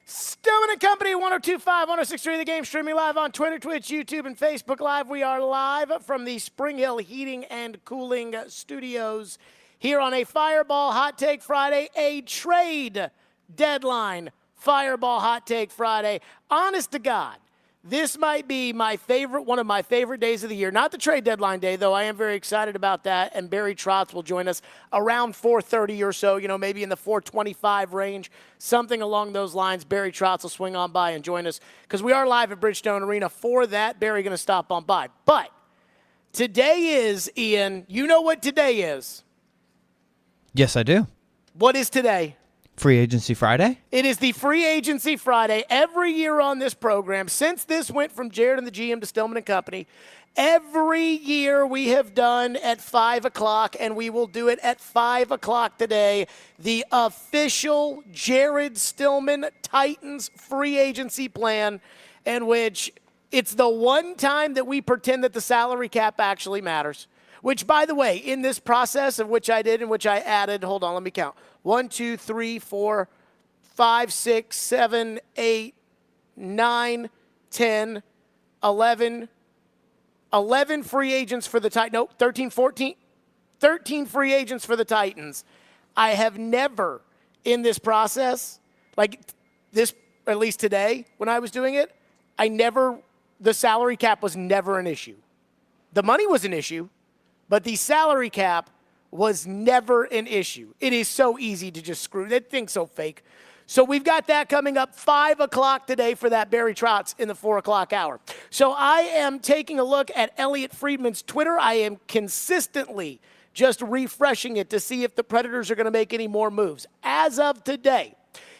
Stillman and Company, 102.5, 106.3 The Game, streaming live on Twitter, Twitch, YouTube, and Facebook Live. We are live from the Spring Hill Heating and Cooling Studios here on a Fireball Hot Take Friday, a trade deadline Fireball Hot Take Friday. Honest to God, this might be one of my favorite days of the year. Not the trade deadline day, though. I am very excited about that. And Barry Trotz will join us around 4:30 or so, maybe in the 4:25 range, something along those lines. Barry Trotz will swing on by and join us because we are live at Bridgestone Arena. For that, Barry going to stop on by. But today is, Ian, you know what today is? Yes, I do. What is today? Free Agency Friday? It is the Free Agency Friday. Every year on this program, since this went from Jared and the GM to Stillman and Company, every year we have done at 5 o'clock, and we will do it at 5 o'clock today, the official Jared Stillman Titans free agency plan, in which it's the one time that we pretend that the salary cap actually matters. Which, by the way, in this process of which I did and which I added, hold on, let me count. 1, 2, 3, 4, 5, 6, 7, 8, 9, 10, 11 free agents for the Titans. Nope, 13, 14, 13 free agents for the Titans. I have never in this process, like this, or at least today when I was doing it, the salary cap was never an issue. The money was an issue, but the salary cap was never an issue. It is so easy to just screw. That thing's so fake. So we've got that coming up 5 o'clock today for that Barry Trotz in the 4 o'clock hour. So I am taking a look at Elliot Friedman's Twitter. I am consistently just refreshing it to see if the Predators are going to make any more moves. As of today,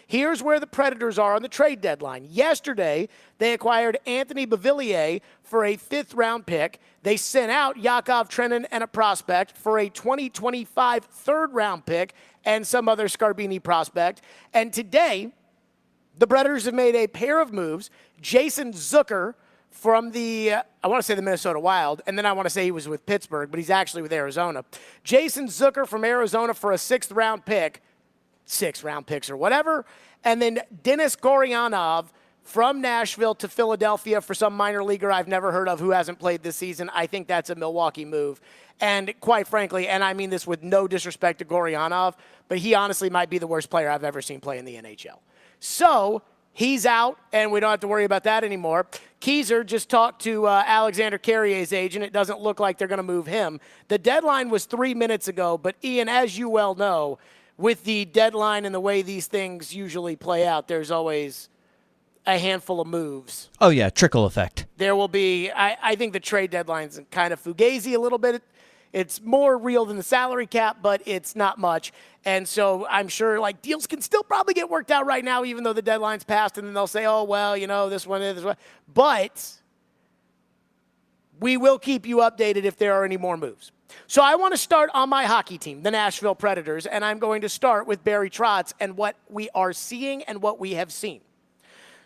here's where the Predators are on the trade deadline. Yesterday, they acquired Anthony Beauvillier for a 5th-round pick. They sent out Yakov Trenin and a prospect for a 2025 3rd-round pick and some other Scarbini prospect. And today, the Predators have made a pair of moves. Jason Zucker from I want to say the Minnesota Wild, and then I want to say he was with Pittsburgh, but he's actually with Arizona. Jason Zucker from Arizona for a 6th-round pick. 6th-round picks or whatever. And then Denis Goryanov from Nashville to Philadelphia for some minor leaguer I've never heard of who hasn't played this season. I think that's a Milwaukee move. And quite frankly, and I mean this with no disrespect to Goryanov, but he honestly might be the worst player I've ever seen play in the NHL. So he's out, and we don't have to worry about that anymore. Keyser just talked to Alexander Carrier's agent. It doesn't look like they're going to move him. The deadline was 3 minutes ago, but Ian, as you well know, with the deadline and the way these things usually play out, there's always a handful of moves. Oh, yeah, trickle effect. There will be, I think the trade deadline's kind of fugazi a little bit. It's more real than the salary cap, but it's not much. And so I'm sure deals can still probably get worked out right now, even though the deadline's passed, and then they'll say, oh, well, this one is this one. But we will keep you updated if there are any more moves. So I want to start on my hockey team, the Nashville Predators, and I'm going to start with Barry Trotz and what we are seeing and what we have seen.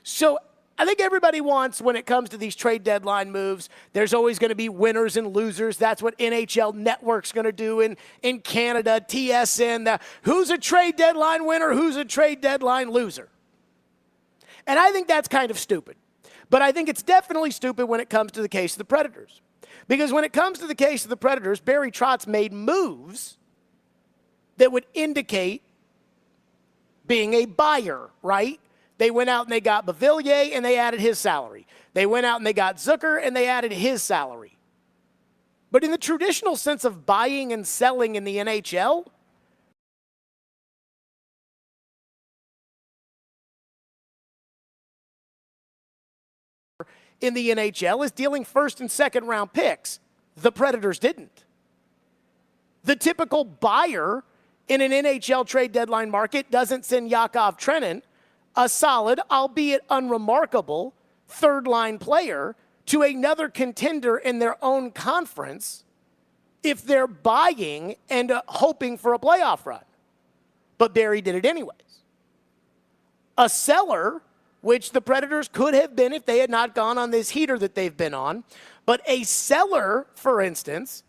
So I think everybody wants, when it comes to these trade deadline moves, there's always going to be winners and losers. That's what NHL Network's going to do in Canada, TSN. Who's a trade deadline winner? Who's a trade deadline loser? And I think that's kind of stupid. But I think it's definitely stupid when it comes to the case of the Predators. Because when it comes to the case of the Predators, Barry Trotz made moves that would indicate being a buyer, right? They went out and they got Beauvillier and they added his salary. They went out and they got Zucker and they added his salary. But in the traditional sense of buying and selling in the NHL, is dealing 1st and 2nd round picks. The Predators didn't. The typical buyer in an NHL trade deadline market doesn't send Yakov Trenin, a solid, albeit unremarkable, 3rd-line player, to another contender in their own conference if they're buying and hoping for a playoff run. But Barry did it anyways. A seller, which the Predators could have been if they had not gone on this heater that they've been on, but a seller, for instance,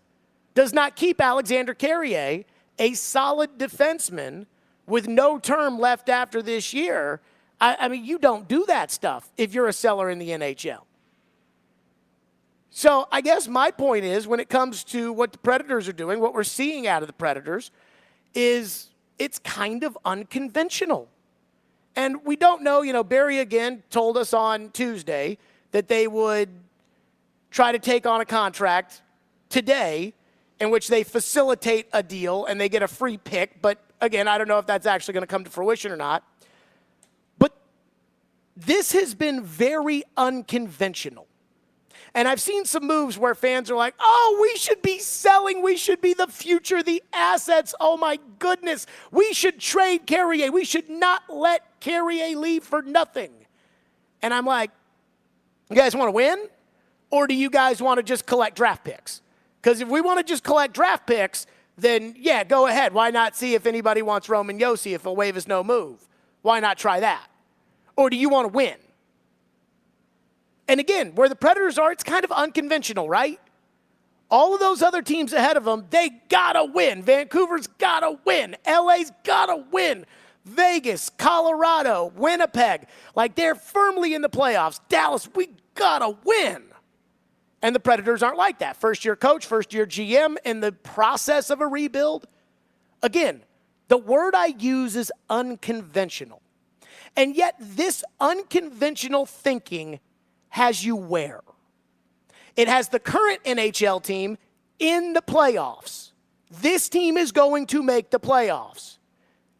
does not keep Alexander Carrier, a solid defenseman with no term left after this year. I mean, you don't do that stuff if you're a seller in the NHL. So I guess my point is, when it comes to what the Predators are doing, what we're seeing out of the Predators is it's kind of unconventional. And we don't know, Barry again told us on Tuesday that they would try to take on a contract today in which they facilitate a deal and they get a free pick. But again, I don't know if that's actually going to come to fruition or not. But this has been very unconventional. And I've seen some moves where fans are like, oh, we should be selling. We should be the future, the assets. Oh, my goodness. We should trade Carrier. We should not let Carrier leave for nothing. And I'm like, you guys want to win? Or do you guys want to just collect draft picks? Because if we want to just collect draft picks, then, yeah, go ahead. Why not see if anybody wants Roman Josi if he'll waive his no move? Why not try that? Or do you want to win? And again, where the Predators are, it's kind of unconventional, right? All of those other teams ahead of them, they gotta win. Vancouver's gotta win. LA's gotta win. Vegas, Colorado, Winnipeg, like they're firmly in the playoffs. Dallas, we gotta win. And the Predators aren't like that. First-year coach, first-year GM in the process of a rebuild. Again, the word I use is unconventional. And yet this unconventional thinking has you where? It has the current NHL team in the playoffs. This team is going to make the playoffs.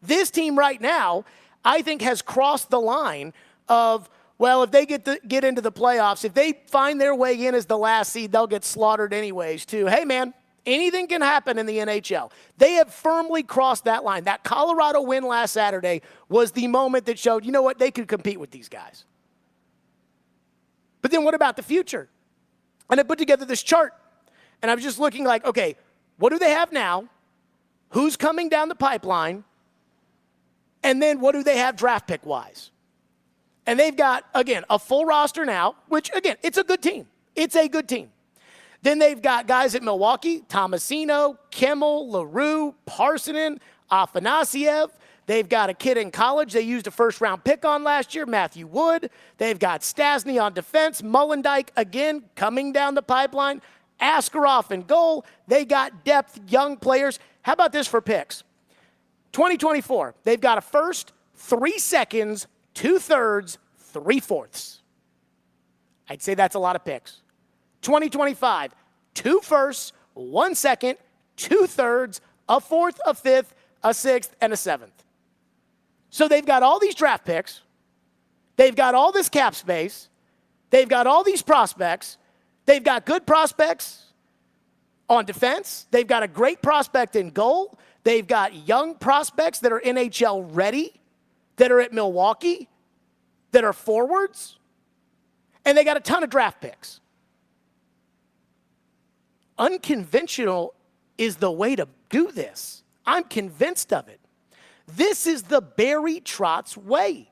This team right now, I think, has crossed the line of, well, if they get into the playoffs, if they find their way in as the last seed, they'll get slaughtered anyways, too. Hey, man, anything can happen in the NHL. They have firmly crossed that line. That Colorado win last Saturday was the moment that showed, you know what, they could compete with these guys. But then what about the future? And I put together this chart, and I was just looking like, okay, what do they have now? Who's coming down the pipeline? And then what do they have draft pick-wise? And they've got, again, a full roster now, which, again, it's a good team. It's a good team. Then they've got guys at Milwaukee, Tomasino, Kimmel, LaRue, Parsonen, Afanasiev. They've got a kid in college they used a first-round pick on last year, Matthew Wood. They've got Stasny on defense, Mullendijk, again, coming down the pipeline, Askarov in goal. They got depth, young players. How about this for picks? 2024, they've got a first, 3 seconds, 2/3, 3/4. I'd say that's a lot of picks. 2025, 2 firsts, 1 second, 2/3, a 4th, a 5th, a 6th, and a 7th. So they've got all these draft picks. They've got all this cap space. They've got all these prospects. They've got good prospects on defense. They've got a great prospect in goal. They've got young prospects that are NHL ready, that are at Milwaukee, that are forwards. And they got a ton of draft picks. Unconventional is the way to do this. I'm convinced of it. This is the Barry Trotz way.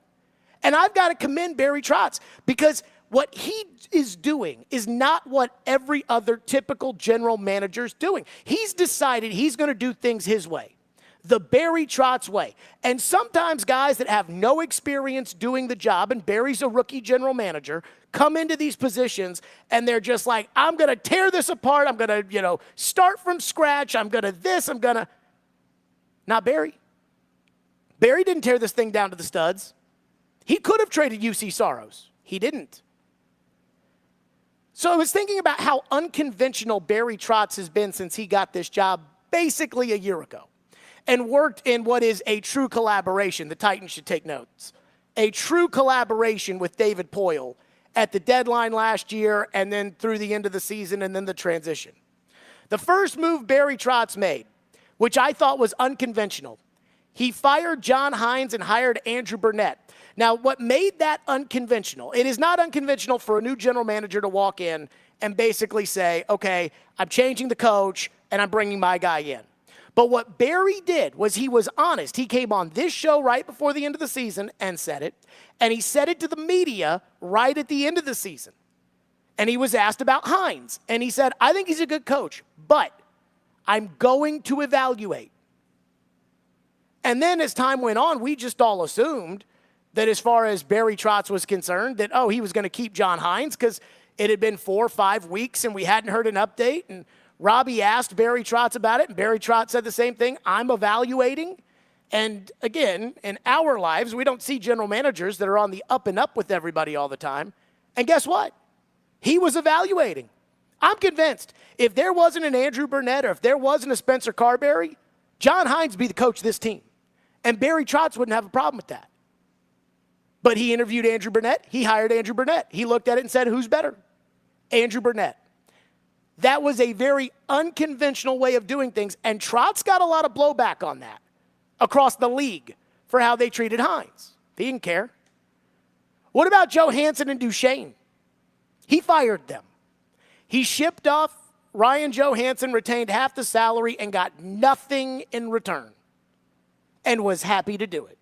And I've got to commend Barry Trotz because what he is doing is not what every other typical general manager is doing. He's decided he's going to do things his way, the Barry Trotz way. And sometimes guys that have no experience doing the job, and Barry's a rookie general manager, come into these positions and they're just like, I'm going to tear this apart. I'm going to, start from scratch. I'm going to Not Barry. Barry didn't tear this thing down to the studs. He could have traded UC Saros. He didn't. So I was thinking about how unconventional Barry Trotz has been since he got this job basically a year ago and worked in what is a true collaboration. The Titans should take notes. A true collaboration with David Poile at the deadline last year and then through the end of the season and then the transition. The first move Barry Trotz made, which I thought was unconventional, he fired John Hines and hired Andrew Burnett. Now, what made that unconventional? It is not unconventional for a new general manager to walk in and basically say, okay, I'm changing the coach and I'm bringing my guy in. But what Barry did was he was honest. He came on this show right before the end of the season and said it. And he said it to the media right at the end of the season. And he was asked about Hines. And he said, I think he's a good coach, but I'm going to evaluate. And then as time went on, we just all assumed that as far as Barry Trotz was concerned, that, he was going to keep John Hines because it had been 4 or 5 weeks and we hadn't heard an update. And Robbie asked Barry Trotz about it, and Barry Trotz said the same thing. I'm evaluating. And again, in our lives, we don't see general managers that are on the up and up with everybody all the time. And guess what? He was evaluating. I'm convinced if there wasn't an Andrew Burnett or if there wasn't a Spencer Carberry, John Hines would be the coach of this team. And Barry Trotz wouldn't have a problem with that. But he interviewed Andrew Burnett. He hired Andrew Burnett. He looked at it and said, who's better? Andrew Burnett. That was a very unconventional way of doing things, and Trotz got a lot of blowback on that across the league for how they treated Hines. He didn't care. What about Johansson and Duchesne? He fired them. He shipped off Ryan Johansson, retained half the salary, and got nothing in return, and was happy to do it.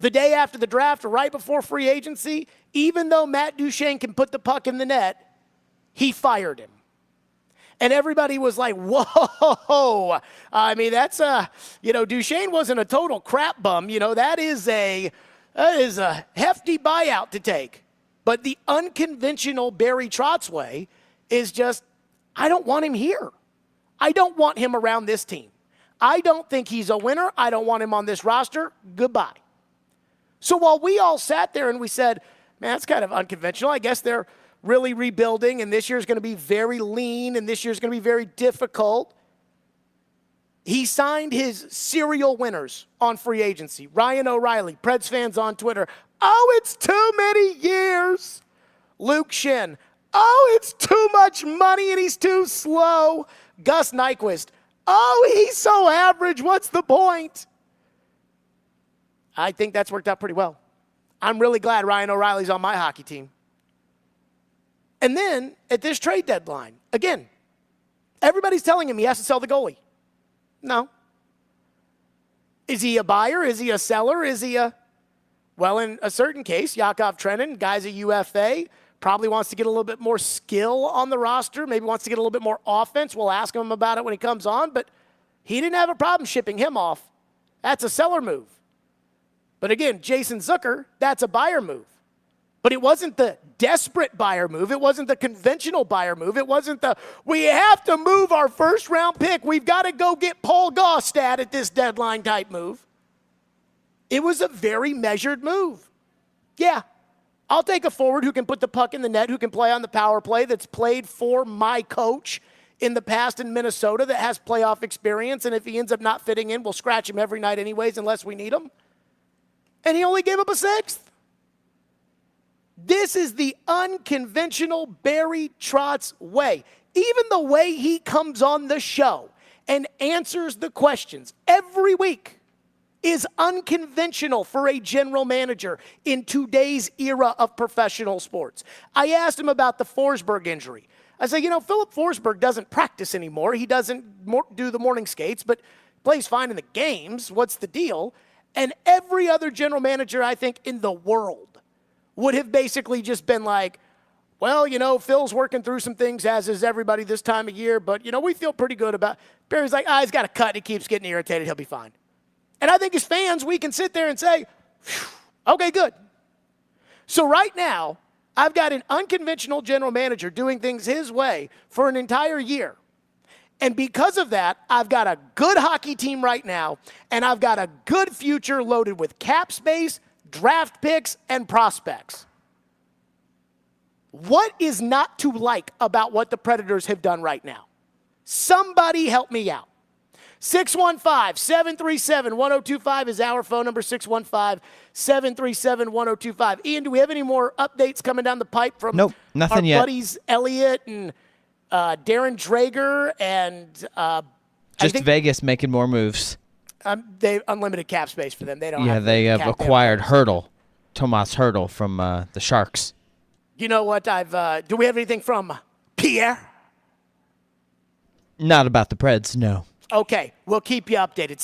The day after the draft, or right before free agency, even though Matt Duchesne can put the puck in the net, he fired him. And everybody was like, whoa. I mean, that's Duchesne wasn't a total crap bum. That is a hefty buyout to take. But the unconventional Barry Trotz way is just, I don't want him here. I don't want him around this team. I don't think he's a winner. I don't want him on this roster. Goodbye. So while we all sat there and we said, man, that's kind of unconventional. I guess they're really rebuilding, and this year's going to be very lean, and this year's going to be very difficult. He signed his serial winners on free agency. Ryan O'Reilly, Preds fans on Twitter, it's too many years. Luke Shin, it's too much money and he's too slow. Gus Nyquist, he's so average, what's the point? I think that's worked out pretty well. I'm really glad Ryan O'Reilly's on my hockey team. And then, at this trade deadline, again, everybody's telling him he has to sell the goalie. No. Is he a buyer? Is he a seller? Well, in a certain case, Yakov Trenin, guy's a UFA, probably wants to get a little bit more skill on the roster, maybe wants to get a little bit more offense. We'll ask him about it when he comes on, but he didn't have a problem shipping him off. That's a seller move. But again, Jason Zucker, that's a buyer move. But it wasn't the desperate buyer move. It wasn't the conventional buyer move. It wasn't the, we have to move our first-round pick. We've got to go get Paul Gaustad at this deadline type move. It was a very measured move. Yeah, I'll take a forward who can put the puck in the net, who can play on the power play, that's played for my coach in the past in Minnesota, that has playoff experience, and if he ends up not fitting in, we'll scratch him every night anyways unless we need him. And he only gave up a sixth. This is the unconventional Barry Trotz way. Even the way he comes on the show and answers the questions every week is unconventional for a general manager in today's era of professional sports. I asked him about the Forsberg injury. I said, Philip Forsberg doesn't practice anymore. He doesn't do the morning skates, but plays fine in the games. What's the deal? And every other general manager, I think, in the world would have basically just been like, well, Phil's working through some things, as is everybody this time of year, but, we feel pretty good about it. Barry's like, he's got a cut, and he keeps getting irritated. He'll be fine. And I think as fans, we can sit there and say, okay, good. So right now, I've got an unconventional general manager doing things his way for an entire year. And because of that, I've got a good hockey team right now, and I've got a good future loaded with cap space, draft picks, and prospects. What is not to like about what the Predators have done right now? Somebody help me out. 615-737-1025 is our phone number, 615-737-1025. Ian, do we have any more updates coming down the pipe from nothing our yet. buddies Elliott and Darren Drager and just Vegas making more moves? They unlimited cap space for them. They don't. Yeah, have they have cap acquired Tomas Hertl from the Sharks. You know what? Do we have anything from Pierre? Not about the Preds, no. Okay, we'll keep you updated.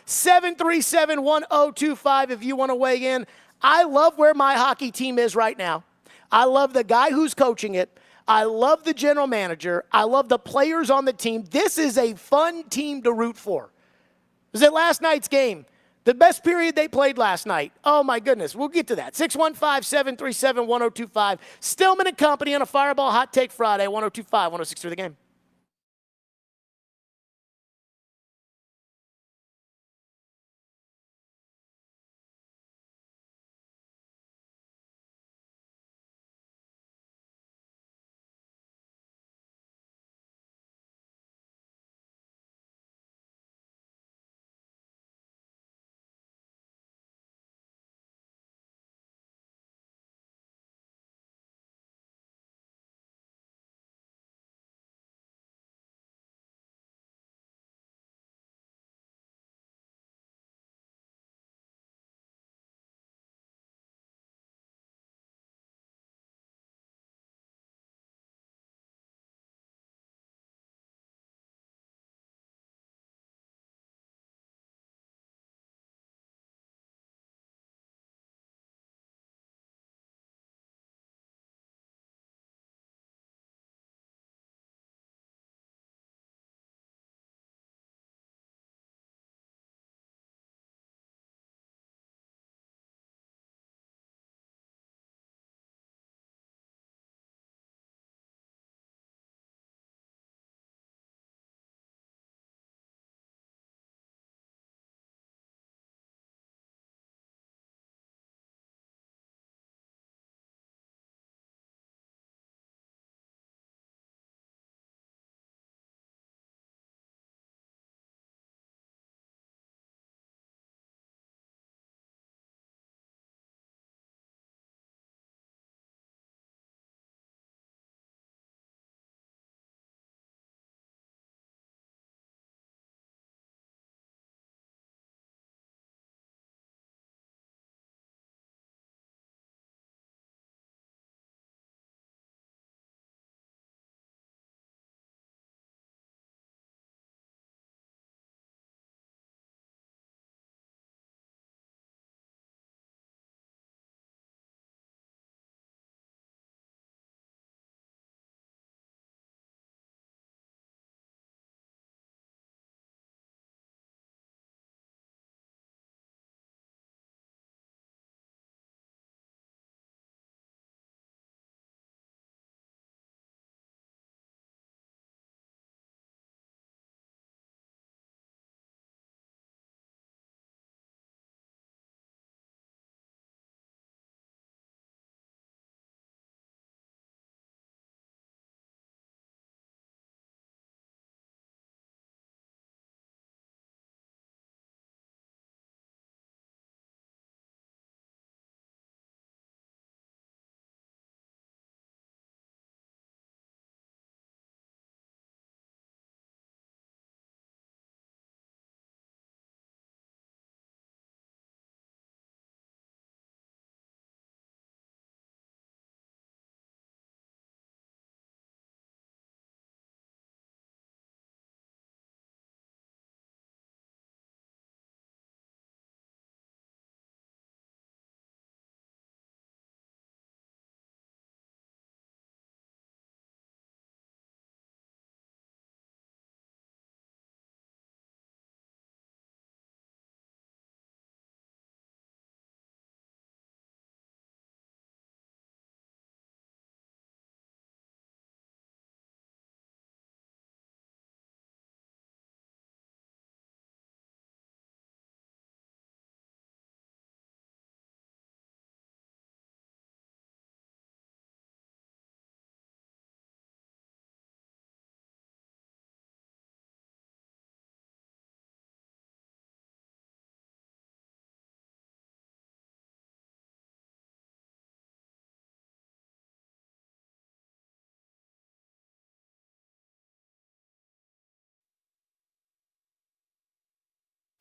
615-737-1025 if you want to weigh in. I love where my hockey team is right now. I love the guy who's coaching it. I love the general manager. I love the players on the team. This is a fun team to root for. It was at last night's game. The best period they played last night. Oh, my goodness. We'll get to that. 615-737-1025. Stillman and Company on a Fireball Hot Take Friday, 1025, 1063 The Game.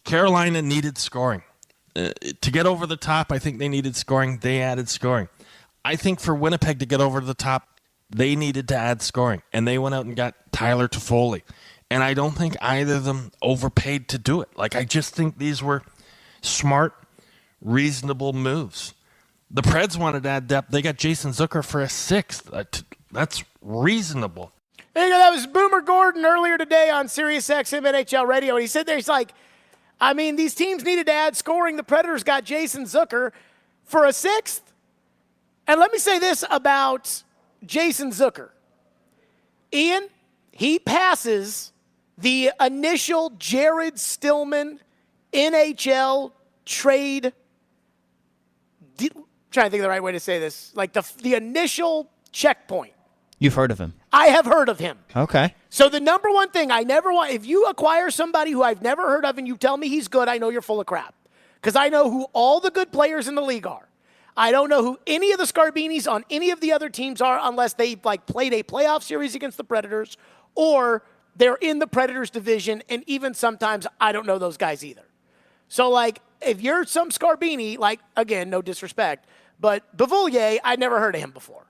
Carolina needed scoring. To get over the top, I think they needed scoring. They added scoring. I think for Winnipeg to get over the top, they needed to add scoring. And they went out and got Tyler Toffoli. And I don't think either of them overpaid to do it. Like, I just think these were smart, reasonable moves. The Preds wanted to add depth. They got Jason Zucker for a sixth. That's reasonable. There you go. That was Boomer Gordon earlier today on Sirius XM NHL Radio. And he said there, he's like, I mean, these teams needed to add scoring. The Predators got Jason Zucker for a sixth. And let me say this about Jason Zucker. Ian, he passes the initial Jared Stillman NHL trade. Trying to think of the right way to say this. Like the initial checkpoint. You've heard of him? I have heard of him. Okay. So the number one thing I never want, if you acquire somebody who I've never heard of and you tell me he's good, I know you're full of crap. Because I know who all the good players in the league are. I don't know who any of the Scarbinis on any of the other teams are unless they played a playoff series against the Predators or they're in the Predators division, and even sometimes I don't know those guys either. So if you're some Scarbini, again, no disrespect, but Beauvillier, I never heard of him before.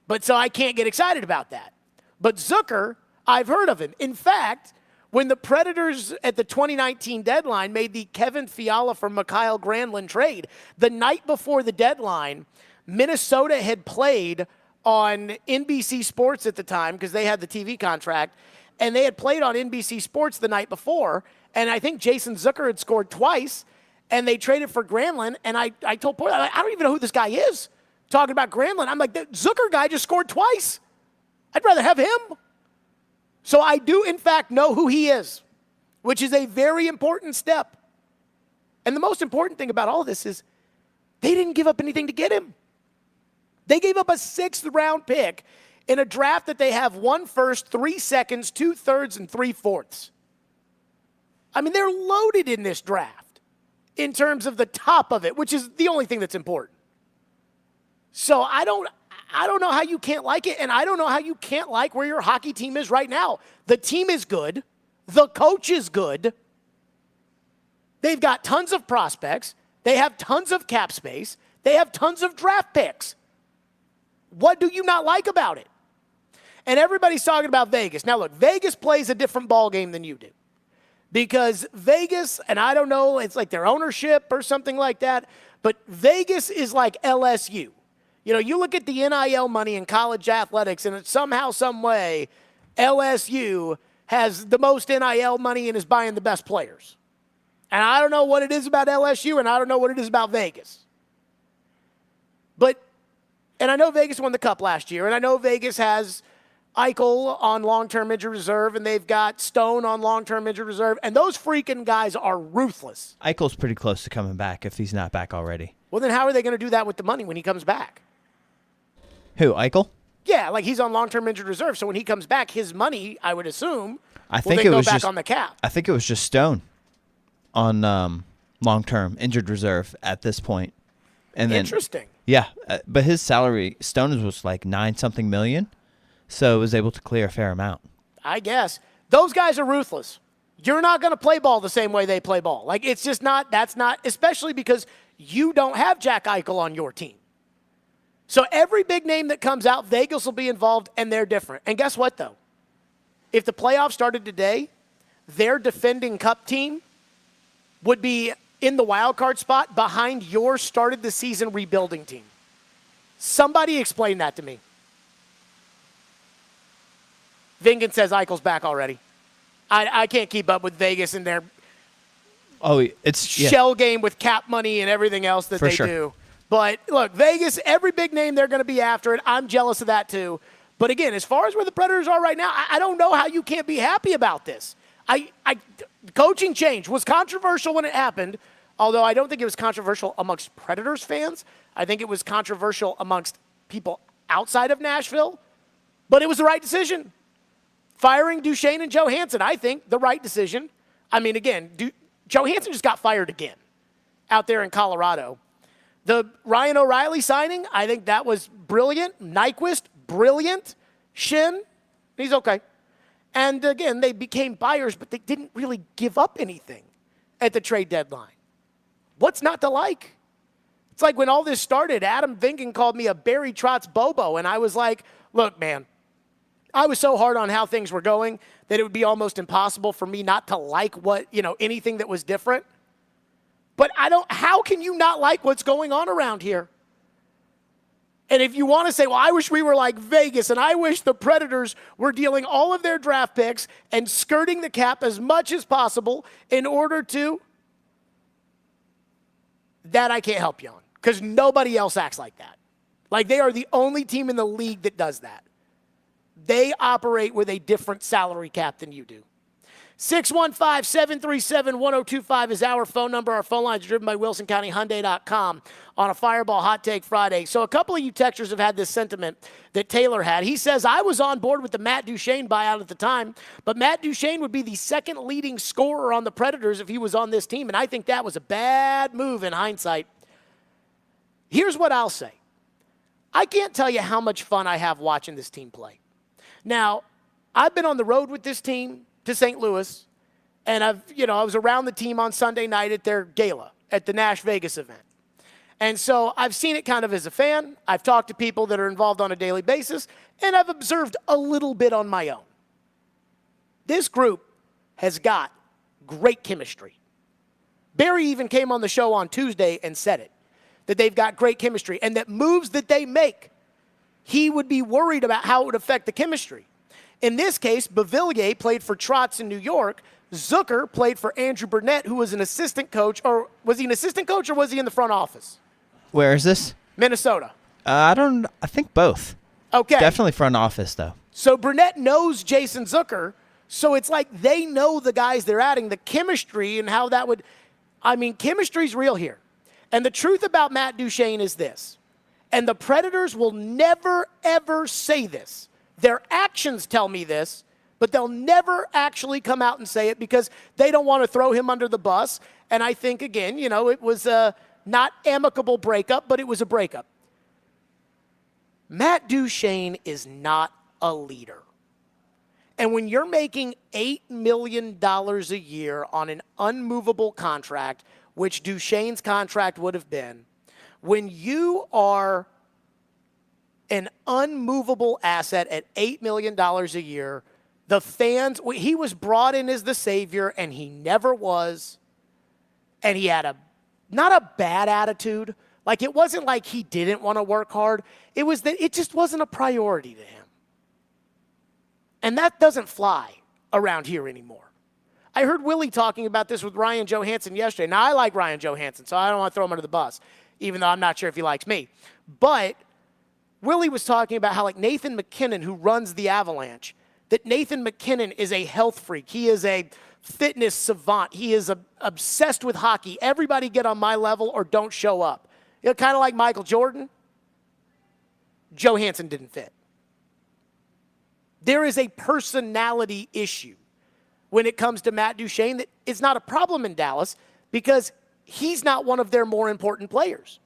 But so I can't get excited about that. But Zucker, I've heard of him. In fact, when the Predators at the 2019 deadline made the Kevin Fiala for Mikhail Granlund trade, the night before the deadline, Minnesota had played on NBC Sports at the time because they had the TV contract, and they had played on NBC Sports the night before, and I think Jason Zucker had scored twice, and they traded for Granlund, and I told Portland, I don't even know who this guy is. Talking about Granlund, I'm like, the Zucker guy just scored twice. I'd rather have him. So I do, in fact, know who he is, which is a very important step. And the most important thing about all this is they didn't give up anything to get him. They gave up a 6th-round pick in a draft that they have 1 first, 3 seconds, 2 thirds, and 3 fourths. I mean, they're loaded in this draft in terms of the top of it, which is the only thing that's important. So I don't know how you can't like it, and I don't know how you can't like where your hockey team is right now. The team is good. The coach is good. They've got tons of prospects. They have tons of cap space. They have tons of draft picks. What do you not like about it? And everybody's talking about Vegas. Now, look, Vegas plays a different ballgame than you do. Because Vegas, and I don't know, it's like their ownership or something like that, but Vegas is like LSU. You know, you look at the NIL money in college athletics, and it's somehow, some way, LSU has the most NIL money and is buying the best players. And I don't know what it is about LSU, and I don't know what it is about Vegas. And I know Vegas won the Cup last year, and I know Vegas has Eichel on long-term injured reserve, and they've got Stone on long-term injured reserve, and those freaking guys are ruthless. Eichel's pretty close to coming back if he's not back already. Well, then how are they going to do that with the money when he comes back? Who, Eichel? Yeah, he's on long-term injured reserve, so when he comes back, his money, I would assume, will then go back on the cap. I think it was just Stone on long-term injured reserve at this point. And then, interesting. Yeah, but his salary, Stone was like 9-something million, so it was able to clear a fair amount. I guess. Those guys are ruthless. You're not going to play ball the same way they play ball. It's just not, that's not, especially because you don't have Jack Eichel on your team. So every big name that comes out, Vegas will be involved, and they're different. And guess what, though? If the playoffs started today, their defending Cup team would be in the wild card spot behind your started-the-season rebuilding team. Somebody explain that to me. Vingan says Eichel's back already. I can't keep up with Vegas and their shell game with cap money and everything else that they do. But, look, Vegas, every big name, they're going to be after it. I'm jealous of that, too. But, again, as far as where the Predators are right now, I don't know how you can't be happy about this. Coaching change was controversial when it happened, although I don't think it was controversial amongst Predators fans. I think it was controversial amongst people outside of Nashville. But it was the right decision. Firing Duchesne and Johansson, I think, the right decision. I mean, again, Johansson just got fired again out there in Colorado. The Ryan O'Reilly signing, I think that was brilliant. Nyquist, brilliant. Shin, he's okay. And, again, they became buyers, but they didn't really give up anything at the trade deadline. What's not to like? It's like when all this started, Adam Vingan called me a Barry Trotz Bobo, and I was like, look, man, I was so hard on how things were going that it would be almost impossible for me not to like anything that was different. But how can you not like what's going on around here? And if you want to say, well, I wish we were like Vegas, and I wish the Predators were dealing all of their draft picks and skirting the cap as much as possible in order to, That I can't help you on because nobody else acts like that. Like, they are the only team in the league that does that. They operate with a different salary cap than you do. 615-737-1025 is our phone number. Our phone line is driven by WilsonCountyHyundai.com on a Fireball Hot Take Friday. So a couple of you texters have had this sentiment that Taylor had. He says, I was on board with the Matt Duchene buyout at the time, but Matt Duchene would be the second leading scorer on the Predators if he was on this team, and I think that was a bad move in hindsight. Here's what I'll say. I can't tell you how much fun I have watching this team play. Now, I've been on the road with this team to St. Louis, and I was around the team on Sunday night at their gala at the Nash Vegas event. And so I've seen it kind of as a fan. I've talked to people that are involved on a daily basis, and I've observed a little bit on my own. This group has got great chemistry. Barry even came on the show on Tuesday and said it, that they've got great chemistry, and that moves that they make, he would be worried about how it would affect the chemistry. In this case, Beauvillier played for Trotz in New York. Zucker played for Andrew Burnett, who was an assistant coach. Or was he an assistant coach or was he in the front office? Where is this? Minnesota. I think both. Okay. Definitely front office, though. So Burnett knows Jason Zucker, so it's like they know the guys they're adding, the chemistry and how that would – chemistry's real here. And the truth about Matt Duchene is this, and the Predators will never, ever say this. Their actions tell me this, but they'll never actually come out and say it because they don't want to throw him under the bus. And I think, again, it was a not amicable breakup, but it was a breakup. Matt Duchene is not a leader. And when you're making $8 million a year on an unmovable contract, which Duchene's contract would have been, when you are an unmovable asset at $8 million a year, the fans, he was brought in as the savior, and he never was. And he had not a bad attitude. Like, it wasn't like he didn't want to work hard. It was that it just wasn't a priority to him. And that doesn't fly around here anymore. I heard Willie talking about this with Ryan Johansson yesterday. Now, I like Ryan Johansson, so I don't want to throw him under the bus, even though I'm not sure if he likes me. But Willie was talking about how, like, Nathan McKinnon, who runs the Avalanche, that Nathan McKinnon is a health freak. He is a fitness savant. He is obsessed with hockey. Everybody get on my level or don't show up. Kind of like Michael Jordan. Johansson didn't fit. There is a personality issue when it comes to Matt Duchene that is not a problem in Dallas because he's not one of their more important players.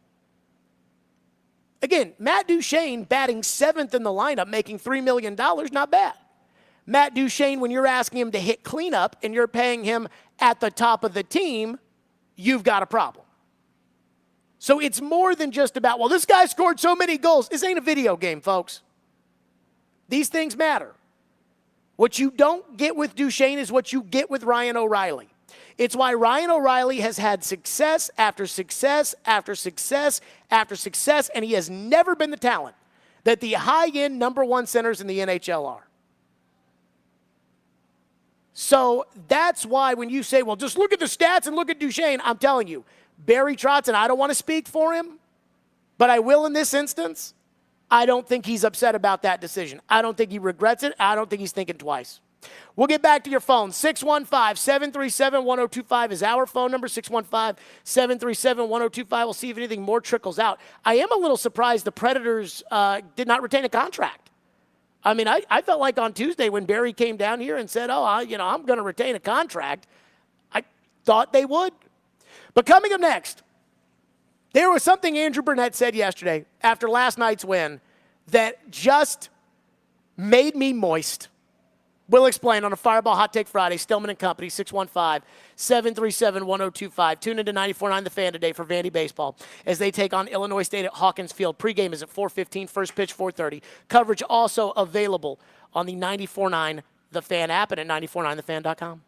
Again, Matt Duchene batting 7th in the lineup, making $3 million, not bad. Matt Duchene, when you're asking him to hit cleanup and you're paying him at the top of the team, you've got a problem. So it's more than just about, well, this guy scored so many goals. This ain't a video game, folks. These things matter. What you don't get with Duchene is what you get with Ryan O'Reilly. It's why Ryan O'Reilly has had success after success after success after success, and he has never been the talent that the high-end number one centers in the NHL are. So that's why when you say, well, just look at the stats and look at Duchene, I'm telling you, Barry Trotz, and I don't want to speak for him, but I will in this instance, I don't think he's upset about that decision. I don't think he regrets it. I don't think he's thinking twice. We'll get back to your phone. 615-737-1025 is our phone number, 615-737-1025. We'll see if anything more trickles out. I am a little surprised the Predators did not retain a contract. I mean, I felt like on Tuesday when Barry came down here and said, I'm going to retain a contract, I thought they would. But coming up next, there was something Andrew Burnett said yesterday after last night's win that just made me moist. We'll explain on a Fireball Hot Take Friday. Stillman and Company, 615-737-1025. Tune into 94.9 The Fan today for Vandy Baseball as they take on Illinois State at Hawkins Field. Pregame is at 4:15, first pitch 4:30. Coverage also available on the 94.9 The Fan app and at 949thefan.com.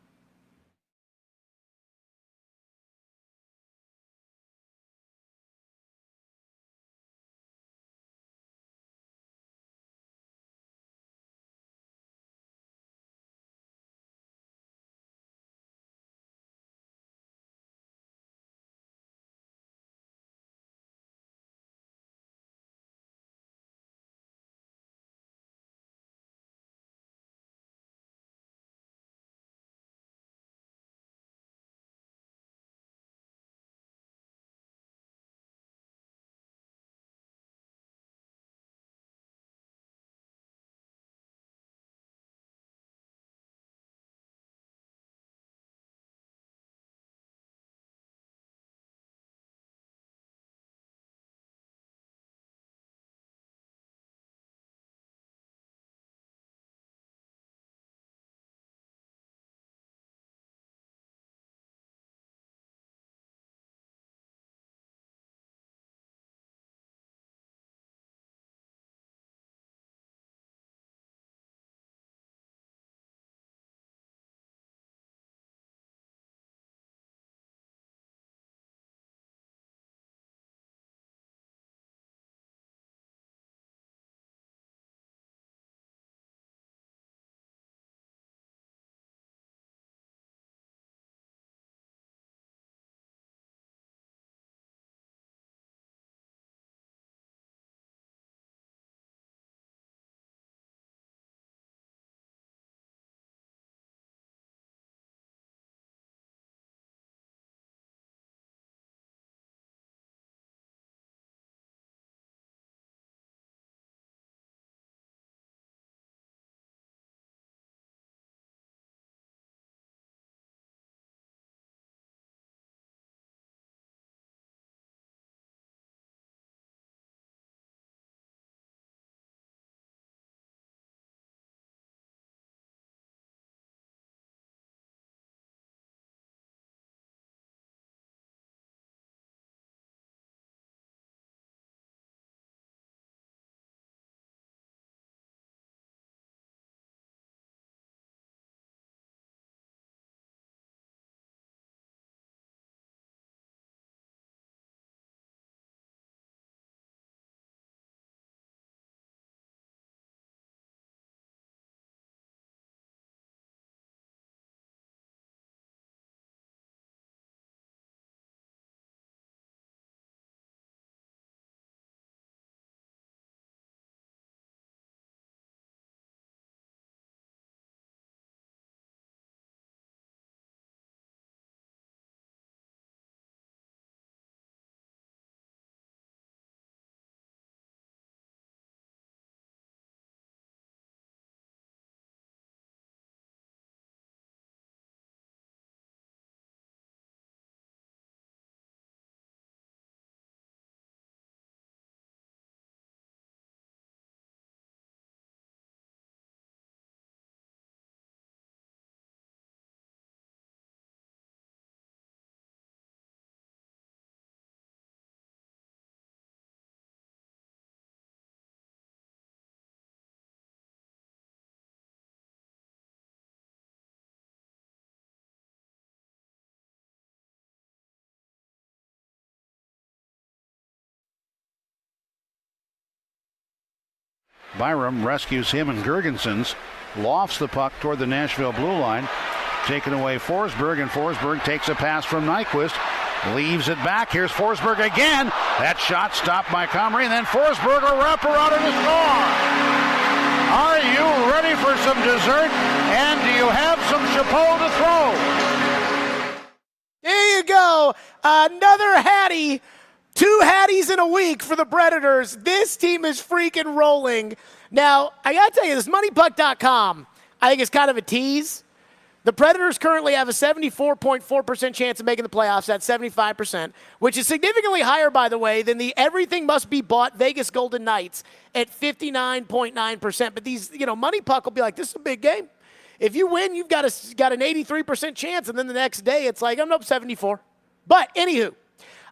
Byram rescues him and Gergensons. Lofts the puck toward the Nashville blue line. Taken away Forsberg, and Forsberg takes a pass from Nyquist. Leaves it back. Here's Forsberg again. That shot stopped by Comrie, and then Forsberg a wraparound to score. Are you ready for some dessert? And do you have some chapeau to throw? There you go. Another Hattie. 2 Hatties in a week for the Predators. This team is freaking rolling. Now, I got to tell you, this MoneyPuck.com, I think it's kind of a tease. The Predators currently have a 74.4% chance of making the playoffs. That's 75%, which is significantly higher, by the way, than the everything must be bought Vegas Golden Knights at 59.9%. But these, Money Puck will be like, this is a big game. If you win, you've got an 83% chance, and then the next day it's like, I'm up 74. But anywho,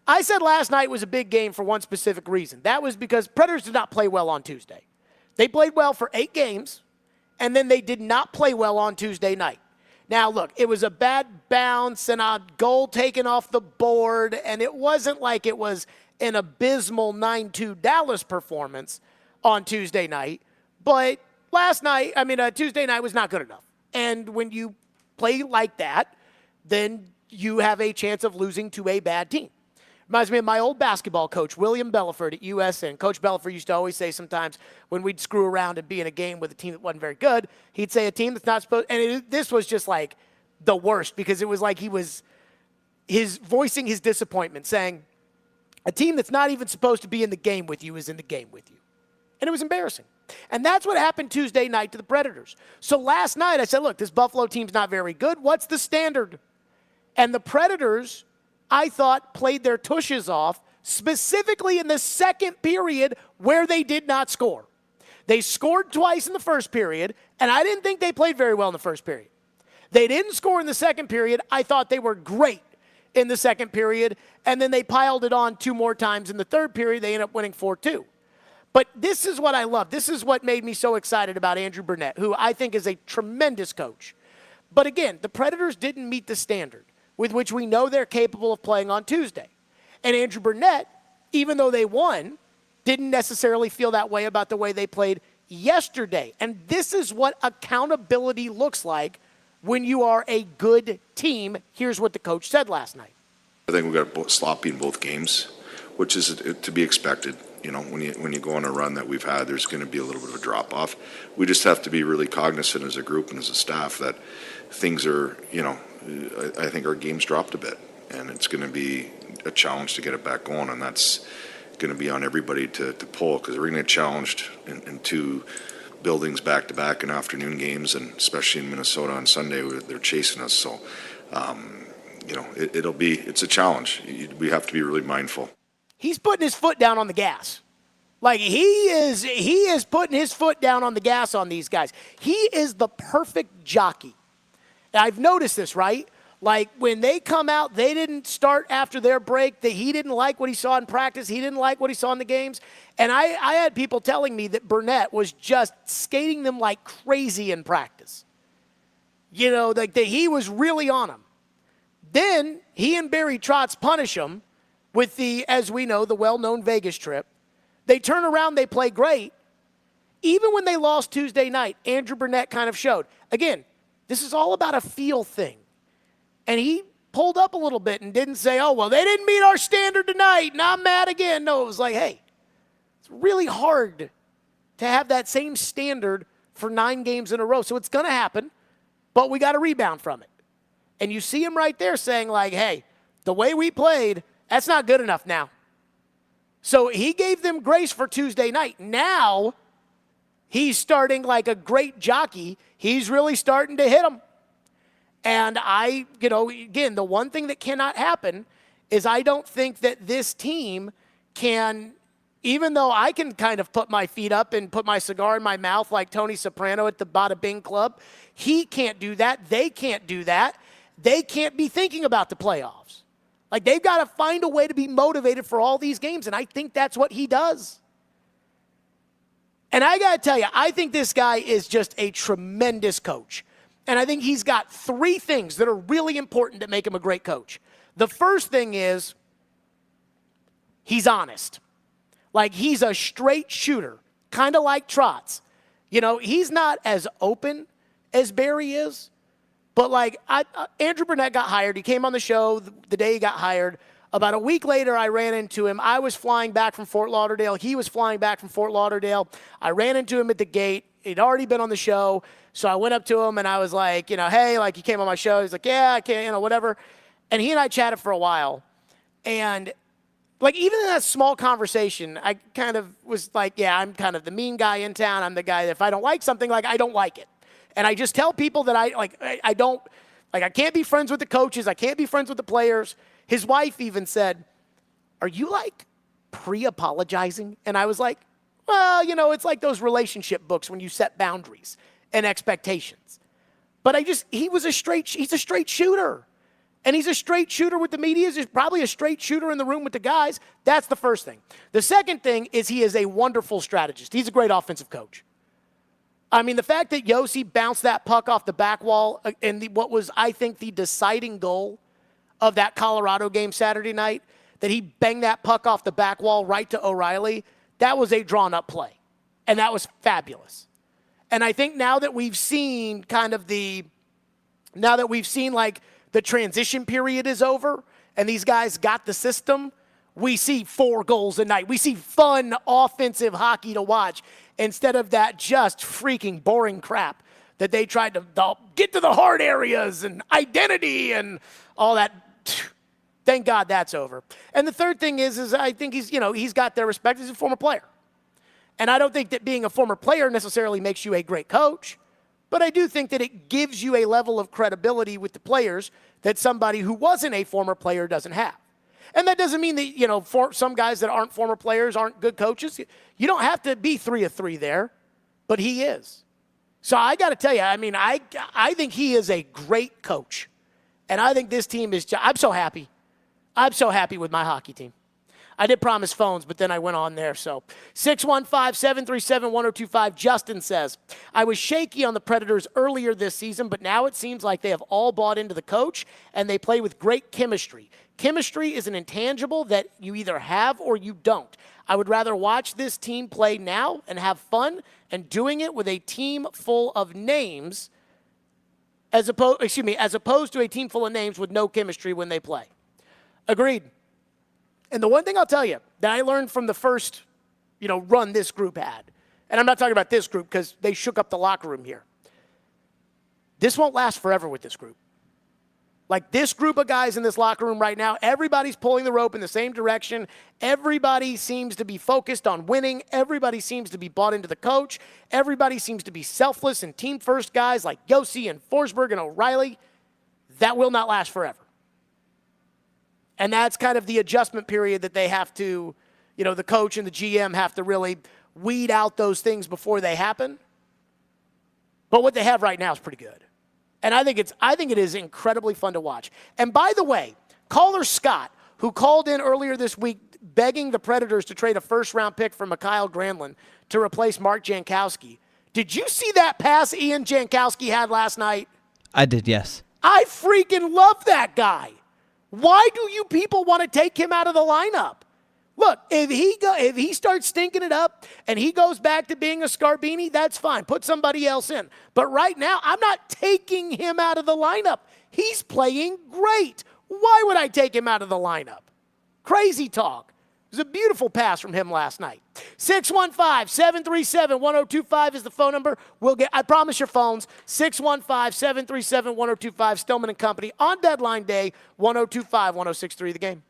I said last night was a big game for one specific reason. That was because Predators did not play well on Tuesday. They played well for 8 games, and then they did not play well on Tuesday night. Now, look, it was a bad bounce and a goal taken off the board, and it wasn't like it was an abysmal 9-2 Dallas performance on Tuesday night. But Tuesday night was not good enough. And when you play like that, then you have a chance of losing to a bad team. Reminds me of my old basketball coach, William Bellaford at USN. Coach Bellaford used to always say sometimes when we'd screw around and be in a game with a team that wasn't very good, he'd say a team that's not supposed – and this was just like the worst because it was like he was voicing his disappointment, saying a team that's not even supposed to be in the game with you is in the game with you. And it was embarrassing. And that's what happened Tuesday night to the Predators. So last night I said, look, this Buffalo team's not very good. What's the standard? And the Predators – I thought played their tushes off, specifically in the second period where they did not score. They scored twice in the first period, and I didn't think they played very well in the first period. They didn't score in the second period. I thought they were great in the second period, and then they piled it on 2 more times in the third period. They ended up winning 4-2. But this is what I love. This is what made me so excited about Andrew Burnett, who I think is a tremendous coach. But again, the Predators didn't meet the standard with which we know they're capable of playing on Tuesday. And Andrew Burnett, even though they won, didn't necessarily feel that way about the way they played yesterday. And this is what accountability looks like when you are a good team. Here's what the coach said last night. I think we got sloppy in both games, which is to be expected. When you go on a run that we've had, there's going to be a little bit of a drop-off. We just have to be really cognizant as a group and as a staff that things are, I think our game's dropped a bit, and it's going to be a challenge to get it back going, and that's going to be on everybody to pull, because we're going to get challenged in 2 buildings back-to-back in afternoon games, and especially in Minnesota on Sunday, they're chasing us. So, it's a challenge. We have to be really mindful. He's putting his foot down on the gas. Like he is putting his foot down on the gas on these guys. He is the perfect jockey. I've noticed this, right? Like when they come out, they didn't start after their break. He didn't like what he saw in practice. He didn't like what he saw in the games. And I had people telling me that Burnett was just skating them like crazy in practice. Like that he was really on them. Then he and Barry Trotz punish him with as we know, the well-known Vegas trip. They turn around, they play great. Even when they lost Tuesday night, Andrew Burnett kind of showed. Again, this is all about a feel thing. And he pulled up a little bit and didn't say, oh, well, they didn't meet our standard tonight, and I'm mad again. No, it was like, hey, it's really hard to have that same standard for 9 games in a row. So it's going to happen, but we got to rebound from it. And you see him right there saying, like, hey, the way we played, that's not good enough now. So he gave them grace for Tuesday night. Now he's starting like a great jockey. He's really starting to hit them. And again, the one thing that cannot happen is I don't think that this team can, even though I can kind of put my feet up and put my cigar in my mouth like Tony Soprano at the Bada Bing Club, he can't do that. They can't do that. They can't be thinking about the playoffs. Like, they've got to find a way to be motivated for all these games, and I think that's what he does. And I got to tell you, I think this guy is just a tremendous coach. And I think he's got 3 things that are really important that make him a great coach. The first thing is he's honest. Like, he's a straight shooter kind of like Trotz. You know, he's not as open as Barry is, but like Andrew Burnett got hired. He came on the show the day he got hired. About a week later, I ran into him. I was flying back from Fort Lauderdale. He was flying back from Fort Lauderdale. I ran into him at the gate. He'd already been on the show. So I went up to him and I was like, you know, hey, like, you came on my show. He's like, yeah, I can't, you know, whatever. And he and I chatted for a while. And like, even in that small conversation, I kind of was like, yeah, I'm kind of the mean guy in town. I'm the guy that if I don't like something, like, I don't like it. And I just tell people that I don't, like, I can't be friends with the coaches. I can't be friends with the players. His wife even said, are you like pre-apologizing? And I was like, well, you know, it's like those relationship books when you set boundaries and expectations. But he's a straight shooter. And he's a straight shooter with the media. He's probably a straight shooter in the room with the guys. That's the first thing. The second thing is he is a wonderful strategist. He's a great offensive coach. I mean, the fact that Yossi bounced that puck off the back wall in what was, I think, the deciding goal of that Colorado game Saturday night, that he banged that puck off the back wall right to O'Reilly, that was a drawn-up play. And that was fabulous. And I think now that we've seen like the transition period is over and these guys got the system, we see 4 goals a night. We see fun offensive hockey to watch instead of that just freaking boring crap that they tried to get to the hard areas and identity and all that. Thank God that's over. And the third thing is I think he's got their respect as a former player. And I don't think that being a former player necessarily makes you a great coach, but I do think that it gives you a level of credibility with the players that somebody who wasn't a former player doesn't have. And that doesn't mean that, you know, for some guys that aren't former players aren't good coaches. You don't have to be 3 of 3 there, but he is. So I got to tell you, I mean, I think he is a great coach. And I think this team is, I'm so happy. I'm so happy with my hockey team. I did promise phones, but then I went on there. So 615-737-1025, Justin says, I was shaky on the Predators earlier this season, but now it seems like they have all bought into the coach, and they play with great chemistry. Chemistry is an intangible that you either have or you don't. I would rather watch this team play now and have fun and doing it with a team full of names as opposed to a team full of names with no chemistry when they play. Agreed. And the one thing I'll tell you that I learned from the first, run this group had, and I'm not talking about this group because they shook up the locker room here. This won't last forever with this group. Like this group of guys in this locker room right now, everybody's pulling the rope in the same direction. Everybody seems to be focused on winning. Everybody seems to be bought into the coach. Everybody seems to be selfless and team-first guys like Yossi and Forsberg and O'Reilly. That will not last forever. And that's kind of the adjustment period that they have to, the coach and the GM have to really weed out those things before they happen. But what they have right now is pretty good. And I think it is incredibly fun to watch. And by the way, caller Scott, who called in earlier this week begging the Predators to trade a first-round pick for Mikhail Granlund to replace Mark Jankowski, did you see that pass Ian Jankowski had last night? I did, yes. I freaking love that guy. Why do you people want to take him out of the lineup? Look, if he starts stinking it up and he goes back to being a Scarbini, that's fine. Put somebody else in. But right now, I'm not taking him out of the lineup. He's playing great. Why would I take him out of the lineup? Crazy talk. It was a beautiful pass from him last night. 615-737-1025 is the phone number. I promise your phones. 615-737-1025, Stillman and Company on deadline day, 1025-1063 The Game.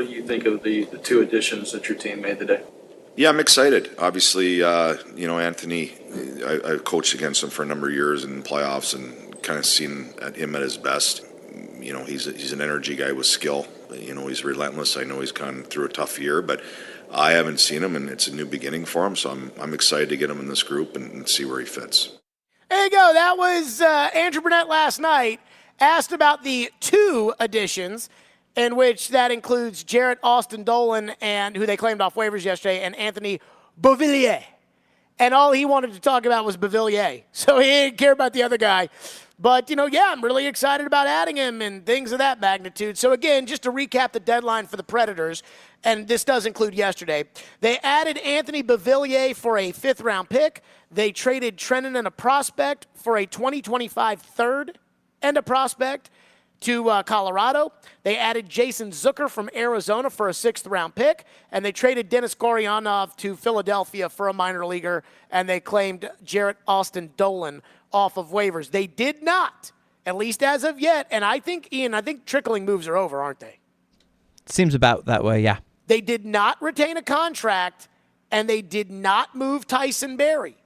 What do you think of the two additions that your team made today? Yeah, I'm excited. Obviously, Anthony, I coached against him for a number of years in playoffs and kind of seen him at his best. He's an energy guy with skill. He's relentless. I know he's gone through a tough year, but I haven't seen him, and it's a new beginning for him. So I'm excited to get him in this group and see where he fits. There you go. That was Andrew Burnett last night, asked about the two additions, in which that includes Jarrett Austin Dolan, and who they claimed off waivers yesterday, and Anthony Beauvillier. And all he wanted to talk about was Beauvillier. So he didn't care about the other guy. But, I'm really excited about adding him and things of that magnitude. So, again, just to recap the deadline for the Predators, and this does include yesterday, they added Anthony Beauvillier for a fifth-round pick. They traded Trennan and a prospect for a 2025 third and a prospect to Colorado. They added Jason Zucker from Arizona for a sixth-round pick, and they traded Denis Goryanov to Philadelphia for a minor leaguer, and they claimed Jarrett Austin Dolan off of waivers. They did not, at least as of yet, and I think trickling moves are over, aren't they? Seems about that way, yeah. They did not retain a contract, and they did not move Tyson Barrie.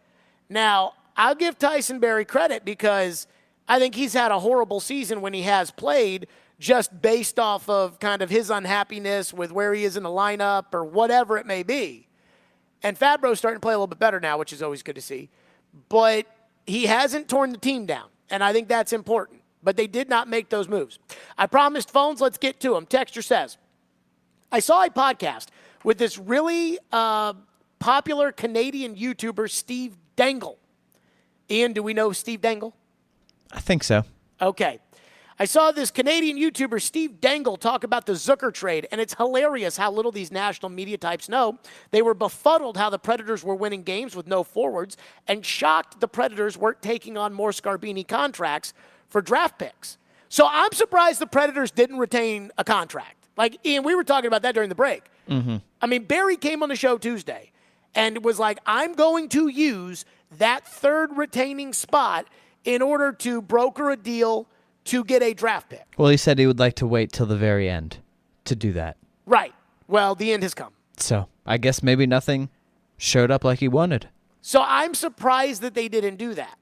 Now, I'll give Tyson Barrie credit because I think he's had a horrible season when he has played, just based off of kind of his unhappiness with where he is in the lineup or whatever it may be. And Fabro's starting to play a little bit better now, which is always good to see. But he hasn't torn the team down, and I think that's important. But they did not make those moves. I promised phones. Let's get to them. Texter says, I saw a podcast with this really popular Canadian YouTuber, Steve Dangle. Ian, do we know Steve Dangle? I think so. Okay. I saw this Canadian YouTuber, Steve Dangle, talk about the Zucker trade, and it's hilarious how little these national media types know. They were befuddled how the Predators were winning games with no forwards and shocked the Predators weren't taking on more Scarbini contracts for draft picks. So I'm surprised the Predators didn't retain a contract. Like, Ian, we were talking about that during the break. Mm-hmm. I mean, Barrie came on the show Tuesday and was like, I'm going to use that third retaining spot in order to broker a deal to get a draft pick. Well, he said he would like to wait till the very end to do that. Right. Well, the end has come. So I guess maybe nothing showed up like he wanted. So I'm surprised that they didn't do that.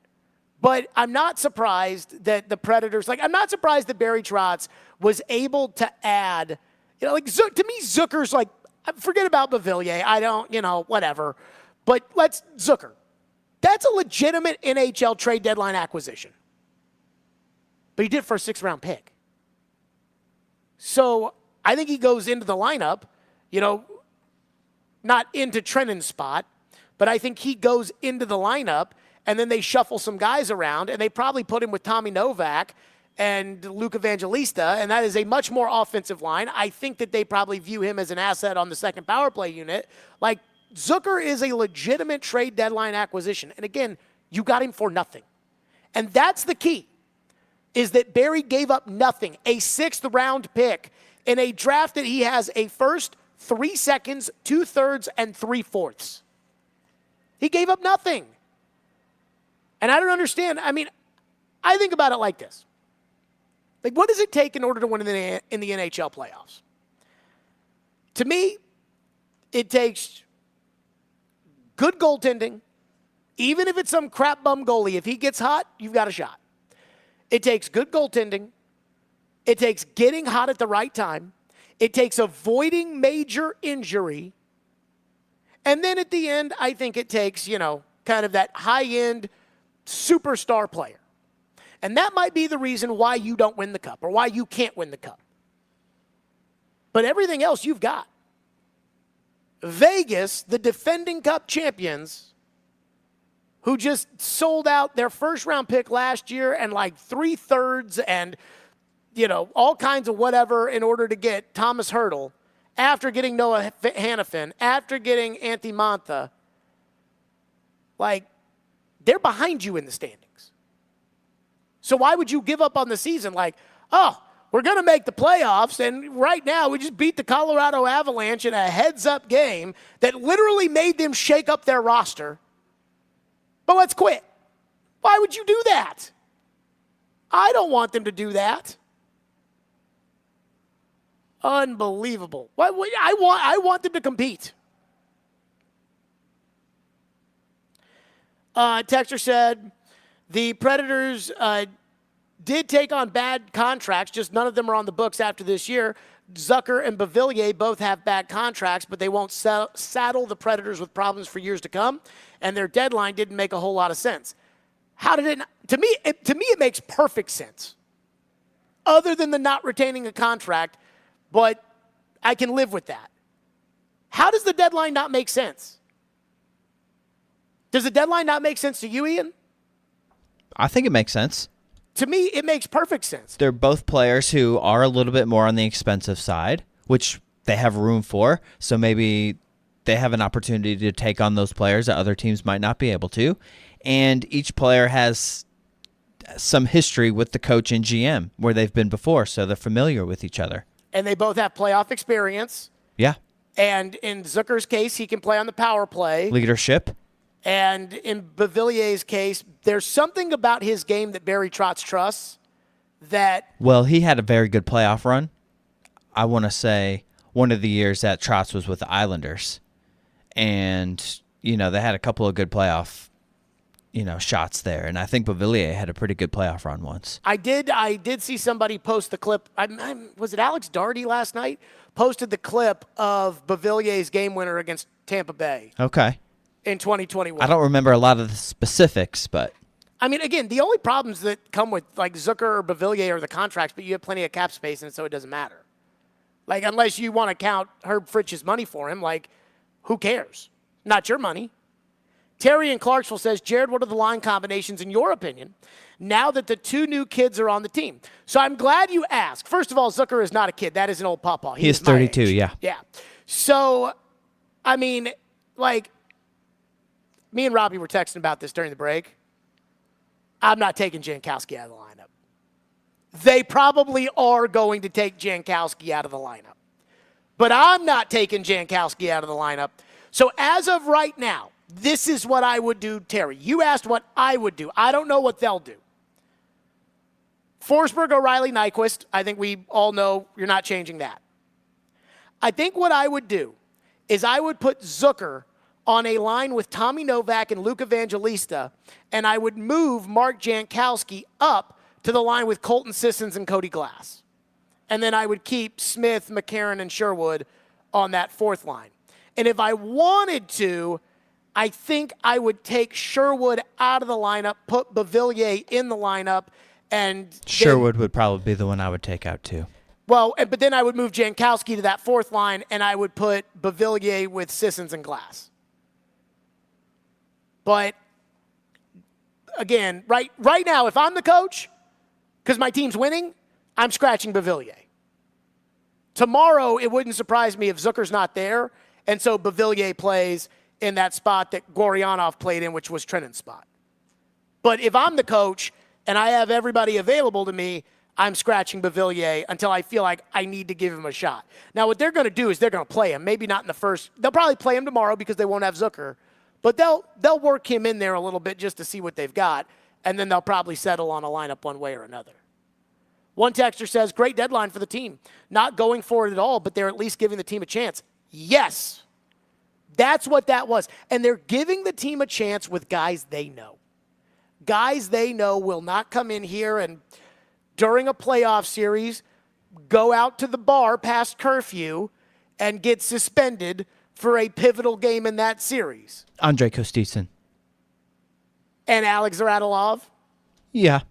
But I'm not surprised that the Predators, I'm not surprised that Barry Trotz was able to add, to me, Zucker's forget about Beauvillier. I don't, whatever. But Zucker. That's a legitimate NHL trade deadline acquisition. But he did it for a sixth-round pick. So I think he goes into the lineup, not into Trennan's spot, but I think he goes into the lineup, and then they shuffle some guys around, and they probably put him with Tommy Novak and Luke Evangelista, and that is a much more offensive line. I think that they probably view him as an asset on the second power play unit. Zucker is a legitimate trade deadline acquisition. And again, you got him for nothing. And that's the key, is that Barrie gave up nothing, a sixth-round pick, in a draft that he has a first, 3 seconds, 2/3, and 3/4. He gave up nothing. And I don't understand. I mean, I think about it like this. What does it take in order to win in the NHL playoffs? To me, it takes good goaltending. Even if it's some crap bum goalie, if he gets hot, you've got a shot. It takes good goaltending. It takes getting hot at the right time. It takes avoiding major injury. And then at the end, I think it takes, kind of that high-end superstar player. And that might be the reason why you don't win the cup or why you can't win the cup. But everything else you've got. Vegas, the defending cup champions, who just sold out their first-round pick last year and 3/3 and, all kinds of whatever in order to get Thomas Hertl, after getting Noah Hannafin, after getting Antti Mantha, they're behind you in the standings. So why would you give up on the season we're going to make the playoffs, and right now we just beat the Colorado Avalanche in a heads-up game that literally made them shake up their roster. But let's quit. Why would you do that? I don't want them to do that. Unbelievable. I want them to compete. Texter said the Predators did take on bad contracts, just none of them are on the books after this year. Zucker and Beauvillier both have bad contracts, but they won't saddle the Predators with problems for years to come, and their deadline didn't make a whole lot of sense. How did it? To me, it makes perfect sense. Other than the not retaining a contract, but I can live with that. How does the deadline not make sense? Does the deadline not make sense to you, Ian? I think it makes sense. To me, it makes perfect sense. They're both players who are a little bit more on the expensive side, which they have room for. So maybe they have an opportunity to take on those players that other teams might not be able to. And each player has some history with the coach and GM where they've been before, so they're familiar with each other. And they both have playoff experience. Yeah. And in Zucker's case, he can play on the power play. Leadership. And in Beauvillier's case, there's something about his game that Barry Trotz trusts that... Well, he had a very good playoff run. I want to say one of the years that Trotz was with the Islanders. And, they had a couple of good playoff, shots there. And I think Beauvillier had a pretty good playoff run once. I did see somebody post the clip. Was it Alex Daugherty last night? Posted the clip of Beauvillier's game winner against Tampa Bay. Okay. In 2021. I don't remember a lot of the specifics, but... I mean, again, the only problems that come with, like, Zucker or Beauvillier are the contracts, but you have plenty of cap space, and so it doesn't matter. Like, unless you want to count Herb Fritch's money for him, like, who cares? Not your money. Terry in Clarksville says, Jared, what are the line combinations, in your opinion, now that the two new kids are on the team? So I'm glad you asked. First of all, Zucker is not a kid. That is an old pawpaw. He is 32, yeah. Yeah. So, I mean, like... Me and Robbie were texting about this during the break. I'm not taking Jankowski out of the lineup. They probably are going to take Jankowski out of the lineup. But I'm not taking Jankowski out of the lineup. So as of right now, this is what I would do, Terry. You asked what I would do. I don't know what they'll do. Forsberg, O'Reilly, Nyquist. I think we all know you're not changing that. I think what I would do is I would put Zucker on a line with Tommy Novak and Luke Evangelista, and I would move Mark Jankowski up to the line with Colton Sissons and Cody Glass. And then I would keep Smith, McCarron, and Sherwood on that fourth line. And if I wanted to, I think I would take Sherwood out of the lineup, put Beauvillier in the lineup, and... Sherwood would probably be the one I would take out too. Well, but then I would move Jankowski to that fourth line, and I would put Beauvillier with Sissons and Glass. But, again, right now, if I'm the coach, because my team's winning, I'm scratching Beauvillier. Tomorrow, it wouldn't surprise me if Zucker's not there, and so Beauvillier plays in that spot that Goryanov played in, which was Trennan's spot. But if I'm the coach and I have everybody available to me, I'm scratching Beauvillier until I feel like I need to give him a shot. Now, what they're going to do is they're going to play him. Maybe not in the first. They'll probably play him tomorrow because they won't have Zucker. But they'll work him in there a little bit just to see what they've got, and then they'll probably settle on a lineup one way or another. One texter says, great deadline for the team. Not going for it at all, but they're at least giving the team a chance. Yes, that's what that was. And they're giving the team a chance with guys they know. Guys they know will not come in here and, during a playoff series, go out to the bar past curfew and get suspended for a pivotal game in that series. Andrei Kostitsyn. And Alex Radulov. Yeah.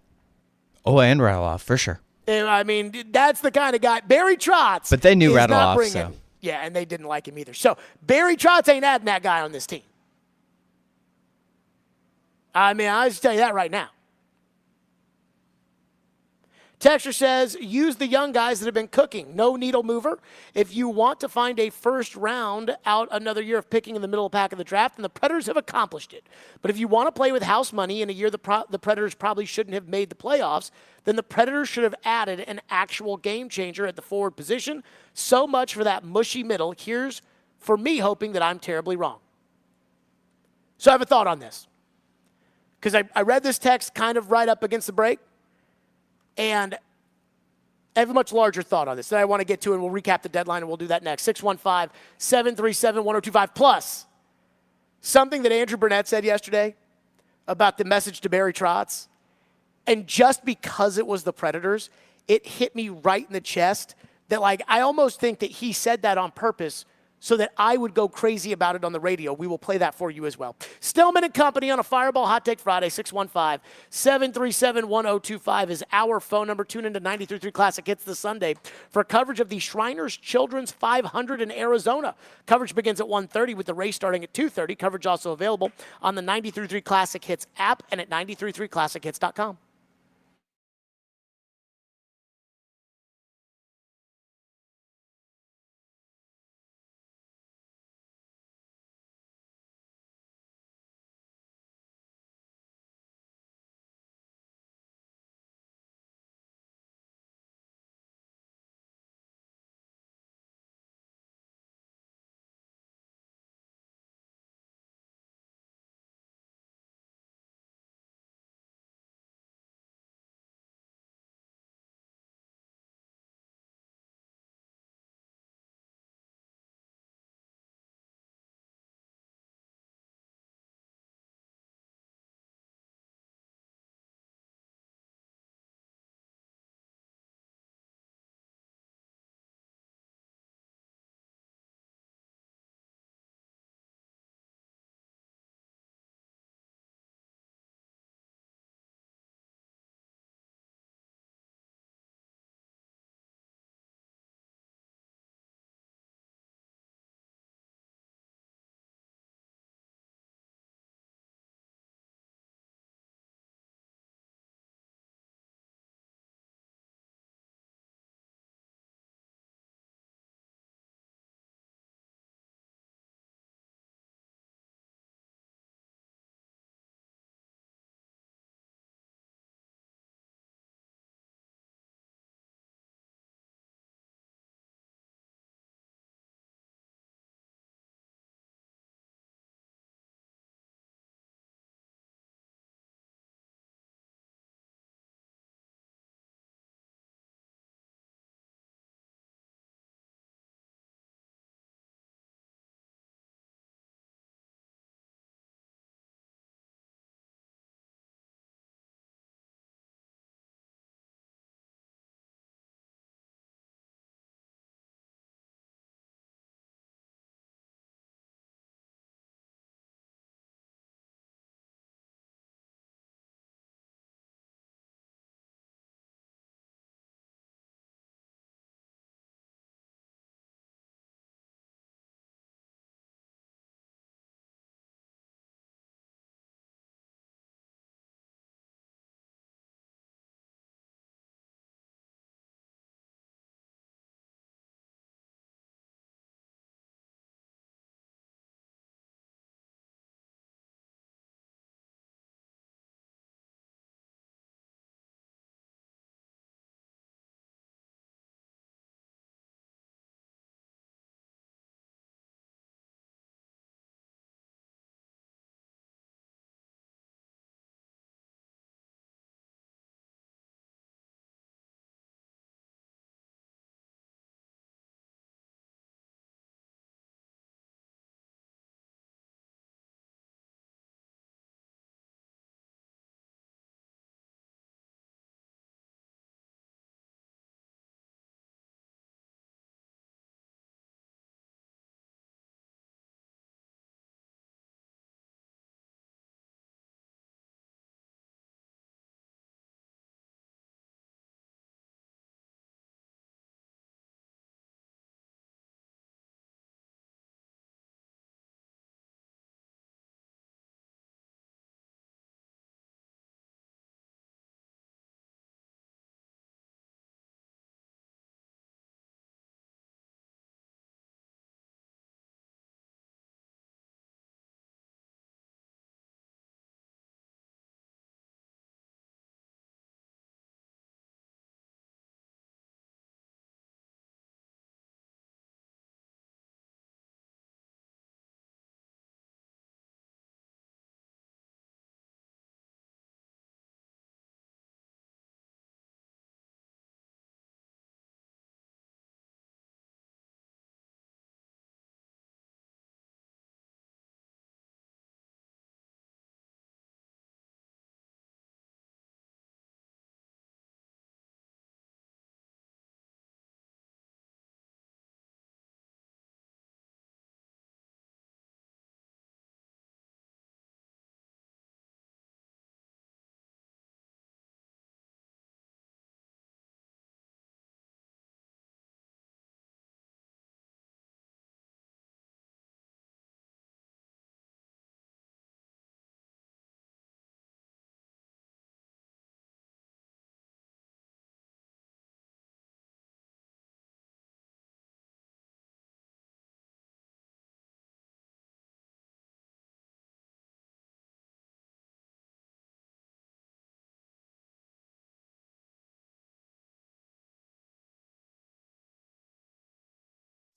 Oh, and Radulov, for sure. I mean, that's the kind of guy. Barry Trotz. But they knew Radulov, so. Yeah, and they didn't like him either. So, Barry Trotz ain't adding that guy on this team. I mean, I'll just tell you that right now. Texture says, use the young guys that have been cooking. No needle mover. If you want to find a first round out another year of picking in the middle of the pack of the draft, then the Predators have accomplished it. But if you want to play with house money in a year the Predators probably shouldn't have made the playoffs, then the Predators should have added an actual game changer at the forward position. So much for that mushy middle. Here's for me hoping that I'm terribly wrong. So I have a thought on this. Because I read this text kind of right up against the break. And I have a much larger thought on this that I want to get to, and we'll recap the deadline, and we'll do that next. 615-737-1025. Plus, something that Andrew Burnett said yesterday about the message to Barry Trotz, and just because it was the Predators, it hit me right in the chest that, like, I almost think that he said that on purpose so that I would go crazy about it on the radio. We will play that for you as well. Stillman and Company on a Fireball Hot Take Friday, 615-737-1025 is our phone number. Tune into 93.3 Classic Hits this Sunday for coverage of the Shriners Children's 500 in Arizona. Coverage begins at 1:30 with the race starting at 2:30. Coverage also available on the 93.3 Classic Hits app and at 933classichits.com.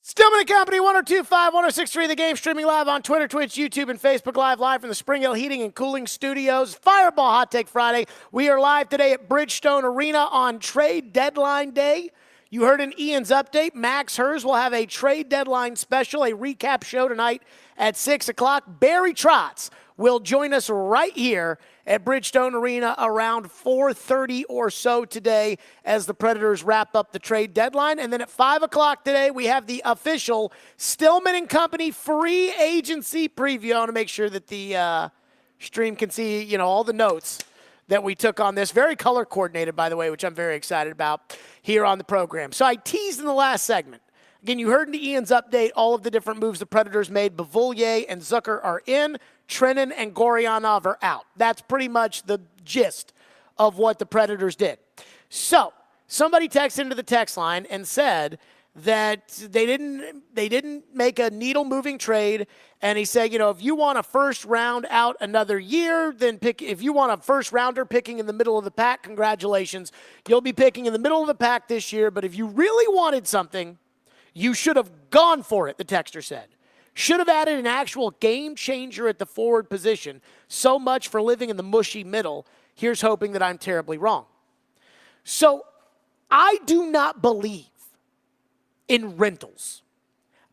Stillman and Company, 102.5, 106.3 The Game, streaming live on Twitter, Twitch, YouTube, and Facebook live from the Spring Hill Heating and Cooling Studios. Fireball Hot Take Friday. We are live today at Bridgestone Arena on trade deadline day. You heard in Ian's update, Max Hers will have a trade deadline special, a recap show tonight at 6 o'clock. Barry Trotz will join us right here at Bridgestone Arena around 4:30 or so today as the Predators wrap up the trade deadline. And then at 5 o'clock today, we have the official Stillman and Company free agency preview. I want to make sure that the stream can see, all the notes that we took on this. Very color coordinated, by the way, which I'm very excited about here on the program. So I teased in the last segment. Again, you heard in Ian's update all of the different moves the Predators made. Beauvillier and Zucker are in. Trenin and Goryanov are out. That's pretty much the gist of what the Predators did. So somebody texted into the text line and said that they didn't make a needle-moving trade. And he said, if you want a first round out another year, then pick. If you want a first rounder picking in the middle of the pack, congratulations. You'll be picking in the middle of the pack this year. But if you really wanted something, you should have gone for it, the texter said. Should have added an actual game changer at the forward position. So much for living in the mushy middle. Here's hoping that I'm terribly wrong. So I do not believe in rentals.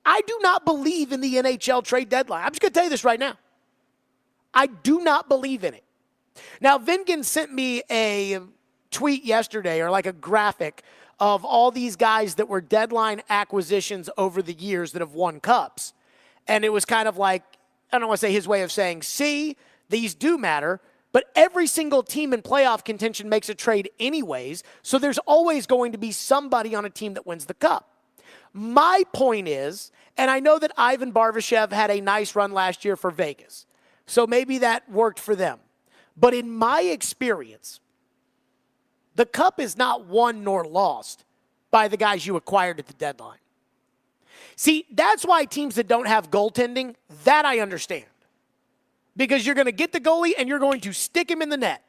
I do not believe in the NHL trade deadline. I'm just going to tell you this right now. I do not believe in it. Now, Vingan sent me a tweet yesterday, or like a graphic, of all these guys that were deadline acquisitions over the years that have won cups. And it was kind of like, I don't want to say his way of saying, see, these do matter, but every single team in playoff contention makes a trade anyways, so there's always going to be somebody on a team that wins the cup. My point is, and I know that Ivan Barbashev had a nice run last year for Vegas, so maybe that worked for them. But in my experience, the cup is not won nor lost by the guys you acquired at the deadline. See, that's why teams that don't have goaltending, that I understand. Because you're going to get the goalie and you're going to stick him in the net.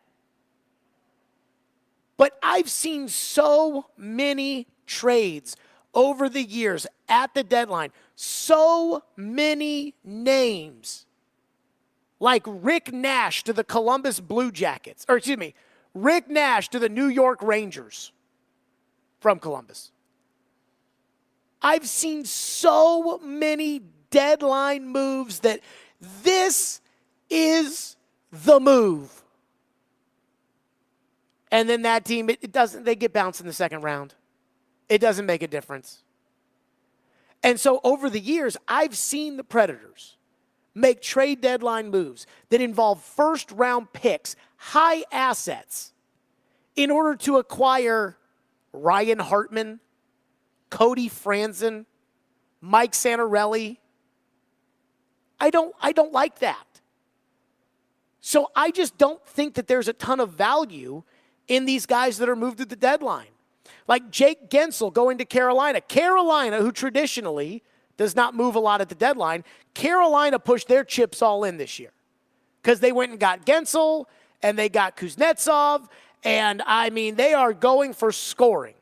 But I've seen so many trades over the years at the deadline. So many names. Like Rick Nash to the Columbus Blue Jackets. Or excuse me, Rick Nash to the New York Rangers from Columbus. I've seen so many deadline moves that this is the move. And then that team, they get bounced in the second round. It doesn't make a difference. And so over the years, I've seen the Predators make trade deadline moves that involve first round picks, high assets, in order to acquire Ryan Hartman, Cody Franzen, Mike Santorelli. I don't like that. So I just don't think that there's a ton of value in these guys that are moved at the deadline. Like Jake Gensel going to Carolina. Carolina, who traditionally does not move a lot at the deadline, Carolina pushed their chips all in this year. Because they went and got Gensel, and they got Kuznetsov, and they are going for scoring.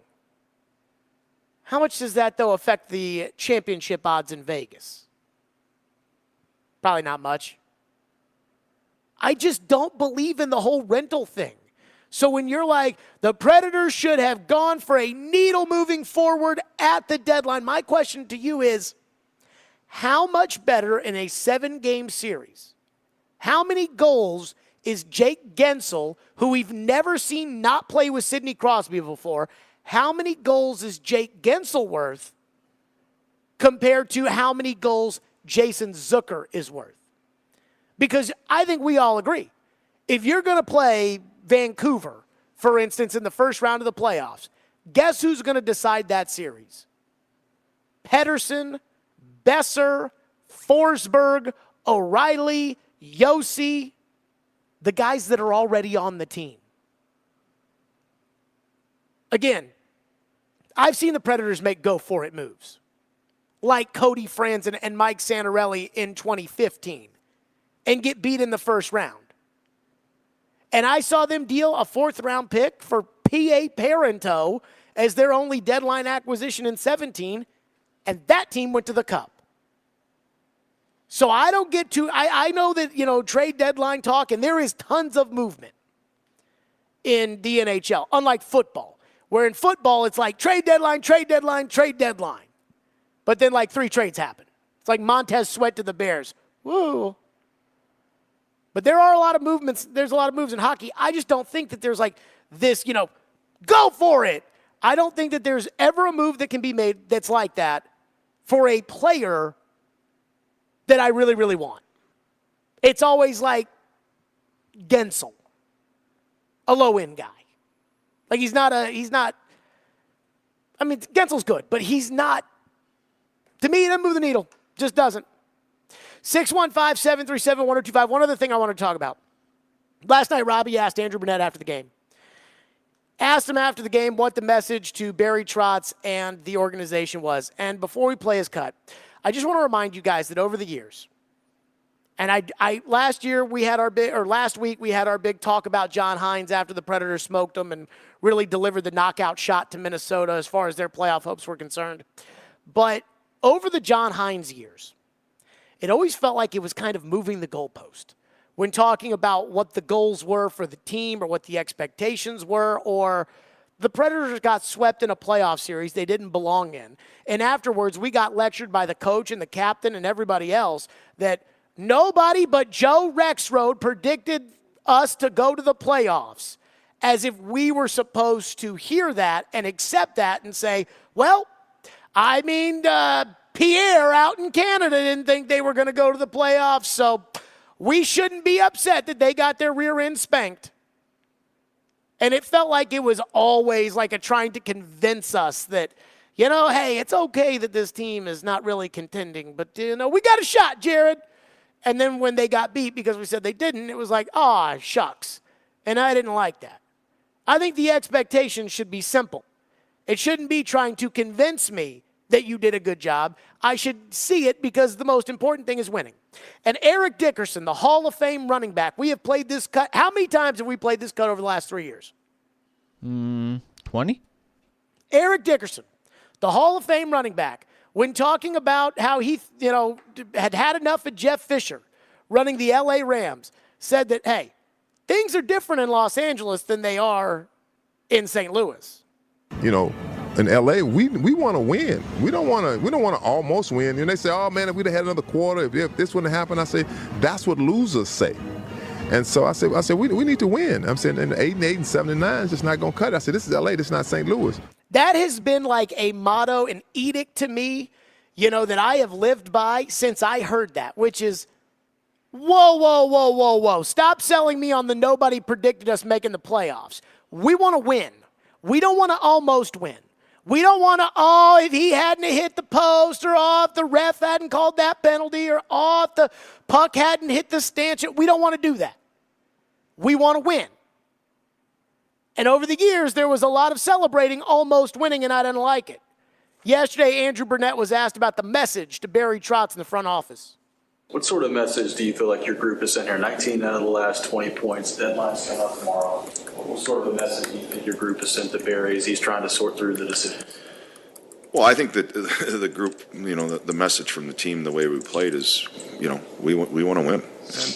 How much does that, though, affect the championship odds in Vegas? Probably not much. I just don't believe in the whole rental thing. So when you're like, the Predators should have gone for a needle moving forward at the deadline, my question to you is, how much better in a 7-game series? How many goals is Jake Gensel, who we've never seen not play with Sidney Crosby before, how many goals is Jake Gensel worth compared to how many goals Jason Zucker is worth? Because I think we all agree. If you're going to play Vancouver, for instance, in the first round of the playoffs, guess who's going to decide that series? Pettersson, Besser, Forsberg, O'Reilly, Yossi, the guys that are already on the team. Again, I've seen the Predators make go-for-it moves, like Cody Franzen and Mike Santorelli in 2015, and get beat in the first round. And I saw them deal a 4th-round pick for P.A. Parento as their only deadline acquisition in 17, And that team went to the Cup. So I don't get to, I know that, trade deadline talk, and there is tons of movement in the NHL, unlike football, where in football it's like trade deadline, trade deadline, trade deadline. But then like 3 trades happen. It's like Montez Sweat to the Bears. Woo. But there are a lot of movements. There's a lot of moves in hockey. I just don't think that there's like this, go for it. I don't think that there's ever a move that can be made that's like that for a player that I really, really want. It's always like Gensel, a low-end guy. Like Gensel's good, but he's not, to me, he doesn't move the needle. Just doesn't. 615-737-1025. One other thing I want to talk about. Last night, Robbie asked Andrew Burnett after the game. Asked him after the game what the message to Barry Trotz and the organization was. And before we play his cut, I just want to remind you guys that over the years, and last week we had our big talk about John Hines after the Predators smoked them and really delivered the knockout shot to Minnesota as far as their playoff hopes were concerned. But over the John Hines years, it always felt like it was kind of moving the goalpost when talking about what the goals were for the team or what the expectations were, or the Predators got swept in a playoff series they didn't belong in. And afterwards, we got lectured by the coach and the captain and everybody else that nobody but Joe Rexrode predicted us to go to the playoffs, as if we were supposed to hear that and accept that and say, well, Pierre out in Canada didn't think they were going to go to the playoffs, so we shouldn't be upset that they got their rear end spanked. And it felt like it was always like trying to convince us that, hey, it's okay that this team is not really contending, but, we got a shot, Jared. And then when they got beat because we said they didn't, it was like, shucks. And I didn't like that. I think the expectation should be simple. It shouldn't be trying to convince me that you did a good job. I should see it because the most important thing is winning. And Eric Dickerson, the Hall of Fame running back, we have played this cut. How many times have we played this cut over the last 3 years? 20. Eric Dickerson, the Hall of Fame running back, when talking about how he, had enough of Jeff Fisher running the LA Rams, said that, hey, things are different in Los Angeles than they are in St. Louis. In LA, we want to win. We don't want to almost win. And they say, oh man, if we'd have had another quarter, if this wouldn't have happened, I say that's what losers say. And so I said we need to win. I'm saying, and 8-8 and 7-9 is just not going to cut it. I said, this is LA, this is not St. Louis. That has been like a motto, an edict to me, that I have lived by since I heard that, which is, whoa. Stop selling me on the nobody predicted us making the playoffs. We want to win. We don't want to almost win. We don't want to, if he hadn't hit the post, or if the ref hadn't called that penalty, or if the puck hadn't hit the stanchion. We don't want to do that. We want to win. And over the years, there was a lot of celebrating almost winning, and I didn't like it. Yesterday, Andrew Burnett was asked about the message to Barry Trotz in the front office. What sort of message do you feel like your group is sent here? 19 out of the last 20 points, deadline's coming up tomorrow. What sort of a message do you think your group has sent to Barry as he's trying to sort through the decision? Well, I think that the group, the message from the team, the way we played is, we want to win,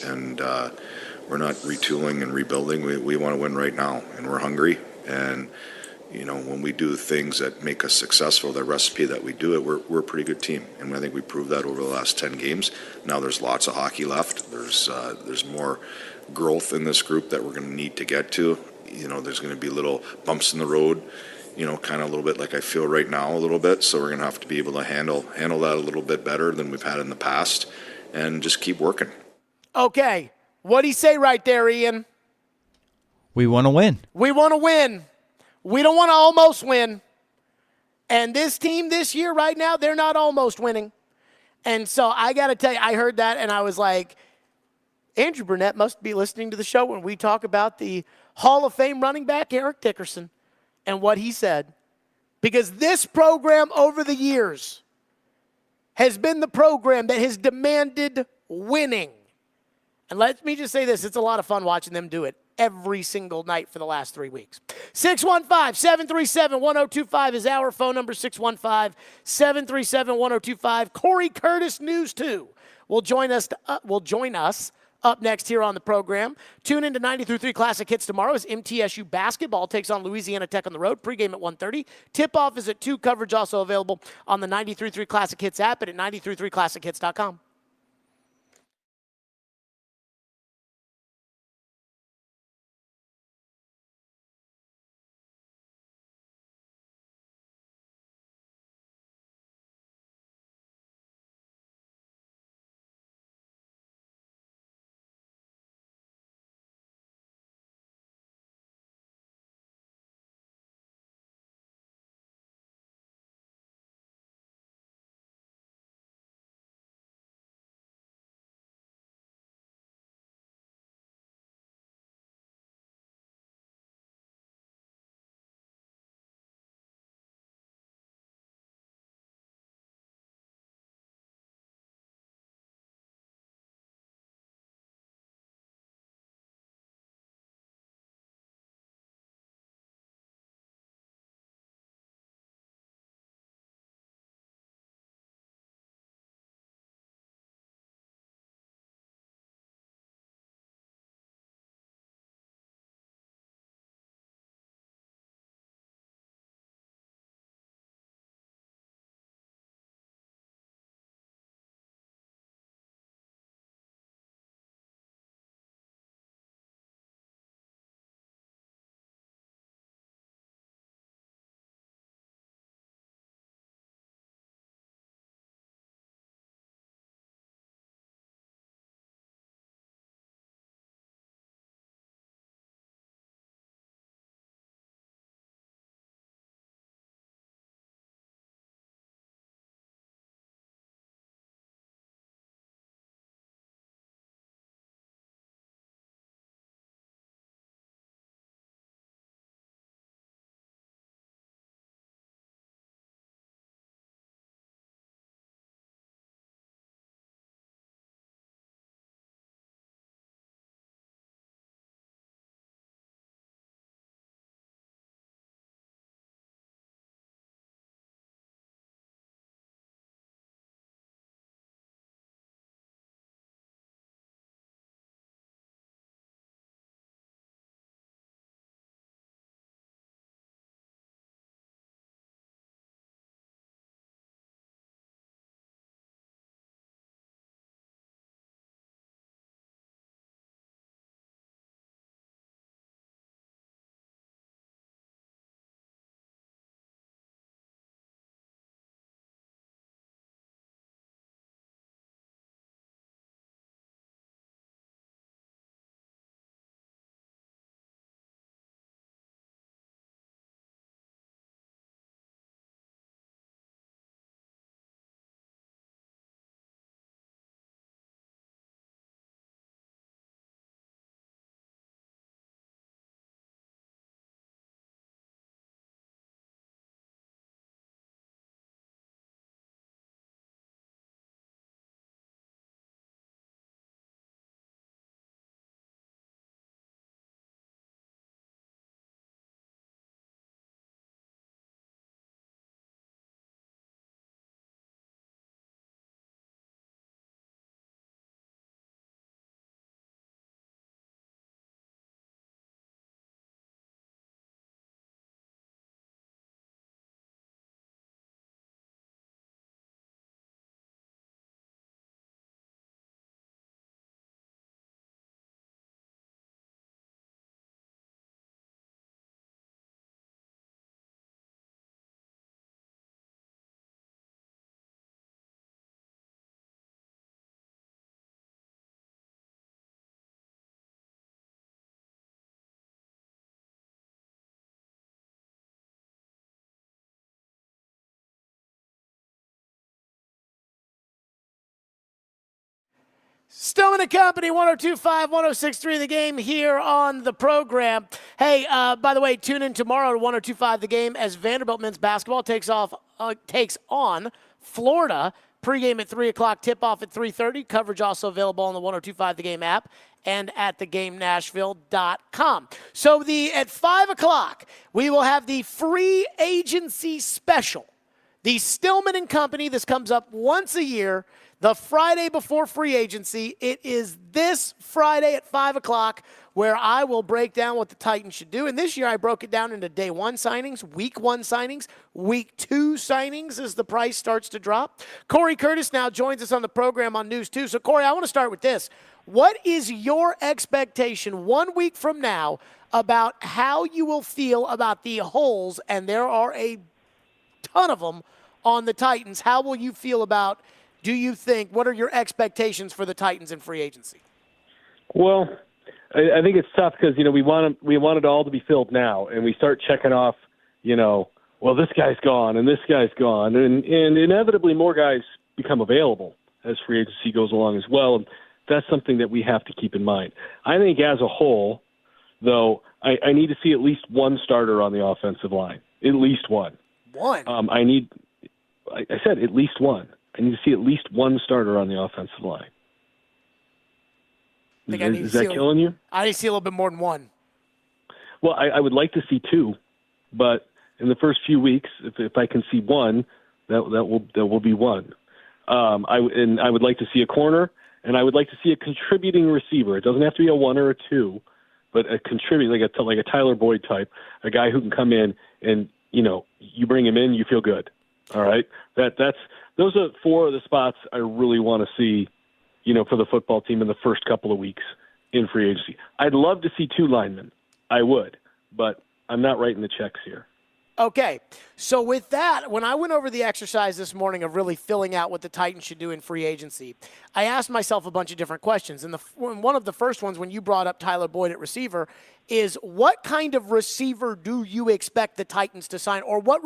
and we're not retooling and rebuilding. We want to win right now, and we're hungry. And when we do things that make us successful, the recipe that we do it, we're a pretty good team, and I think we proved that over the last 10 games. Now there's lots of hockey left. There's more growth in this group that we're going to need to get to. There's going to be little bumps in the road. Kind of a little bit like I feel right now a little bit. So we're going to have to be able to handle that a little bit better than we've had in the past, and just keep working. Okay. What'd he say right there, Ian? We want to win. We want to win. We don't want to almost win. And this team this year right now, they're not almost winning. And so I got to tell you, I heard that and I was like, Andrew Burnett must be listening to the show when we talk about the Hall of Fame running back, Eric Dickerson, and what he said. Because this program over the years has been the program that has demanded winning. And let me just say this, it's a lot of fun watching them do it every single night for the last 3 weeks. 615-737-1025 is our phone number, 615-737-1025. Corey Curtis, News 2, will join us up next here on the program. Tune into 93.3 Classic Hits tomorrow as MTSU basketball takes on Louisiana Tech on the road. Pregame at 1:30. Tip-off is at 2. Coverage also available on the 93.3 Classic Hits app and at 933classichits.com. Stillman and Company, 102.5, 106.3 The Game here on the program. Hey, by the way, tune in tomorrow to 102.5 The Game as Vanderbilt men's basketball takes on Florida. pregame at 3 o'clock, tip-off at 3:30. Coverage also available on the 102.5 The Game app and at thegamenashville.com. So at 5 o'clock, we will have the free agency special. The Stillman and Company, this comes up once a year, the Friday before free agency. It is this Friday at 5 o'clock where I will break down what the Titans should do. And this year I broke it down into day one signings, week one signings, week two signings as the price starts to drop. Corey Curtis now joins us on the program on News 2. So, Corey, I want to start with this. What is your expectation 1 week from now about how you will feel about the holes, and there are a ton of them, on the Titans? How will you feel about, do you think, what are your expectations for the Titans in free agency? Well, I think it's tough because, we want it all to be filled now, and we start checking off, well, this guy's gone and this guy's gone, and inevitably more guys become available as free agency goes along as well, and that's something that we have to keep in mind. I think as a whole, though, I need to see at least one starter on the offensive line, at least one. One? I said at least one. I need to see at least one starter on the offensive line. Is that killing you? I need to see a little bit more than one. Well, I would like to see two, but in the first few weeks, if I can see one, that will be one. I would like to see a corner, and I would like to see a contributing receiver. It doesn't have to be a one or a two, but a contributing, like a Tyler Boyd type, a guy who can come in and you bring him in, you feel good. All right, those are four of the spots I really want to see, for the football team in the first couple of weeks in free agency. I'd love to see two linemen. I would, but I'm not writing the checks here. Okay, so with that, when I went over the exercise this morning of really filling out what the Titans should do in free agency, I asked myself a bunch of different questions. And one of the first ones, when you brought up Tyler Boyd at receiver, is what kind of receiver do you expect the Titans to sign? Or what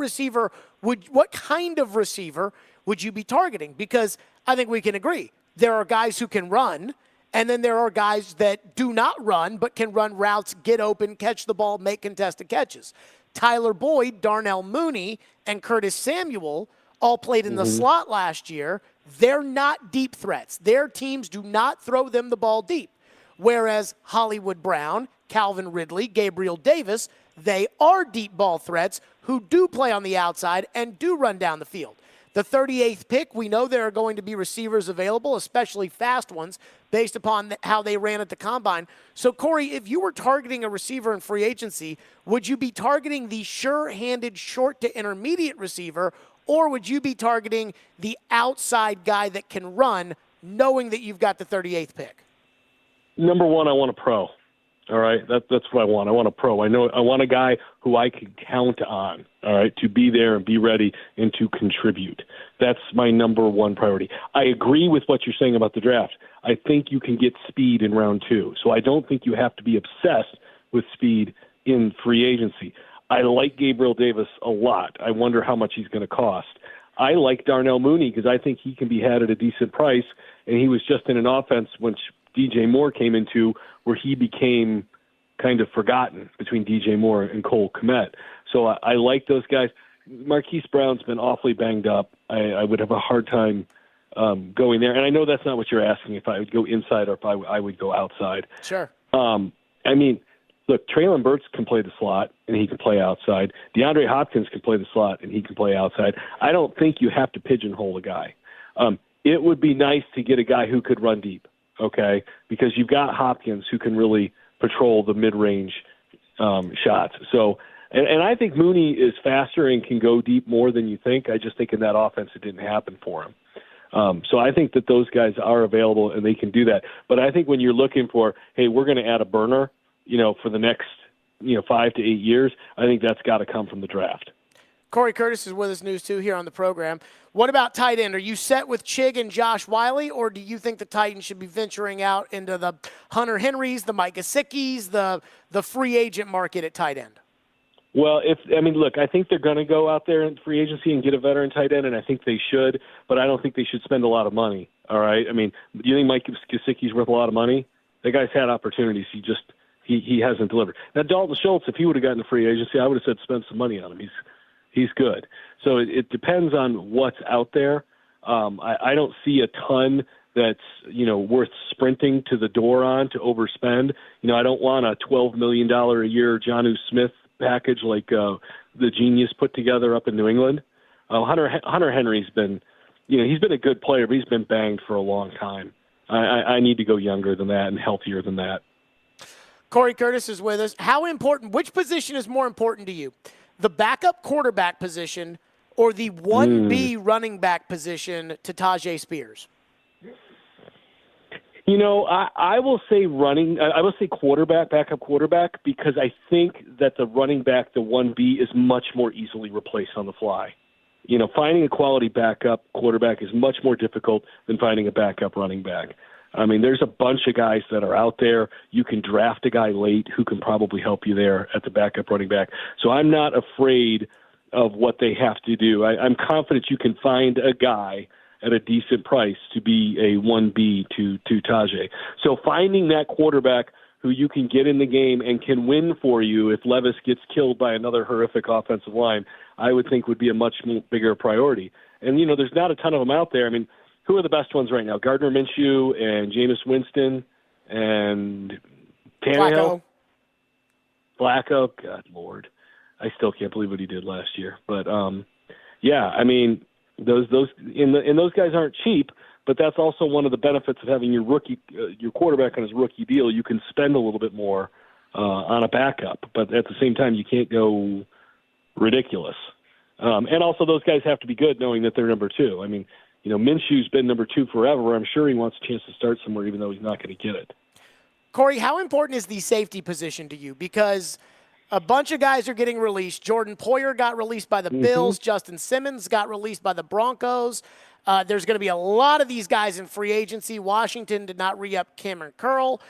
kind of receiver would you be targeting? Because I think we can agree. There are guys who can run, and then there are guys that do not run but can run routes, get open, catch the ball, make contested catches. Tyler Boyd, Darnell Mooney, and Curtis Samuel all played in the slot last year. They're not deep threats. Their teams do not throw them the ball deep. Whereas Hollywood Brown, Calvin Ridley, Gabriel Davis, they are deep ball threats who do play on the outside and do run down the field. The 38th pick, we know there are going to be receivers available, especially fast ones, based upon how they ran at the Combine. So, Corey, if you were targeting a receiver in free agency, would you be targeting the sure-handed short to intermediate receiver, or would you be targeting the outside guy that can run, knowing that you've got the 38th pick? Number one, I want a pro. All right, that's what I want. I want a pro. I want a guy who I can count on. All right, to be there and be ready and to contribute. That's my number one priority. I agree with what you're saying about the draft. I think you can get speed in round two. So I don't think you have to be obsessed with speed in free agency. I like Gabriel Davis a lot. I wonder how much he's going to cost. I like Darnell Mooney because I think he can be had at a decent price, and he was just in an offense which DJ Moore came into where he became kind of forgotten between DJ Moore and Cole Kmet. So I like those guys. Marquise Brown's been awfully banged up. I would have a hard time going there. And I know that's not what you're asking, if I would go inside or if I would go outside. Sure. Look, Traylon Burks can play the slot, and he can play outside. DeAndre Hopkins can play the slot, and he can play outside. I don't think you have to pigeonhole a guy. It would be nice to get a guy who could run deep, okay, because you've got Hopkins who can really patrol the mid-range shots. So, and I think Mooney is faster and can go deep more than you think. I just think in that offense it didn't happen for him. So I think that those guys are available and they can do that. But I think when you're looking for, hey, we're going to add a burner, for the next, 5 to 8 years, I think that's got to come from the draft. Corey Curtis is with us, News 2, here on the program. What about tight end? Are you set with Chig and Josh Wiley, or do you think the Titans should be venturing out into the Hunter Henrys, the Mike Gesicki's, the free agent market at tight end? Well, I think they're going to go out there in free agency and get a veteran tight end, and I think they should, but I don't think they should spend a lot of money, all right? Do you think Mike Gesicki's worth a lot of money? That guy's had opportunities. He hasn't delivered. Now, Dalton Schultz, if he would have gotten a free agency, I would have said spend some money on him. He's good. So it depends on what's out there. I don't see a ton that's, worth sprinting to the door on to overspend. I don't want a $12 million a year Jonnu Smith package like the Genius put together up in New England. Hunter Henry's been, he's been a good player, but he's been banged for a long time. I need to go younger than that and healthier than that. Corey Curtis is with us. Which position is more important to you? The backup quarterback position or the 1B running back position to Tajay Spears? I will say backup quarterback, because I think that the running back, the 1B, is much more easily replaced on the fly. Finding a quality backup quarterback is much more difficult than finding a backup running back. I mean, there's a bunch of guys that are out there. You can draft a guy late who can probably help you there at the backup running back. So I'm not afraid of what they have to do. I'm confident you can find a guy at a decent price to be a 1B to Tajay. So finding that quarterback who you can get in the game and can win for you if Levis gets killed by another horrific offensive line, I would think would be a much bigger priority. And, there's not a ton of them out there. I mean, who are the best ones right now? Gardner Minshew and Jameis Winston and Tannehill? Flacco. God, Lord. I still can't believe what he did last year. But, I mean, those guys aren't cheap, but that's also one of the benefits of having your quarterback on his rookie deal. You can spend a little bit more on a backup, but at the same time, you can't go ridiculous. And also, those guys have to be good, knowing that they're number two. I mean, Minshew's been number two forever. I'm sure he wants a chance to start somewhere, even though he's not going to get it. Corey, how important is the safety position to you? Because a bunch of guys are getting released. Jordan Poyer got released by the Bills. Justin Simmons got released by the Broncos. There's going to be a lot of these guys in free agency. Washington did not re-up Cameron Curl.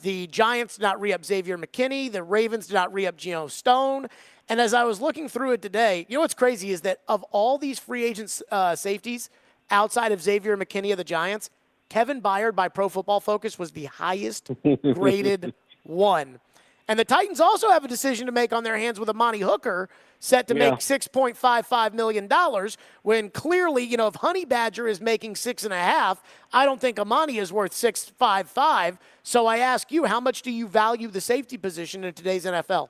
The Giants did not re-up Xavier McKinney. The Ravens did not re-up Geno Stone. And as I was looking through it today, what's crazy is that of all these free agent safeties outside of Xavier McKinney of the Giants, Kevin Byard by Pro Football Focus was the highest graded one. And the Titans also have a decision to make on their hands with Amani Hooker, set to make $6.55 million, when clearly, if Honey Badger is making $6.5 million, I don't think Amani is worth $6.55 million. So I ask you, how much do you value the safety position in today's NFL?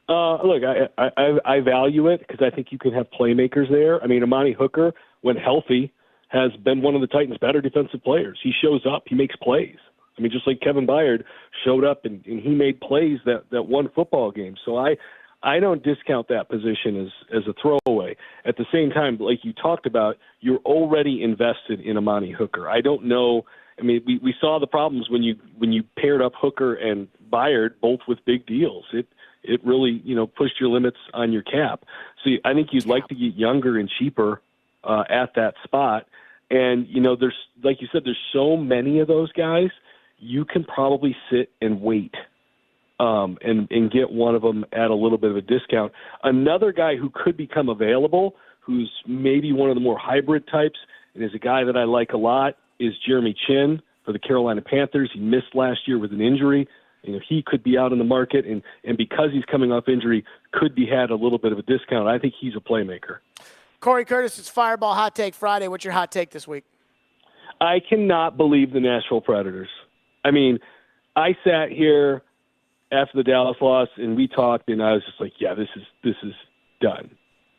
Look, I value it because I think you can have playmakers there. I mean, Amani Hooker, when healthy, has been one of the Titans' better defensive players. He shows up. He makes plays. I mean, just like Kevin Byard showed up and he made plays that won football games. So I don't discount that position as a throwaway. At the same time, like you talked about, you're already invested in Amani Hooker. I don't know. I mean, we saw the problems when you paired up Hooker and Byard, both with big deals. It really, pushed your limits on your cap. So I think you'd like to get younger and cheaper at that spot. And, there's, like you said, there's so many of those guys, you can probably sit and wait and get one of them at a little bit of a discount. Another guy who could become available, who's maybe one of the more hybrid types, and is a guy that I like a lot, is Jeremy Chin for the Carolina Panthers. He missed last year with an injury. He could be out in the market, and because he's coming off injury, could be had a little bit of a discount. I think he's a playmaker. Corey Curtis, it's Fireball Hot Take Friday. What's your hot take this week? I cannot believe the Nashville Predators. I mean, I sat here after the Dallas loss, and we talked, and I was just like, yeah, this is done.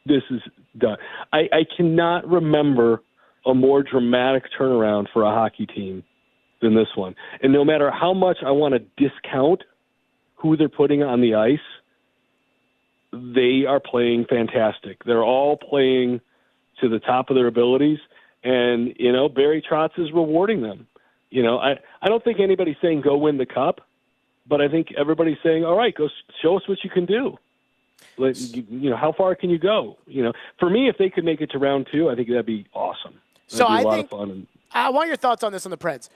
This is done. I cannot remember a more dramatic turnaround for a hockey team than this one. And no matter how much I want to discount who they're putting on the ice, they are playing fantastic. They're all playing to the top of their abilities, and, Barry Trotz is rewarding them. I don't think anybody's saying go win the cup, but I think everybody's saying, all right, go show us what you can do. Like, how far can you go? For me, if they could make it to round 2, I think that'd be awesome. So I think I want your thoughts on this on the Preds.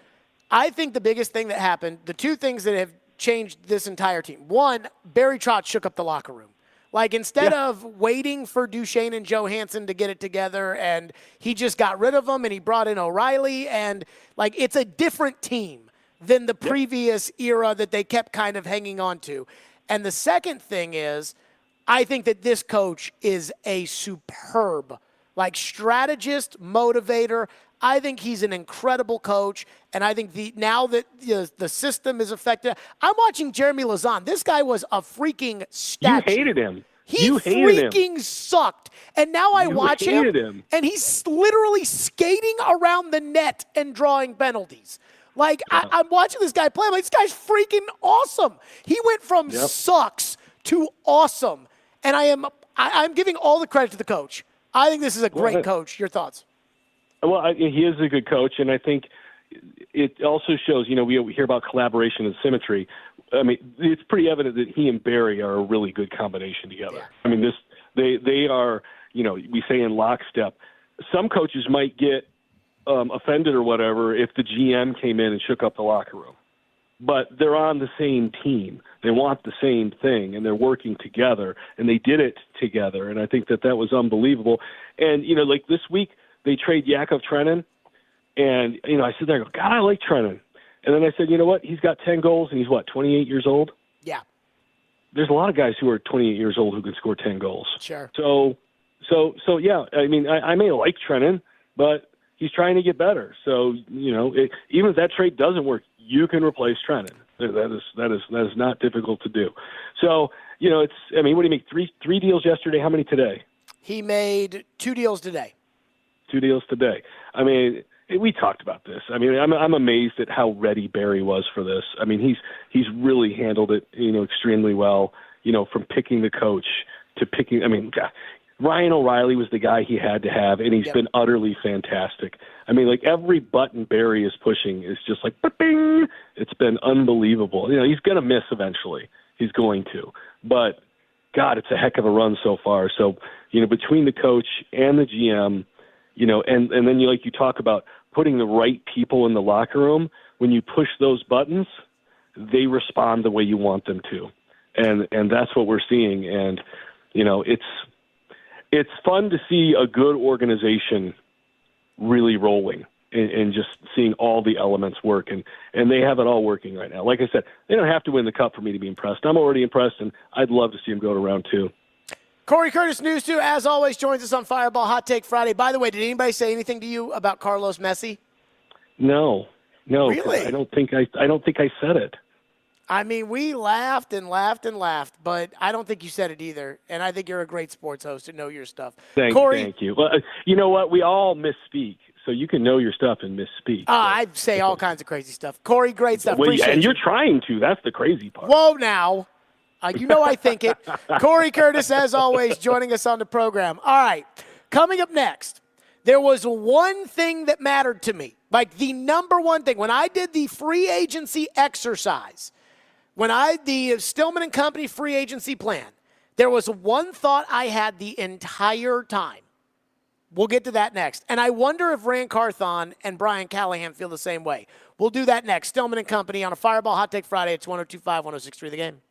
I think the biggest thing that happened, the two things that have changed this entire team. One, Barry Trotz shook up the locker room. Like, instead of waiting for Duchesne and Johansson to get it together, and he just got rid of them, and he brought in O'Reilly, and, it's a different team than the previous era that they kept kind of hanging on to. And the second thing is, I think that this coach is a superb like strategist, motivator. I think he's an incredible coach, and I think now that the system is effective, I'm watching Jeremy Lazan. This guy was a freaking statue. You hated him. He You hated freaking sucked. And now I watch him, and he's literally skating around the net and drawing penalties. Like, I'm watching this guy play. I'm like, this guy's freaking awesome. He went from sucks to awesome. And I'm giving all the credit to the coach. I think this is a great coach. Your thoughts? Well, he is a good coach, and I think it also shows, we hear about collaboration and symmetry. I mean, it's pretty evident that he and Barry are a really good combination together. Yeah. I mean, they are, we say in lockstep. Some coaches might get offended or whatever if the GM came in and shook up the locker room. But they're on the same team. They want the same thing, and they're working together, and they did it together. And I think that was unbelievable. And, like this week, they trade Yakov Trenin, and, I sit there and go, God, I like Trenin. And then I said, you know what? He's got 10 goals, and he's, 28 years old? Yeah. There's a lot of guys who are 28 years old who can score 10 goals. Sure. So yeah, I mean, I may like Trenin, but he's trying to get better. So, even if that trade doesn't work, you can replace Trenin. That is not difficult to do. So, what do you make? Three deals yesterday? How many today? He made 2 deals today. 2 deals today. I mean, we talked about this. I mean, I'm amazed at how ready Barry was for this. I mean, he's really handled it, extremely well. From picking the coach to picking. I mean, God, Ryan O'Reilly was the guy he had to have, and he's been utterly fantastic. I mean, like every button Barry is pushing is just like bing. It's been unbelievable. He's going to miss eventually. He's going to, but God, it's a heck of a run so far. So, between the coach and the GM. And then you talk about putting the right people in the locker room. When you push those buttons, they respond the way you want them to, and that's what we're seeing. And it's fun to see a good organization really rolling and just seeing all the elements work, and they have it all working right now. Like I said, they don't have to win the cup for me to be impressed. I'm already impressed, and I'd love to see them go to round 2. Corey Curtis, News 2, as always, joins us on Fireball Hot Take Friday. By the way, did anybody say anything to you about Carlos Messi? No. Really? I don't think I said it. I mean, we laughed and laughed and laughed, but I don't think you said it either. And I think you're a great sports host and know your stuff. Corey, thank you. Well, you know what? We all misspeak, so you can know your stuff and misspeak. I say all kinds of crazy stuff. Corey, great stuff. Appreciate and you. You're trying to. That's the crazy part. Whoa, now. I think it. Corey Curtis, as always, joining us on the program. All right, coming up next, there was one thing that mattered to me, like the number one thing. When I did the free agency exercise, the Stillman and Company free agency plan, there was one thought I had the entire time. We'll get to that next. And I wonder if Rand Carthon and Brian Callahan feel the same way. We'll do that next. Stillman and Company on a Fireball Hot Take Friday. It's 102.5, 106.3 The Game.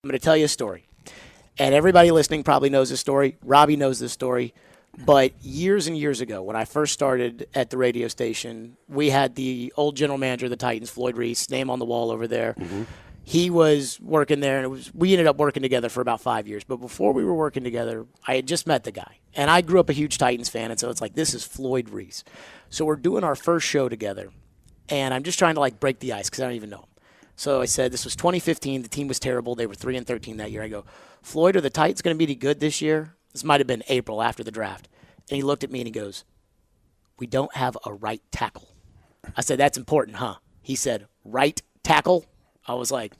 I'm going to tell you a story. And everybody listening probably knows this story. Robbie knows this story. But years and years ago, when I first started at the radio station, we had the old general manager of the Titans, Floyd Reese, name on the wall over there. Mm-hmm. He was working there, and we ended up working together for about 5 years. But before we were working together, I had just met the guy. And I grew up a huge Titans fan, and so it's like, this is Floyd Reese. So we're doing our first show together, and I'm just trying to, break the ice because I don't even know him. So I said, this was 2015. The team was terrible. They were 3-13 that year. I go, Floyd, are the Titans going to be any good this year? This might have been April after the draft. And he looked at me and he goes, we don't have a right tackle. I said, that's important, huh? He said, right tackle? I was like,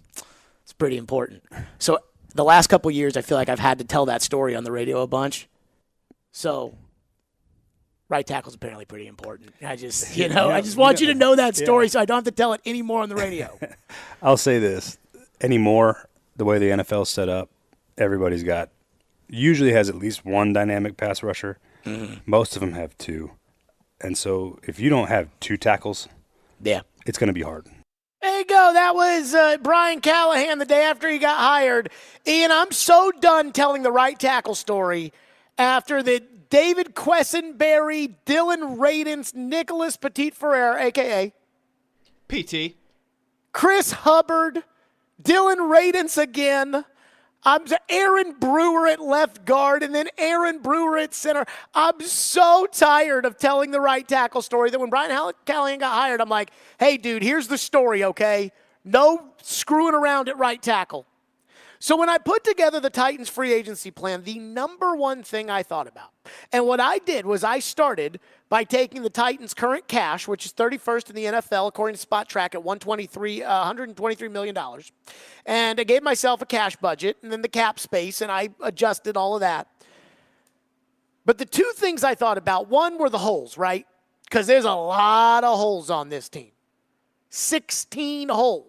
it's pretty important. So the last couple of years, I feel like I've had to tell that story on the radio a bunch. So right tackle is apparently pretty important. I just, I just want you to know that story so I don't have to tell it anymore on the radio. I'll say this. Anymore, the way the NFL's set up, everybody's usually has at least one dynamic pass rusher. Mm-hmm. Most of them have two. And so if you don't have two tackles, it's going to be hard. There you go. That was Brian Callahan the day after he got hired. Ian, I'm so done telling the right tackle story after the David Quessenberry, Dylan Radins, Nicholas Petit-Ferrer, a.k.a. PT. Chris Hubbard, Dylan Radins again. I'm Aaron Brewer at left guard and then Aaron Brewer at center. I'm so tired of telling the right tackle story that when Brian Callahan got hired, I'm like, hey, dude, here's the story, okay? No screwing around at right tackle. So when I put together the Titans free agency plan, the number one thing I thought about, and what I did was I started by taking the Titans' current cash, which is 31st in the NFL, according to Spot Track at $123 million. And I gave myself a cash budget and then the cap space, and I adjusted all of that. But the two things I thought about, one were the holes, right? Because there's a lot of holes on this team. 16 holes.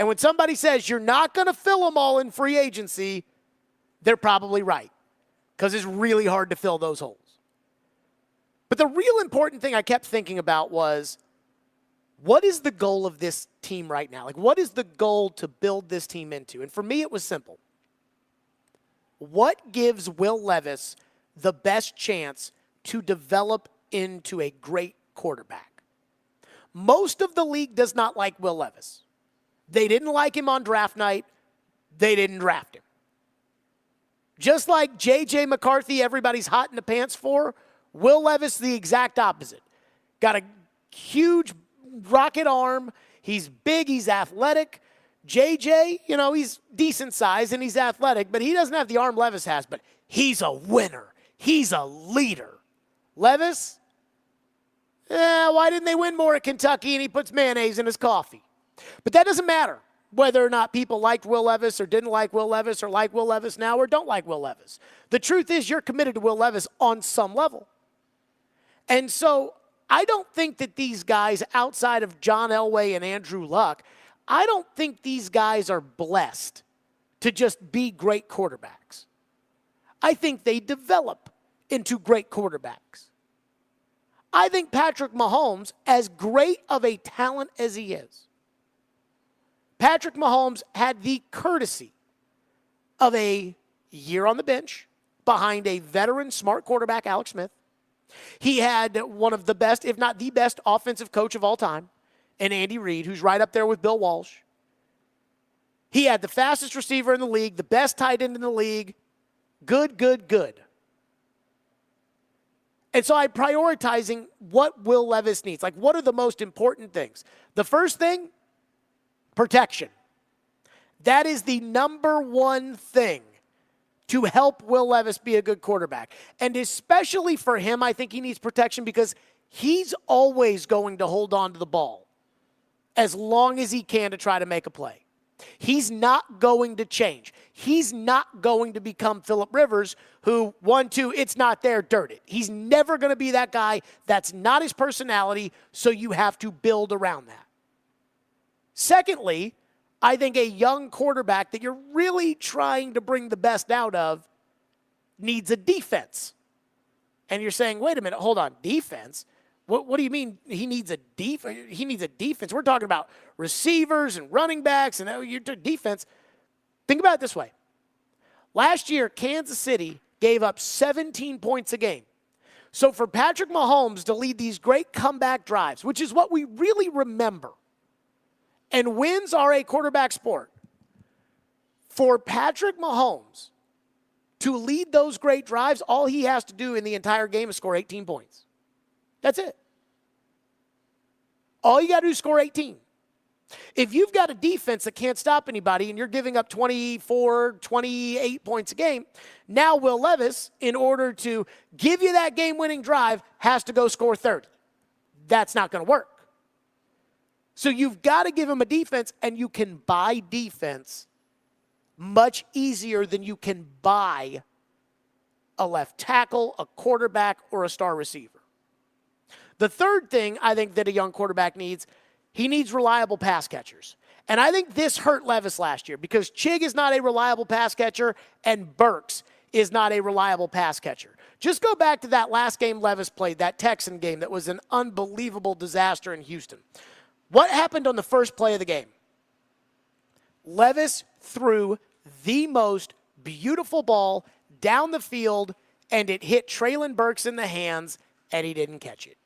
And when somebody says you're not going to fill them all in free agency, they're probably right. Because it's really hard to fill those holes. But the real important thing I kept thinking about was, what is the goal of this team right now? What is the goal to build this team into? And for me, it was simple. What gives Will Levis the best chance to develop into a great quarterback? Most of the league does not like Will Levis. They didn't like him on draft night. They didn't draft him. Just like J.J. McCarthy, everybody's hot in the pants for, Will Levis, the exact opposite. Got a huge rocket arm. He's big. He's athletic. J.J., he's decent size and he's athletic, but he doesn't have the arm Levis has, but he's a winner. He's a leader. Levis, why didn't they win more at Kentucky and he puts mayonnaise in his coffee? But that doesn't matter whether or not people liked Will Levis or didn't like Will Levis or like Will Levis now or don't like Will Levis. The truth is you're committed to Will Levis on some level. And so I don't think that these guys outside of John Elway and Andrew Luck, I don't think these guys are blessed to just be great quarterbacks. I think they develop into great quarterbacks. I think Patrick Mahomes, as great of a talent as he is, Patrick Mahomes had the courtesy of a year on the bench behind a veteran smart quarterback, Alex Smith. He had one of the best, if not the best, offensive coach of all time, in Andy Reid, who's right up there with Bill Walsh. He had the fastest receiver in the league, the best tight end in the league. Good. And so I'm prioritizing what Will Levis needs. What are the most important things? The first thing, protection. That is the number one thing to help Will Levis be a good quarterback. And especially for him, I think he needs protection because he's always going to hold on to the ball as long as he can to try to make a play. He's not going to change. He's not going to become Phillip Rivers, who, 1-2, it's not there, dirt it. He's never going to be that guy. That's not his personality, so you have to build around that. Secondly, I think a young quarterback that you're really trying to bring the best out of needs a defense. And you're saying, wait a minute, hold on, defense? What do you mean he needs a defense? We're talking about receivers and running backs and your defense. Think about it this way. Last year, Kansas City gave up 17 points a game. So for Patrick Mahomes to lead these great comeback drives, which is what we really remember, and wins are a quarterback sport, for Patrick Mahomes to lead those great drives, all he has to do in the entire game is score 18 points. That's it. All you got to do is score 18. If you've got a defense that can't stop anybody and you're giving up 24, 28 points a game, now Will Levis, in order to give you that game-winning drive, has to go score 30. That's not going to work. So you've got to give him a defense, and you can buy defense much easier than you can buy a left tackle, a quarterback, or a star receiver. The third thing I think that a young quarterback needs, he needs reliable pass catchers. And I think this hurt Levis last year because Chig is not a reliable pass catcher and Burks is not a reliable pass catcher. Just go back to that last game Levis played, that Texan game that was an unbelievable disaster in Houston. What happened on the first play of the game? Levis threw the most beautiful ball down the field, and it hit Treylon Burks in the hands, and he didn't catch it.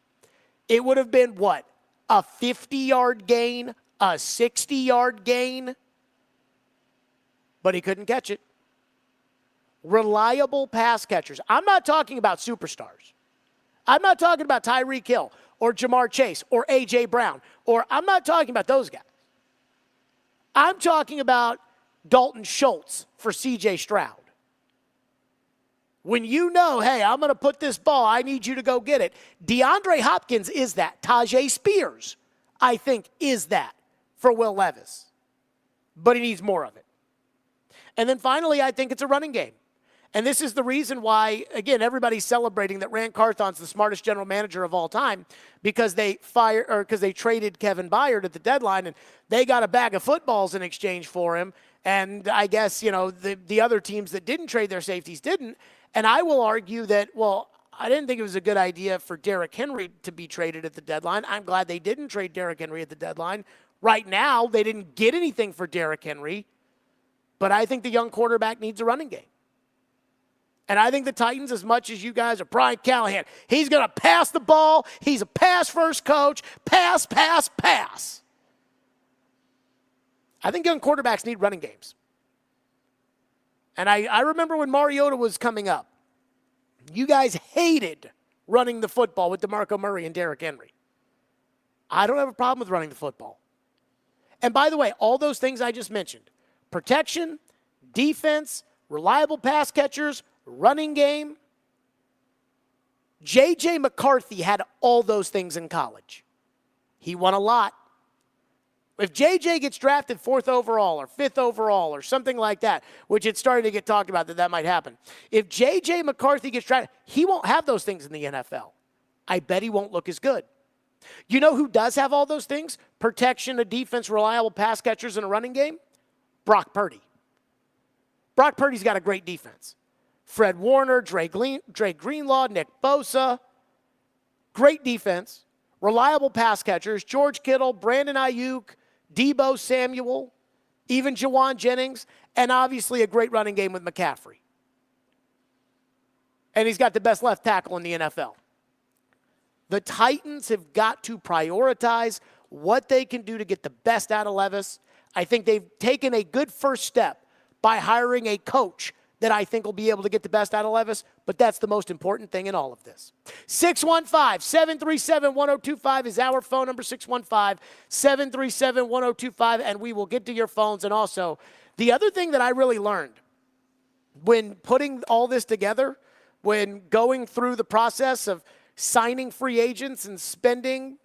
It would have been, what, a 50-yard gain, a 60-yard gain? But he couldn't catch it. Reliable pass catchers. I'm not talking about superstars. I'm not talking about Tyreek Hill or Jamar Chase or A.J. Brown, or I'm not talking about those guys. I'm talking about Dalton Schultz for C.J. Stroud. When you know, hey, I'm going to put this ball, I need you to go get it. DeAndre Hopkins is that. Tajay Spears, I think, is that for Will Levis. But he needs more of it. And then finally, I think it's a running game. And this is the reason why, again, everybody's celebrating that Rand Carthon's the smartest general manager of all time because they traded Kevin Byard at the deadline and they got a bag of footballs in exchange for him. And I guess, the other teams that didn't trade their safeties didn't. And I will argue that, well, I didn't think it was a good idea for Derrick Henry to be traded at the deadline. I'm glad they didn't trade Derrick Henry at the deadline. Right now, they didn't get anything for Derrick Henry. But I think the young quarterback needs a running game. And I think the Titans, as much as you guys are, Brian Callahan, he's going to pass the ball. He's a pass-first coach. Pass, pass, pass. I think young quarterbacks need running games. And I remember when Mariota was coming up, you guys hated running the football with DeMarco Murray and Derrick Henry. I don't have a problem with running the football. And by the way, all those things I just mentioned, protection, defense, reliable pass catchers, running game. J.J. McCarthy had all those things in college. He won a lot. If J.J. gets drafted 4th overall or 5th overall or something like that, which it's starting to get talked about that might happen, if J.J. McCarthy gets drafted, he won't have those things in the NFL. I bet he won't look as good. You know who does have all those things? Protection, a defense, reliable pass catchers, and a running game? Brock Purdy. Brock Purdy's got a great defense. Fred Warner, Dre Greenlaw, Nick Bosa. Great defense. Reliable pass catchers. George Kittle, Brandon Ayuk, Deebo Samuel, even Jawan Jennings, and obviously a great running game with McCaffrey. And he's got the best left tackle in the NFL. The Titans have got to prioritize what they can do to get the best out of Levis. I think they've taken a good first step by hiring a coach that I think will be able to get the best out of Levis, but that's the most important thing in all of this. 615-737-1025 is our phone number, 615-737-1025, and we will get to your phones. And also, the other thing that I really learned when putting all this together, when going through the process of signing free agents and spending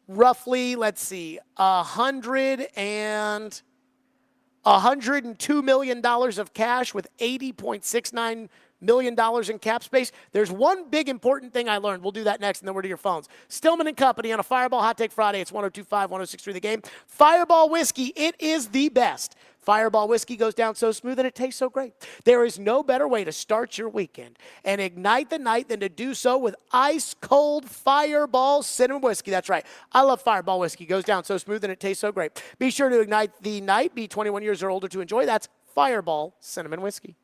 roughly, $102 million of cash with $80.69 million in cap space. There's one big important thing I learned. We'll do that next, and then we're to your phones. Stillman and Company on a Fireball Hot Take Friday. It's 102.5, 106.3 The Game. Fireball Whiskey, it is the best. Fireball Whiskey goes down so smooth and it tastes so great. There is no better way to start your weekend and ignite the night than to do so with ice-cold Fireball Cinnamon Whiskey. That's right. I love Fireball Whiskey. It goes down so smooth and it tastes so great. Be sure to ignite the night. Be 21 years or older to enjoy. That's Fireball Cinnamon Whiskey.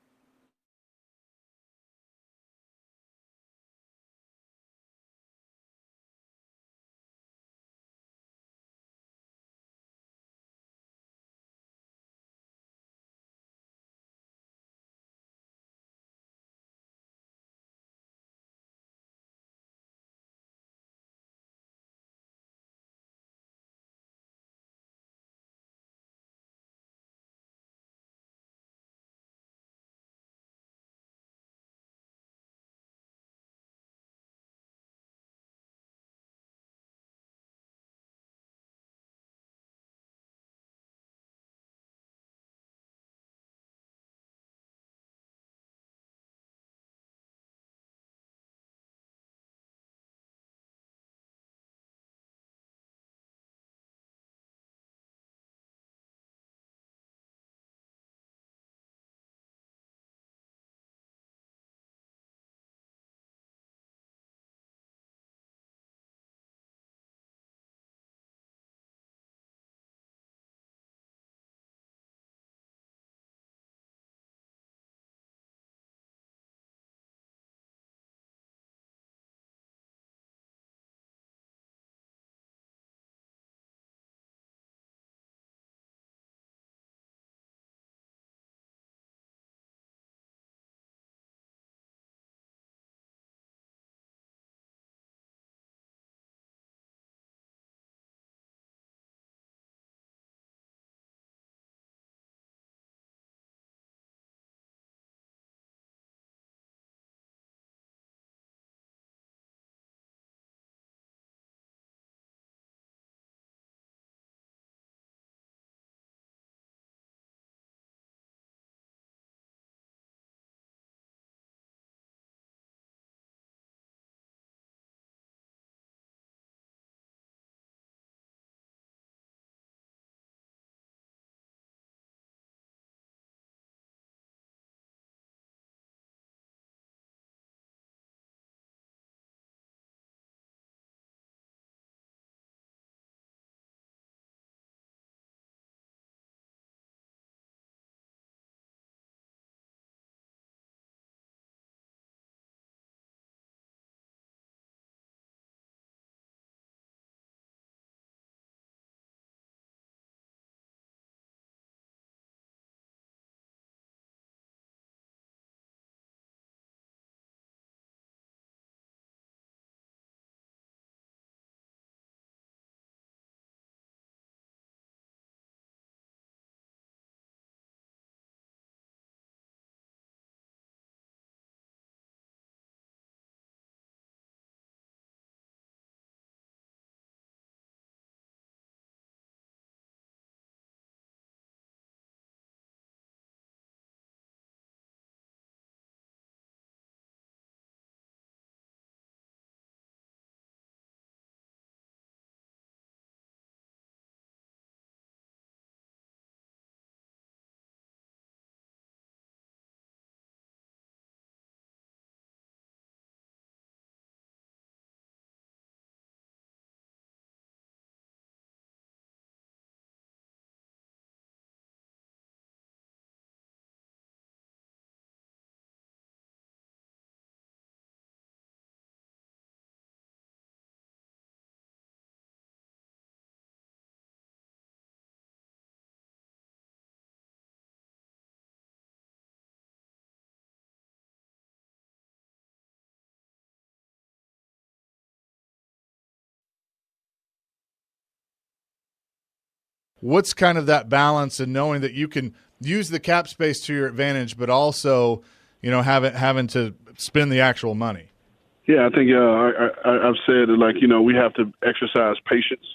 What's kind of that balance and knowing that you can use the cap space to your advantage, but also, having to spend the actual money? Yeah, I think I've said that, we have to exercise patience,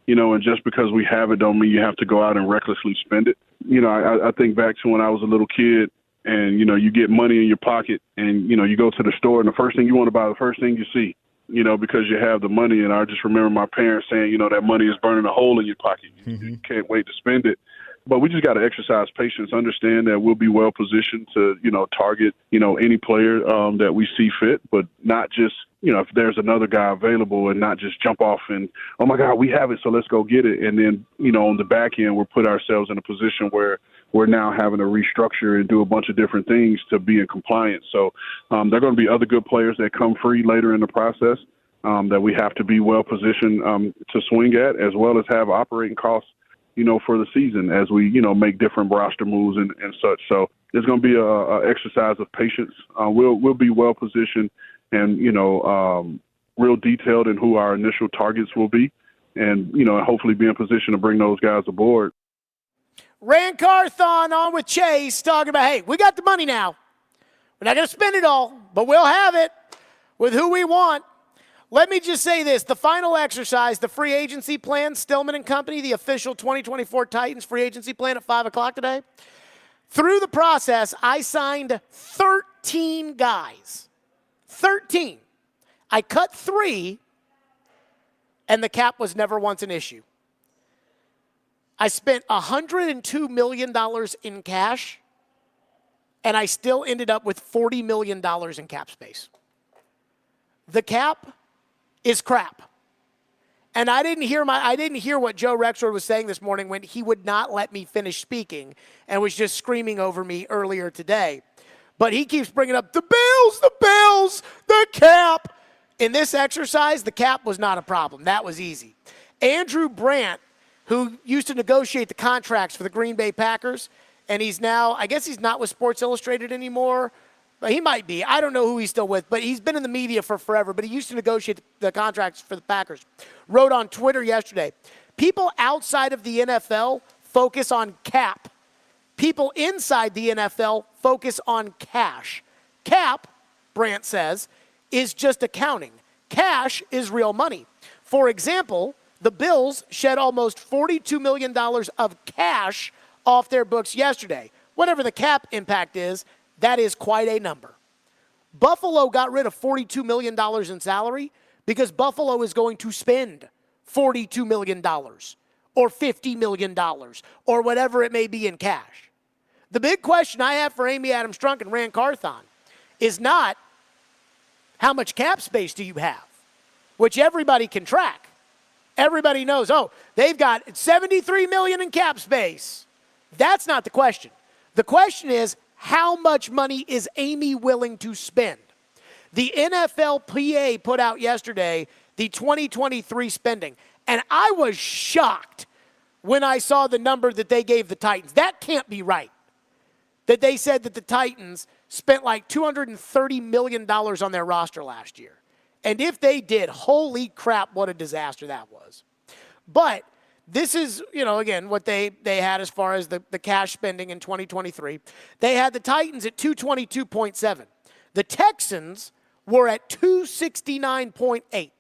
and just because we have it don't mean you have to go out and recklessly spend it. I think back to when I was a little kid and, you get money in your pocket and, you go to the store and the first thing you want to buy, the first thing you see, because you have the money. And I just remember my parents saying, that money is burning a hole in your pocket. You can't wait to spend it. But we just got to exercise patience, understand that we'll be well positioned to, target, any player that we see fit, but not just, if there's another guy available and not just jump off and, oh my God, we have it, so let's go get it. And then, on the back end, we'll put ourselves in a position where we're now having to restructure and do a bunch of different things to be in compliance. So there are going to be other good players that come free later in the process that we have to be well positioned to swing at, as well as have operating costs, for the season as we, make different roster moves and such. So there's going to be a exercise of patience. We'll be well positioned and, real detailed in who our initial targets will be and, hopefully be in position to bring those guys aboard. Rand Carthon on with Chase talking about, hey, we got the money now. We're not going to spend it all, but we'll have it with who we want. Let me just say this. The final exercise, the free agency plan, Stillman and Company, the official 2024 Titans free agency plan at 5 o'clock today. Through the process, I signed 13 guys. 13. I cut 3, and the cap was never once an issue. I spent $102 million in cash, and I still ended up with $40 million in cap space. The cap is crap. And I didn't hear what Joe Rexford was saying this morning when he would not let me finish speaking and was just screaming over me earlier today. But he keeps bringing up the Bills, the cap. In this exercise, the cap was not a problem. That was easy. Andrew Brandt, who used to negotiate the contracts for the Green Bay Packers, and he's now, I guess he's not with Sports Illustrated anymore, but he might be. I don't know who he's still with, but he's been in the media for forever, but he used to negotiate the contracts for the Packers. Wrote on Twitter yesterday, people outside of the NFL focus on cap. People inside the NFL focus on cash. Cap, Brandt says, is just accounting. Cash is real money. For example, the Bills shed almost $42 million of cash off their books yesterday. Whatever the cap impact is, that is quite a number. Buffalo got rid of $42 million in salary because Buffalo is going to spend $42 million or $50 million or whatever it may be in cash. The big question I have for Amy Adams Strunk and Rand Carthon is not how much cap space do you have, which everybody can track. Everybody knows, they've got $73 million in cap space. That's not the question. The question is, how much money is Amy willing to spend? The NFLPA put out yesterday the 2023 spending, and I was shocked when I saw the number that they gave the Titans. That can't be right. That they said that the Titans spent like $230 million on their roster last year. And if they did, holy crap, what a disaster that was. But this is, again, what they had as far as the cash spending in 2023. They had the Titans at 222.7. The Texans were at 269.8.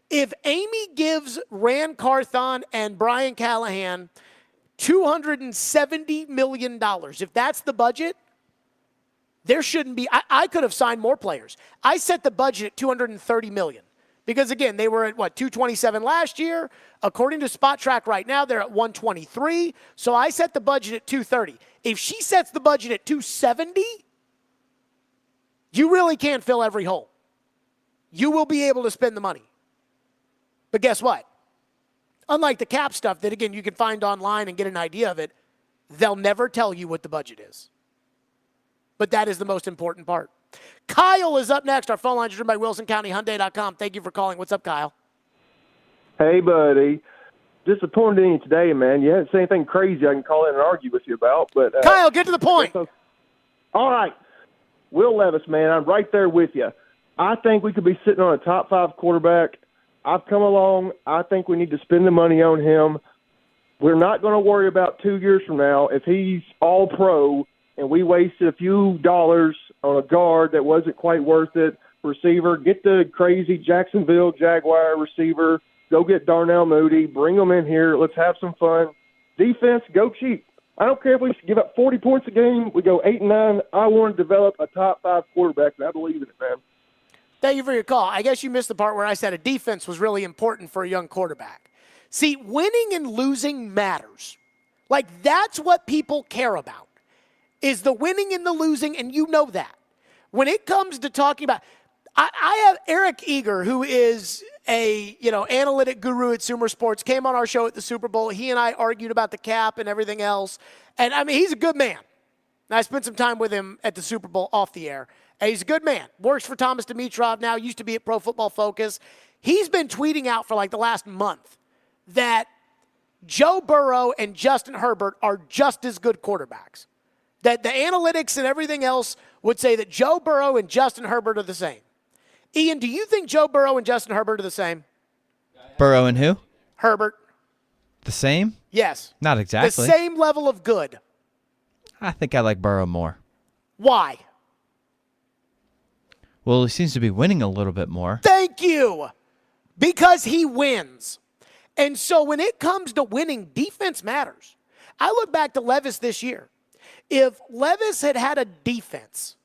If Amy gives Rand Carthon and Brian Callahan $270 million, if that's the budget, there shouldn't be. I could have signed more players. I set the budget at $230 million. Because, again, they were at, 227 last year. According to Spot Track right now, they're at 123. So I set the budget at 230. If she sets the budget at 270, you really can't fill every hole. You will be able to spend the money. But guess what? Unlike the cap stuff that, again, you can find online and get an idea of it, they'll never tell you what the budget is. But that is the most important part. Kyle is up next. Our phone line is driven by WilsonCountyHyundai.com. Thank you for calling. What's up, Kyle? Hey, buddy. Disappointed in you today, man. You haven't said anything crazy I can call in and argue with you about. But Kyle, get to the point. All right. Will Levis, man, I'm right there with you. I think we could be sitting on a top 5 quarterback. I've come along. I think we need to spend the money on him. We're not going to worry about 2 years from now if he's all pro and we wasted a few dollars on a guard that wasn't quite worth it. Receiver, get the crazy Jacksonville Jaguar receiver. Go get Darnell Mooney. Bring them in here. Let's have some fun. Defense, go cheap. I don't care if we give up 40 points a game. We go 8-9. I want to develop a top 5 quarterback, and I believe in it, man. Thank you for your call. I guess you missed the part where I said a defense was really important for a young quarterback. See, winning and losing matters. Like, that's what people care about, is the winning and the losing, and you know that. When it comes to talking about, I have Eric Eager, who is analytic guru at Sumer Sports, came on our show at the Super Bowl. He and I argued about the cap and everything else. And, I mean, he's a good man. And I spent some time with him at the Super Bowl off the air. And he's a good man. Works for Thomas Dimitrov now, used to be at Pro Football Focus. He's been tweeting out for like the last month that Joe Burrow and Justin Herbert are just as good quarterbacks. That the analytics and everything else would say that Joe Burrow and Justin Herbert are the same. Ian, do you think Joe Burrow and Justin Herbert are the same? Burrow and who? Herbert. The same? Yes. Not exactly. The same level of good. I think I like Burrow more. Why? Well, he seems to be winning a little bit more. Thank you. Because he wins. And so when it comes to winning, defense matters. I look back to Levis this year. If Levis had had a defense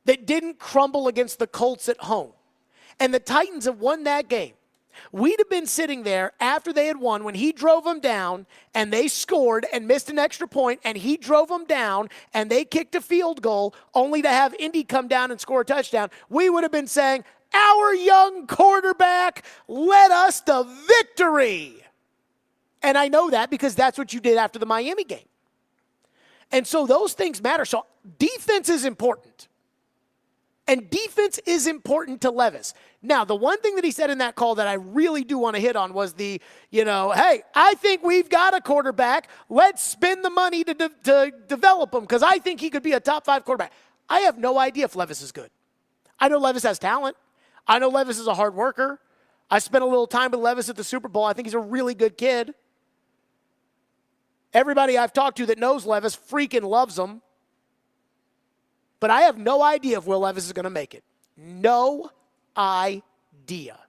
that didn't crumble against the Colts at home, and the Titans have won that game, we'd have been sitting there after they had won when he drove them down and they scored and missed an extra point, and he drove them down and they kicked a field goal only to have Indy come down and score a touchdown. We would have been saying, our young quarterback led us to victory. And I know that because that's what you did after the Miami game. And so those things matter. So defense is important. And defense is important to Levis. Now, the one thing that he said in that call that I really do want to hit on was hey, I think we've got a quarterback. Let's spend the money to develop him because I think he could be a top 5 quarterback. I have no idea if Levis is good. I know Levis has talent. I know Levis is a hard worker. I spent a little time with Levis at the Super Bowl. I think he's a really good kid. Everybody I've talked to that knows Levis freaking loves him. But I have no idea if Will Levis is going to make it. No idea.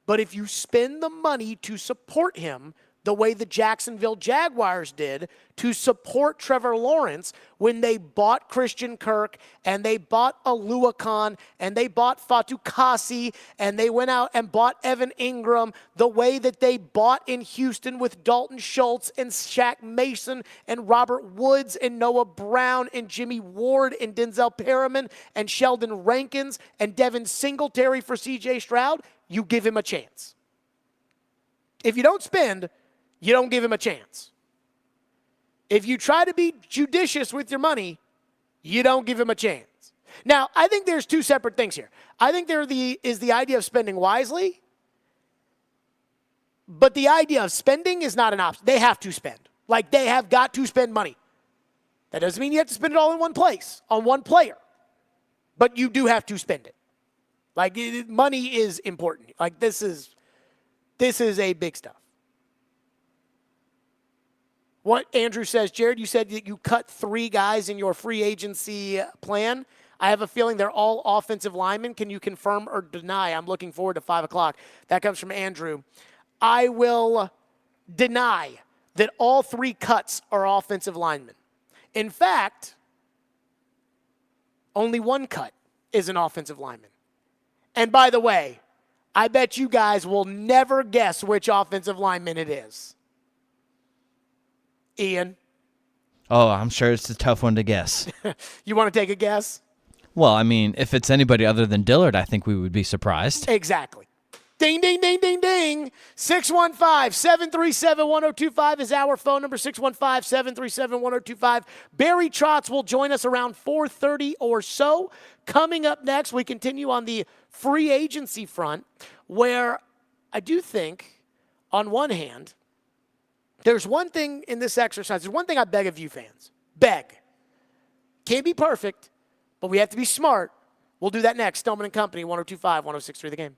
But if you spend the money to support him the way the Jacksonville Jaguars did to support Trevor Lawrence when they bought Christian Kirk and they bought Aluakon and they bought Fatukasi and they went out and bought Evan Ingram, the way that they bought in Houston with Dalton Schultz and Shaq Mason and Robert Woods and Noah Brown and Jimmy Ward and Denzel Perriman and Sheldon Rankins and Devin Singletary for C.J. Stroud, you give him a chance. If you don't spend, you don't give him a chance. If you try to be judicious with your money, you don't give him a chance. Now, I think there's two separate things here. I think there is the idea of spending wisely, but the idea of spending is not an option. They have to spend. Like, they have got to spend money. That doesn't mean you have to spend it all in one place, on one player. But you do have to spend it. Like, money is important. Like, this is a big stuff. What Andrew says, Jared, you said that you cut 3 guys in your free agency plan. I have a feeling they're all offensive linemen. Can you confirm or deny? I'm looking forward to 5 o'clock. That comes from Andrew. I will deny that all 3 cuts are offensive linemen. In fact, only 1 cut is an offensive lineman. And by the way, I bet you guys will never guess which offensive lineman it is. Ian? Oh, I'm sure it's a tough one to guess. You want to take a guess? Well, I mean, if it's anybody other than Dillard, I think we would be surprised. Exactly. Ding, ding, ding, ding, ding. 615-737-1025 is our phone number, 615-737-1025. Barry Trotz will join us around 4:30 or so. Coming up next, we continue on the free agency front, where I do think, on one hand, there's one thing in this exercise. There's one thing I beg of you fans. Beg. Can't be perfect, but we have to be smart. We'll do that next. Stillman and Company, 102.5, 106.3 The Game.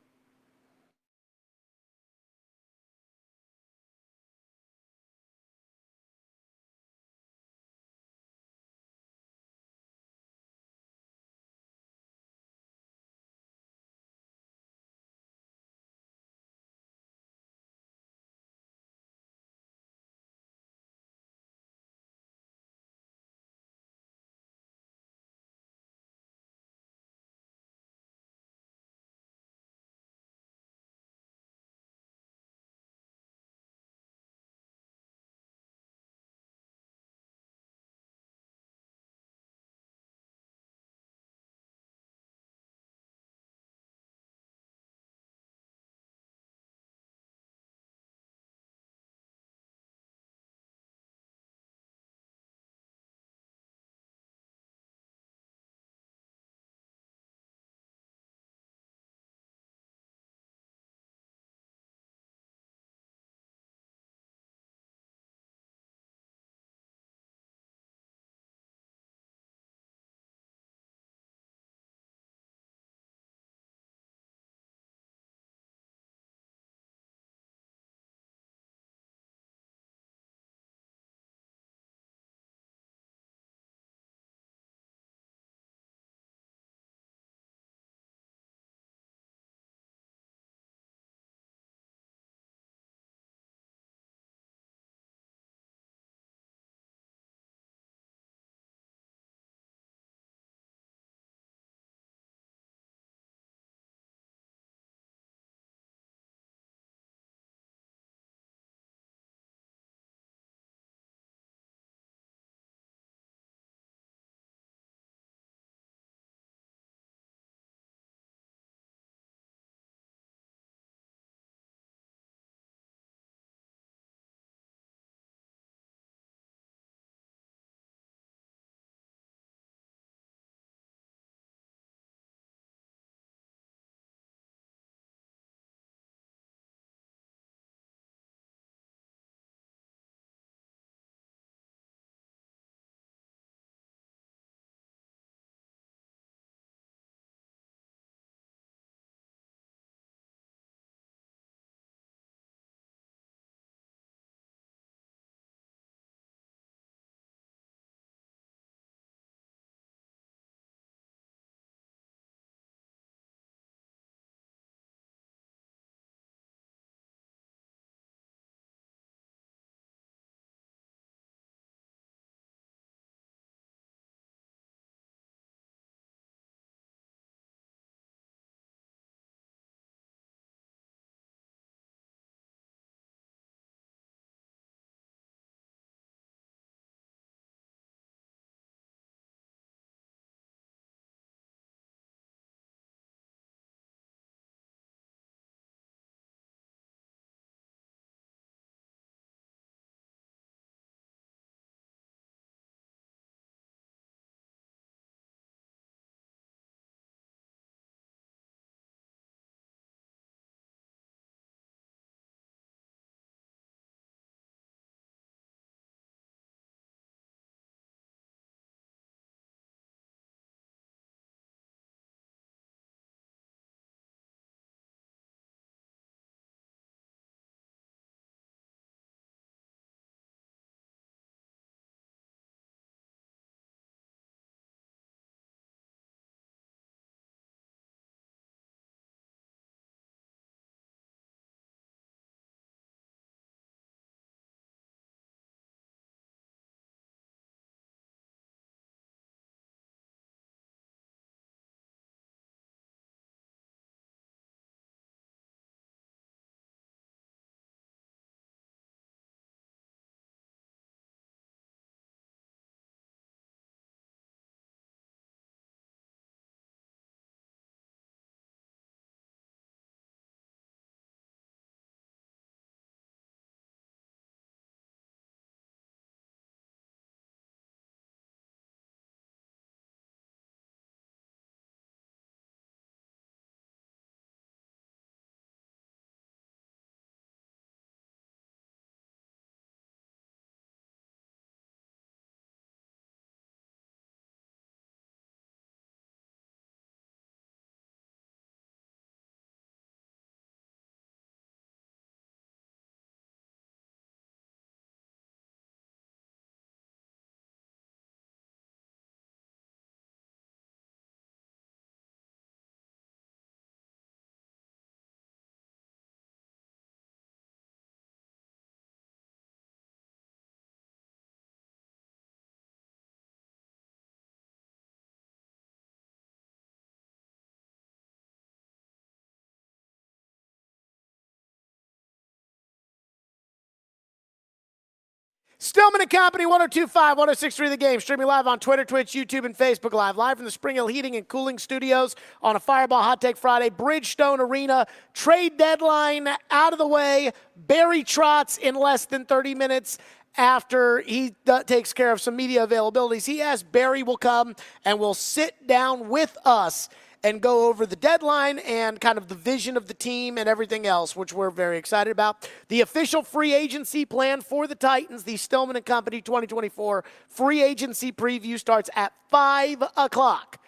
Stillman and Company, 102.5, 106.3 The Game. Streaming live on Twitter, Twitch, YouTube, and Facebook Live. Live from the Spring Hill Heating and Cooling Studios on a Fireball Hot Take Friday. Bridgestone Arena. Trade deadline out of the way. Barry Trotz in less than 30 minutes after he takes care of some media availabilities. He asked Barry will come and will sit down with us and go over the deadline and kind of the vision of the team and everything else, which we're very excited about. The official free agency plan for the Titans, the Stillman and Company 2024 free agency preview starts at 5 o'clock,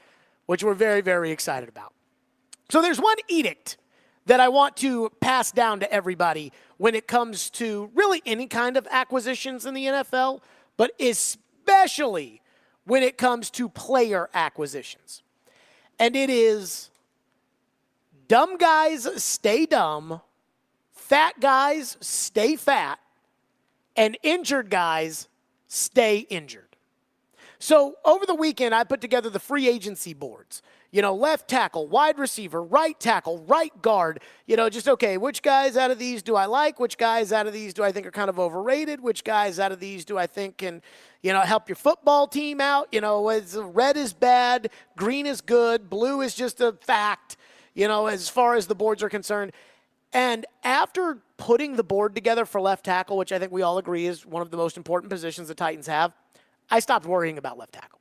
which we're very, very excited about. So there's one edict that I want to pass down to everybody when it comes to really any kind of acquisitions in the NFL, but especially when it comes to player acquisitions. And it is dumb guys stay dumb, fat guys stay fat, and injured guys stay injured. So over the weekend, I put together the free agency boards. You know, left tackle, wide receiver, right tackle, right guard. You know, just, okay, which guys out of these do I like? Which guys out of these do I think are kind of overrated? Which guys out of these do I think can, you know, help your football team out? You know, red is bad, green is good, blue is just a fact, you know, as far as the boards are concerned. And after putting the board together for left tackle, which I think we all agree is one of the most important positions the Titans have, I stopped worrying about left tackle.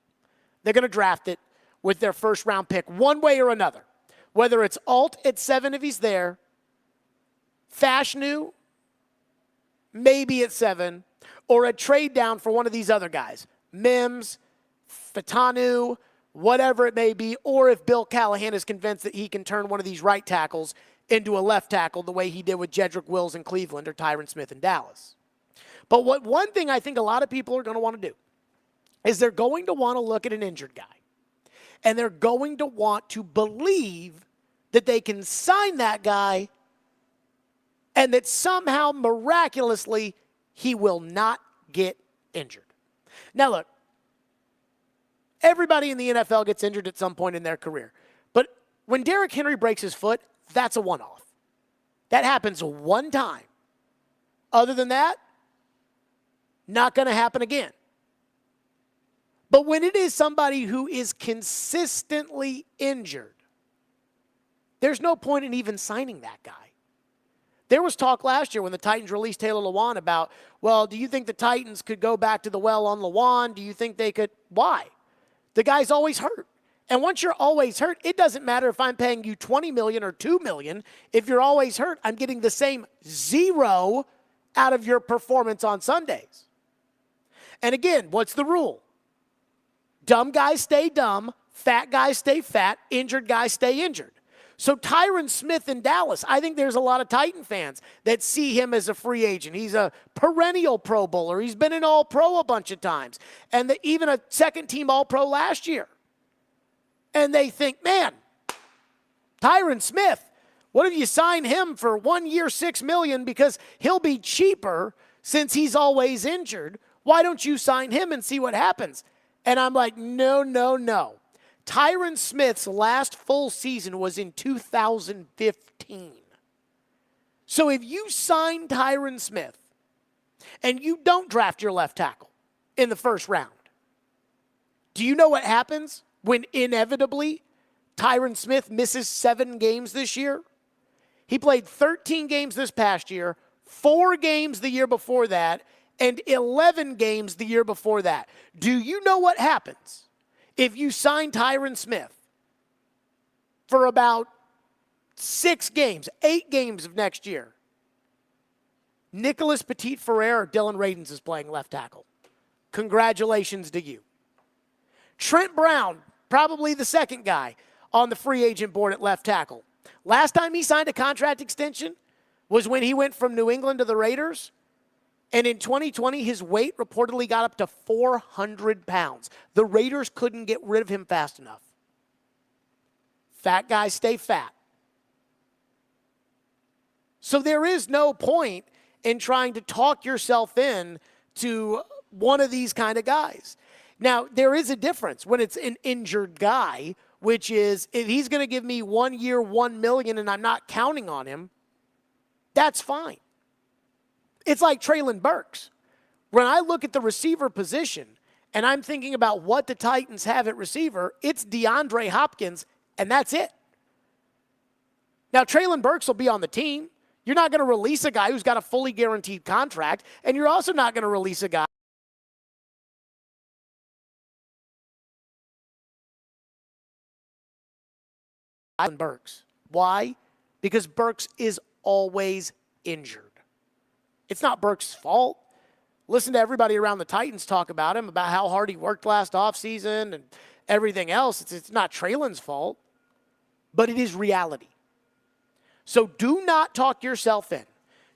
They're going to draft it with their first-round pick one way or another. Whether it's Alt at 7 if he's there, Fashanu maybe at 7, or a trade down for one of these other guys, Mims, Fatanu, whatever it may be, or if Bill Callahan is convinced that he can turn one of these right tackles into a left tackle the way he did with Jedrick Wills in Cleveland or Tyron Smith in Dallas. But one thing I think a lot of people are going to want to do is they're going to want to look at an injured guy. And they're going to want to believe that they can sign that guy and that somehow, miraculously, he will not get injured. Now, look, everybody in the NFL gets injured at some point in their career. But when Derrick Henry breaks his foot, that's a one-off. That happens one time. Other than that, not going to happen again. But when it is somebody who is consistently injured, there's no point in even signing that guy. There was talk last year when the Titans released Taylor Lewan about, well, do you think the Titans could go back to the well on Lewan? Do you think they could? Why? The guy's always hurt. And once you're always hurt, it doesn't matter if I'm paying you $20 million or $2 million. If you're always hurt, I'm getting the same zero out of your performance on Sundays. And again, what's the rule? Dumb guys stay dumb, fat guys stay fat, injured guys stay injured. So Tyron Smith in Dallas, I think there's a lot of Titan fans that see him as a free agent. He's a perennial Pro Bowler. He's been an All-Pro a bunch of times, and even a second-team All-Pro last year. And they think, man, Tyron Smith, what if you sign him for 1 year, $6 million, because he'll be cheaper since he's always injured? Why don't you sign him and see what happens? And I'm like, no. Tyron Smith's last full season was in 2015. So if you sign Tyron Smith and you don't draft your left tackle in the first round, do you know what happens when inevitably Tyron Smith misses 7 games this year? He played 13 games this past year, 4 games the year before that, and 11 games the year before that. Do you know what happens if you sign Tyron Smith for about 6 games, 8 games of next year? Nicholas Petit-Ferrer or Dylan Radins is playing left tackle. Congratulations to you. Trent Brown, probably the second guy on the free agent board at left tackle. Last time he signed a contract extension was when he went from New England to the Raiders. And in 2020, his weight reportedly got up to 400 pounds. The Raiders couldn't get rid of him fast enough. Fat guys stay fat. So there is no point in trying to talk yourself in to one of these kind of guys. Now, there is a difference when it's an injured guy, which is if he's going to give me 1 year, $1 million, and I'm not counting on him, that's fine. It's like Traylon Burks. When I look at the receiver position and I'm thinking about what the Titans have at receiver, it's DeAndre Hopkins, and that's it. Now, Treylon Burks will be on the team. You're not going to release a guy who's got a fully guaranteed contract, and you're also not going to release a guy Burks. Why? Because Burks is always injured. It's not Burks' fault. Listen to everybody around the Titans talk about him, about how hard he worked last offseason and everything else. It's not Treylon's fault, but it is reality. So do not talk yourself in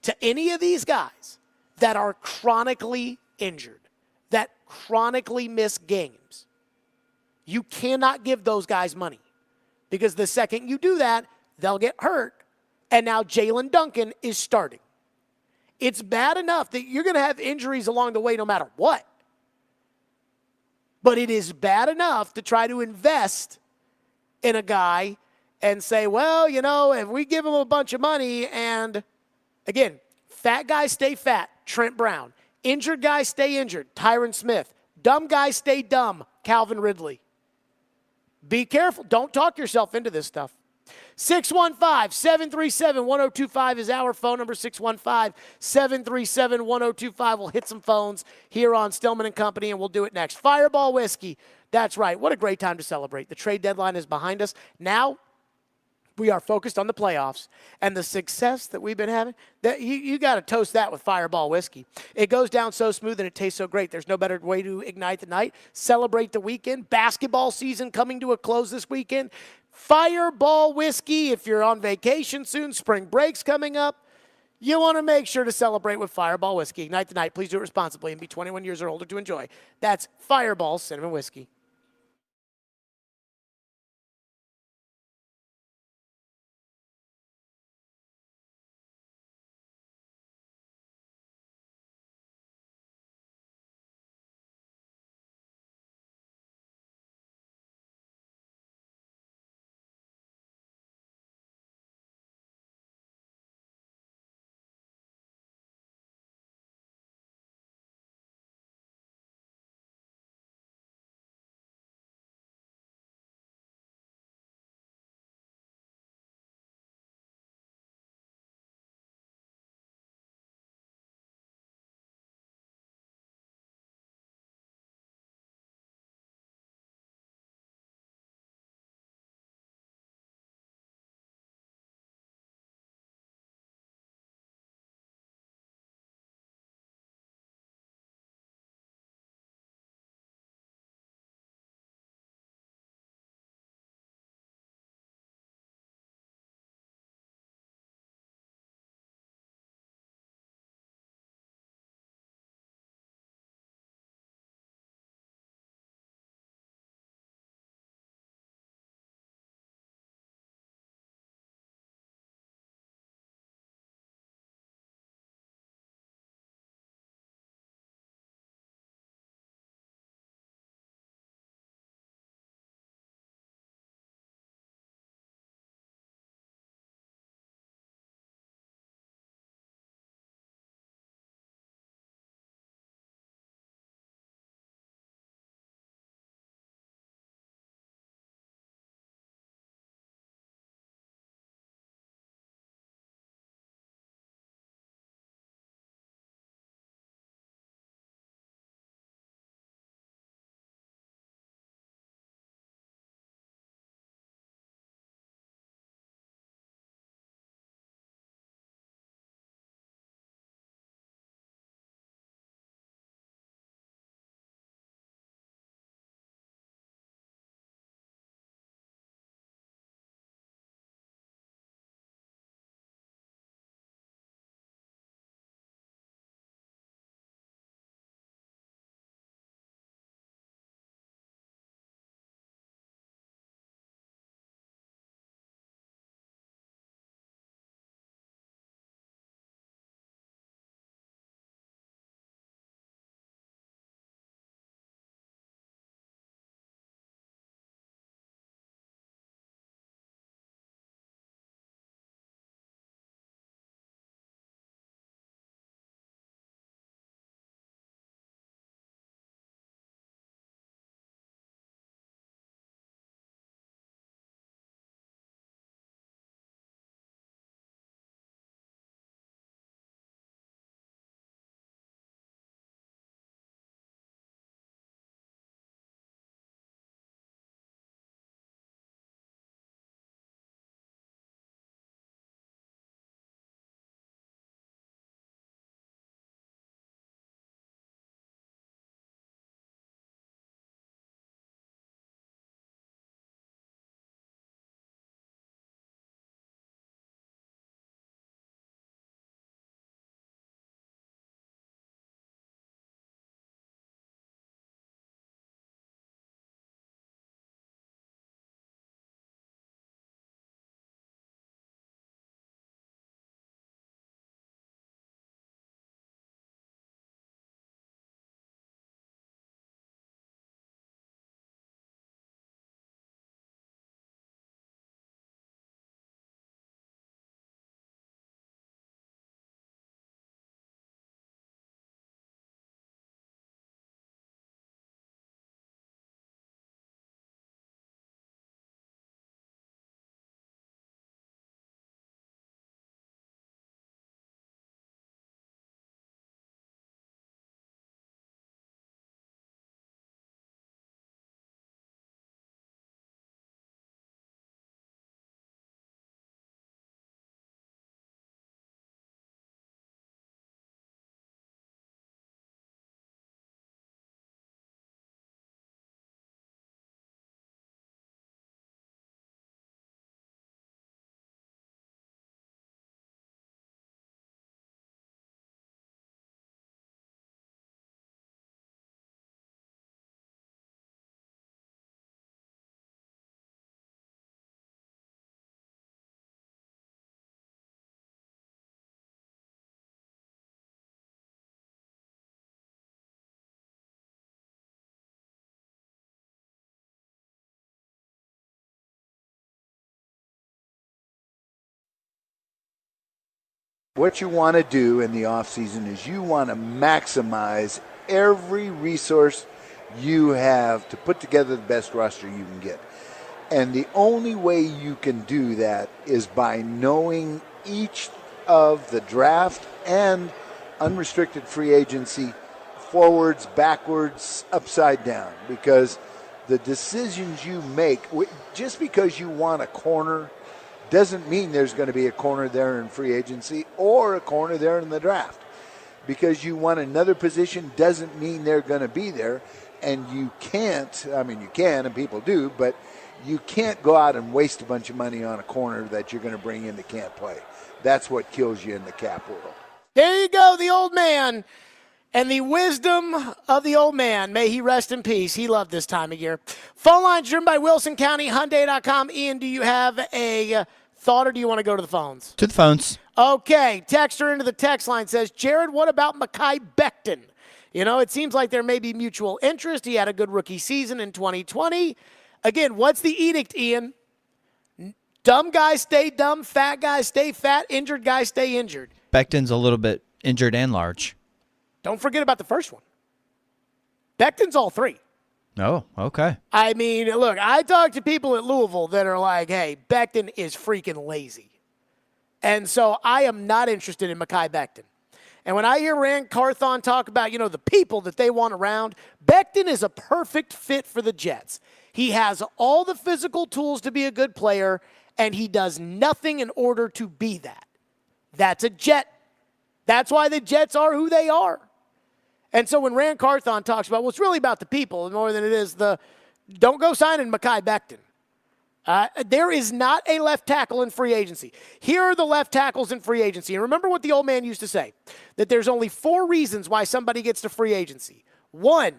to any of these guys that are chronically injured, that chronically miss games. You cannot give those guys money because the second you do that, they'll get hurt. And now Jalen Duncan is starting. It's bad enough that you're going to have injuries along the way no matter what. But it is bad enough to try to invest in a guy and say, well, you know, if we give him a bunch of money and, again, fat guys stay fat, Trent Brown. Injured guys stay injured, Tyron Smith. Dumb guys stay dumb, Calvin Ridley. Be careful. Don't talk yourself into this stuff. 615-737-1025 is our phone number. 615-737-1025. We'll hit some phones here on Stillman and Company, and we'll do it next. Fireball Whiskey. That's right. What a great time to celebrate. The trade deadline is behind us. Now we are focused on the playoffs and the success that we've been having. That you got to toast that with Fireball Whiskey. It goes down so smooth and it tastes so great. There's no better way to ignite the night. Celebrate the weekend. Basketball season coming to a close this weekend. Fireball Whiskey. If you're on vacation soon, spring break's coming up, you want to make sure to celebrate with Fireball Whiskey. Ignite the night. Please do it responsibly and be 21 years or older to enjoy. That's Fireball Cinnamon Whiskey. What you want to do in the offseason is you want to maximize every resource you have to put together the best roster you can get. And the only way you can do that is by knowing each of the draft and unrestricted free agency forwards, backwards, upside down. Because the decisions you make, just because you want a corner doesn't mean there's going to be a corner there in free agency or a corner there in the draft. Because you want another position doesn't mean they're going to be there. And you can't, I mean, you can, and people do, but you can't go out and waste a bunch of money on a corner that you're going to bring in that can't play. That's what kills you in the cap world. There you go, the old man. And the wisdom of the old man, may he rest in peace. He loved this time of year. Phone lines driven by Wilson County, Hyundai.com. Ian, do you have a thought or do you want to go to the phones? To the phones. Okay, texter into the text line says, Jared, what about Mekhi Becton? You know, it seems like there may be mutual interest. He had a good rookie season in 2020. Again, what's the edict, Ian? Dumb guys stay dumb, fat guys stay fat, injured guys stay injured. Becton's a little bit injured and large. Don't forget about the first one. Becton's all three. Oh, okay. I mean, look, I talk to people at Louisville that are like, hey, Becton is freaking lazy. And so I am not interested in Mekhi Becton. And when I hear Rand Carthon talk about, you know, the people that they want around, Becton is a perfect fit for the Jets. He has all the physical tools to be a good player, and he does nothing in order to be that. That's a Jet. That's why the Jets are who they are. And so when Rand Carthon talks about, well, it's really about the people more than it is the, don't go signing Mekhi Becton. There is not a left tackle in free agency. Here are the left tackles in free agency. And remember what the old man used to say, that there's only 4 reasons why somebody gets to free agency. 1,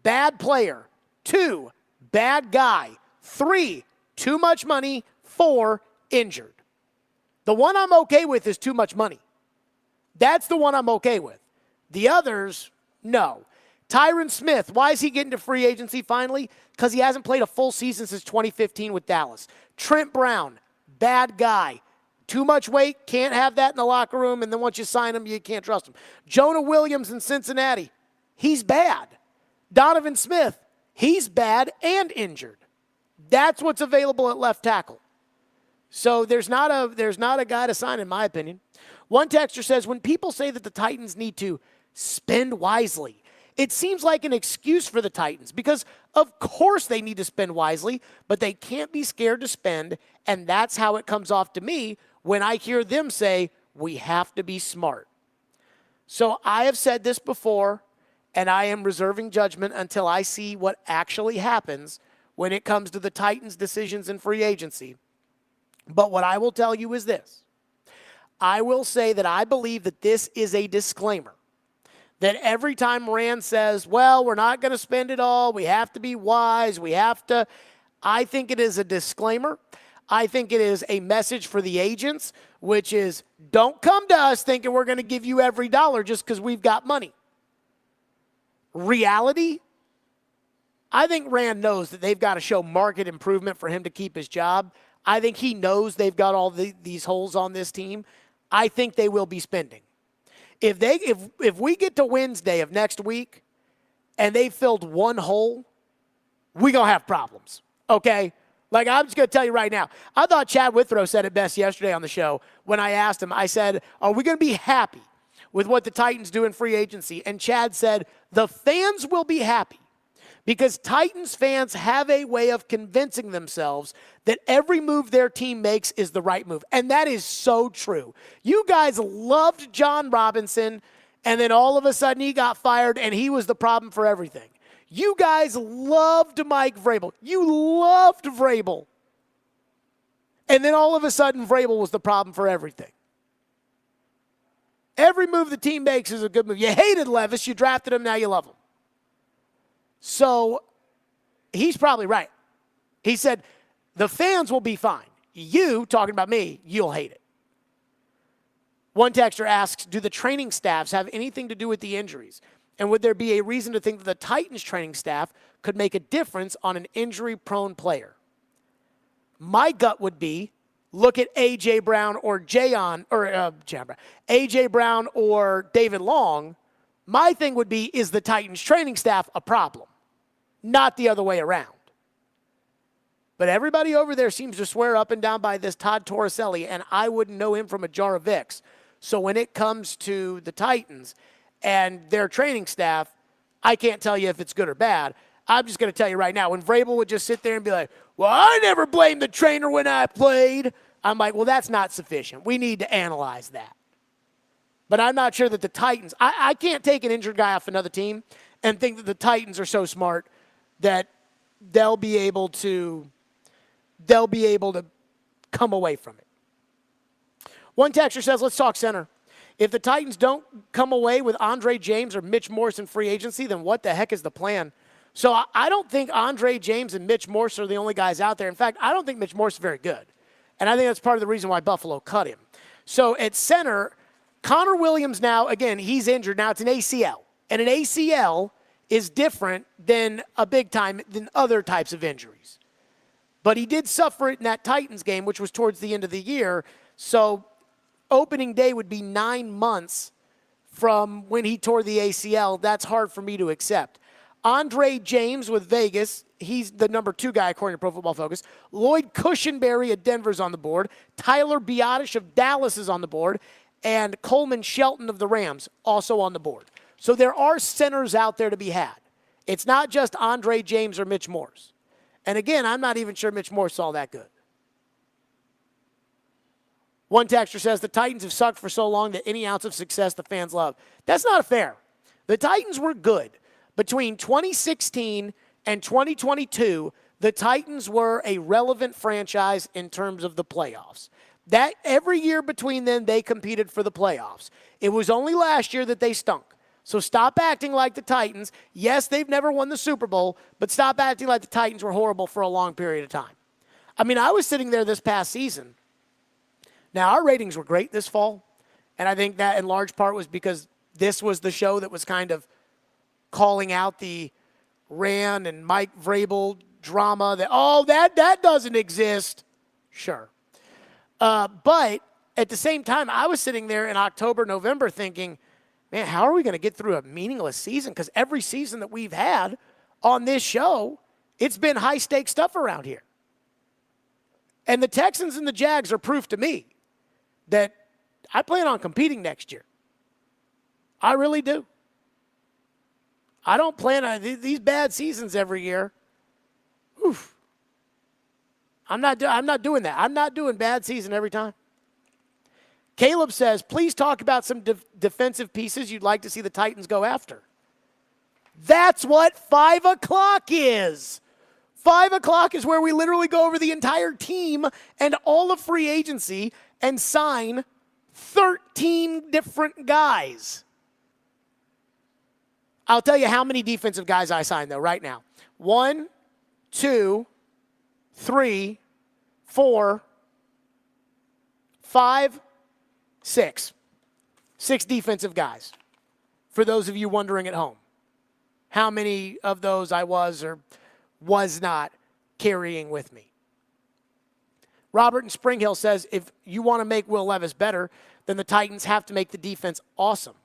bad player. 2, bad guy. 3, too much money. 4, injured. The one I'm okay with is too much money. That's the one I'm okay with. The others, no. Tyron Smith, why is he getting to free agency finally? Because he hasn't played a full season since 2015 with Dallas. Trent Brown, bad guy. Too much weight, can't have that in the locker room, and then once you sign him, you can't trust him. Jonah Williams in Cincinnati, he's bad. Donovan Smith, he's bad and injured. That's what's available at left tackle. So there's not a guy to sign, in my opinion. One texter says, when people say that the Titans need to spend wisely, it seems like an excuse for the Titans because, of course, they need to spend wisely, but they can't be scared to spend, and that's how it comes off to me when I hear them say, we have to be smart. So I have said this before, and I am reserving judgment until I see what actually happens when it comes to the Titans' decisions in free agency. But what I will tell you is this. I will say that I believe that this is a disclaimer. That every time Rand says, well, we're not going to spend it all, we have to be wise, I think it is a disclaimer. I think it is a message for the agents, which is don't come to us thinking we're going to give you every dollar just because we've got money. Reality, I think Rand knows that they've got to show market improvement for him to keep his job. I think he knows they've got all these holes on this team. I think they will be spending. If we get to Wednesday of next week and they filled one hole, we're going to have problems, okay? Like, I'm just going to tell you right now. I thought Chad Withrow said it best yesterday on the show when I asked him. I said, are we going to be happy with what the Titans do in free agency? And Chad said, the fans will be happy because Titans fans have a way of convincing themselves that every move their team makes is the right move. And that is so true. You guys loved John Robinson, and then all of a sudden he got fired, and he was the problem for everything. You guys loved Mike Vrabel. You loved Vrabel. And then all of a sudden Vrabel was the problem for everything. Every move the team makes is a good move. You hated Levis. You drafted him. Now you love him. So he's probably right. He said, the fans will be fine. You, talking about me, you'll hate it. One texter asks, do the training staffs have anything to do with the injuries? And would there be a reason to think that the Titans training staff could make a difference on an injury-prone player? My gut would be look at A.J. Brown or A.J. Brown or David Long, my thing would be, is the Titans training staff a problem? Not the other way around. But everybody over there seems to swear up and down by this Todd Torricelli, and I wouldn't know him from a jar of Vicks. So when it comes to the Titans and their training staff, I can't tell you if it's good or bad. I'm just going to tell you right now, when Vrabel would just sit there and be like, well, I never blamed the trainer when I played, I'm like, well, that's not sufficient. We need to analyze that. But I'm not sure that the Titans, I can't take an injured guy off another team and think that the Titans are so smart that they'll be able to come away from it. One texter says, let's talk center. If the Titans don't come away with Andre James or Mitch Morse in free agency, then what the heck is the plan? So I don't think Andre James and Mitch Morse are the only guys out there. In fact, I don't think Mitch Morse is very good. And I think that's part of the reason why Buffalo cut him. So at center, Connor Williams now, again, he's injured. Now it's an ACL. And an ACL is different than than other types of injuries. But he did suffer it in that Titans game, which was towards the end of the year. So opening day would be 9 months from when he tore the ACL. That's hard for me to accept. Andre James with Vegas, he's the number 2 guy according to Pro Football Focus. Lloyd Cushenberry of Denver's on the board. Tyler Biadasz of Dallas is on the board. And Coleman Shelton of the Rams also on the board. So there are centers out there to be had. It's not just Andre James or Mitch Morse. And again, I'm not even sure Mitch Morse is all that good. One texter says the Titans have sucked for so long that any ounce of success the fans love. That's not fair. The Titans were good. Between 2016 and 2022, the Titans were a relevant franchise in terms of the playoffs. That every year between them, they competed for the playoffs. It was only last year that they stunk. So stop acting like the Titans. Yes, they've never won the Super Bowl, but stop acting like the Titans were horrible for a long period of time. I mean, I was sitting there this past season. Now, our ratings were great this fall, and I think that in large part was because this was the show that was kind of calling out the Rand and Mike Vrabel drama that, that doesn't exist. Sure. But at the same time, I was sitting there in October, November thinking, man, how are we going to get through a meaningless season? Because every season that we've had on this show, it's been high-stakes stuff around here. And the Texans and the Jags are proof to me that I plan on competing next year. I really do. I don't plan on these bad seasons every year. Oof. I'm not doing that. I'm not doing bad season every time. Caleb says, please talk about some defensive pieces you'd like to see the Titans go after. That's what 5 o'clock is. 5 o'clock is where we literally go over the entire team and all of free agency and sign 13 different guys. I'll tell you how many defensive guys I signed, though, right now. 1, 2, 3, 4, 5, 6. 6 defensive guys. For those of you wondering at home, how many of those I was or was not carrying with me. Robert in Spring Hill says, if you want to make Will Levis better, then the Titans have to make the defense awesome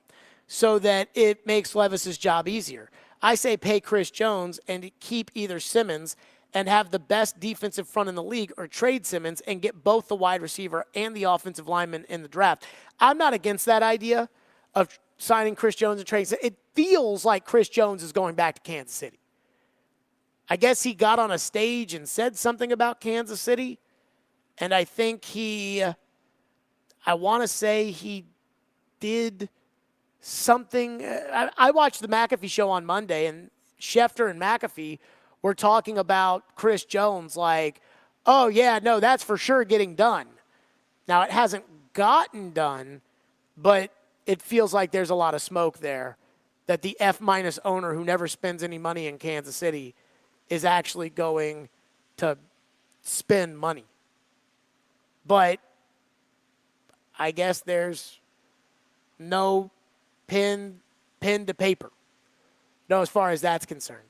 so that it makes Levis's job easier. I say pay Chris Jones and keep either Simmons and have the best defensive front in the league, or trade Simmons and get both the wide receiver and the offensive lineman in the draft. I'm not against that idea of signing Chris Jones and trading. It feels like Chris Jones is going back to Kansas City. I guess he got on a stage and said something about Kansas City, and I think I want to say he did something. I watched the McAfee show on Monday, and Schefter and McAfee were talking about Chris Jones like, oh, yeah, no, that's for sure getting done. Now, it hasn't gotten done, but it feels like there's a lot of smoke there that the F- owner who never spends any money in Kansas City is actually going to spend money. But I guess there's no pen to paper. No, as far as that's concerned.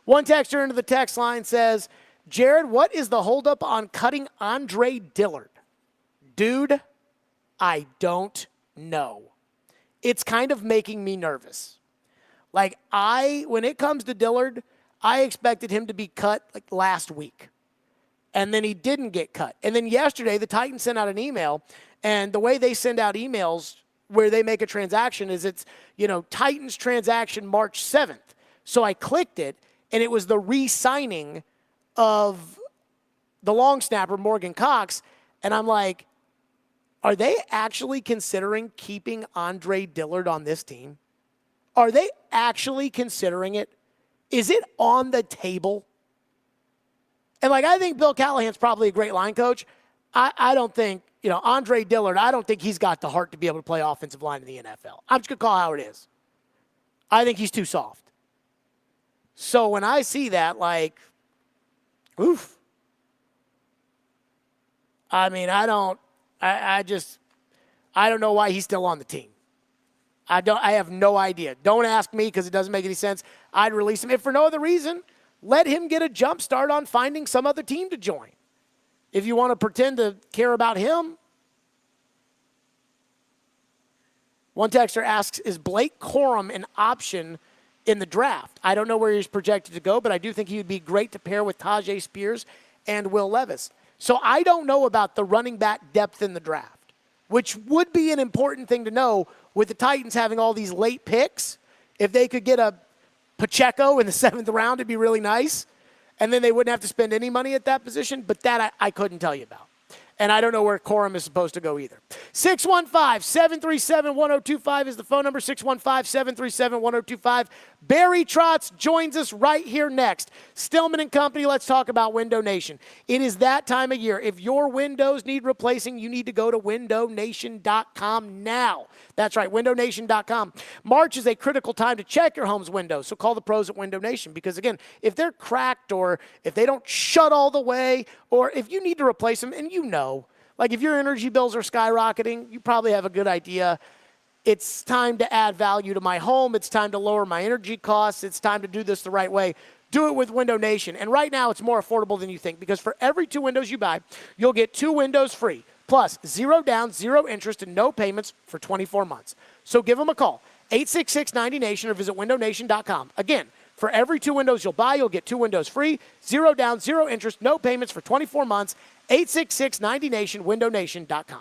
One texter into the text line says, Jared, what is the holdup on cutting Andre Dillard? Dude, I don't know. It's kind of making me nervous. Like, when it comes to Dillard, I expected him to be cut like last week. And then he didn't get cut. And then yesterday, the Titans sent out an email, and the way they send out emails where they make a transaction is it's, Titans transaction March 7th. So I clicked it, and it was the re-signing of the long snapper, Morgan Cox. And I'm like, are they actually considering keeping Andre Dillard on this team? Are they actually considering it? Is it on the table? And, I think Bill Callahan's probably a great line coach. I don't think, Andre Dillard, I don't think he's got the heart to be able to play offensive line in the NFL. I'm just going to call it how it is. I think he's too soft. So when I see that, oof. I mean, I don't know why he's still on the team. I have no idea. Don't ask me because it doesn't make any sense. I'd release him. If for no other reason, let him get a jump start on finding some other team to join. If you want to pretend to care about him. One texter asks, is Blake Corum an option in the draft? I don't know where he's projected to go, but I do think he would be great to pair with Tajay Spears and Will Levis. So I don't know about the running back depth in the draft, which would be an important thing to know with the Titans having all these late picks. If they could get a Pacheco in the 7th round, it'd be really nice. And then they wouldn't have to spend any money at that position. But that I couldn't tell you about. And I don't know where Corum is supposed to go either. 615-737-1025 is the phone number, 615-737-1025. Barry Trotz joins us right here next. Stillman and Company, let's talk about Window Nation. It is that time of year. If your windows need replacing, you need to go to windownation.com now. That's right, windownation.com. March is a critical time to check your home's windows, so call the pros at Window Nation because, again, if they're cracked or if they don't shut all the way or if you need to replace them, and if your energy bills are skyrocketing, you probably have a good idea. It's time to add value to my home. It's time to lower my energy costs. It's time to do this the right way. Do it with Window Nation. And right now, it's more affordable than you think because for every 2 windows you buy, you'll get 2 windows free. Plus, 0 down, 0 interest, and no payments for 24 months. So give them a call, 866-90Nation, or visit windownation.com. Again, for every 2 windows you'll buy, you'll get 2 windows free, 0 down, 0 interest, no payments for 24 months, 866-90Nation, windownation.com.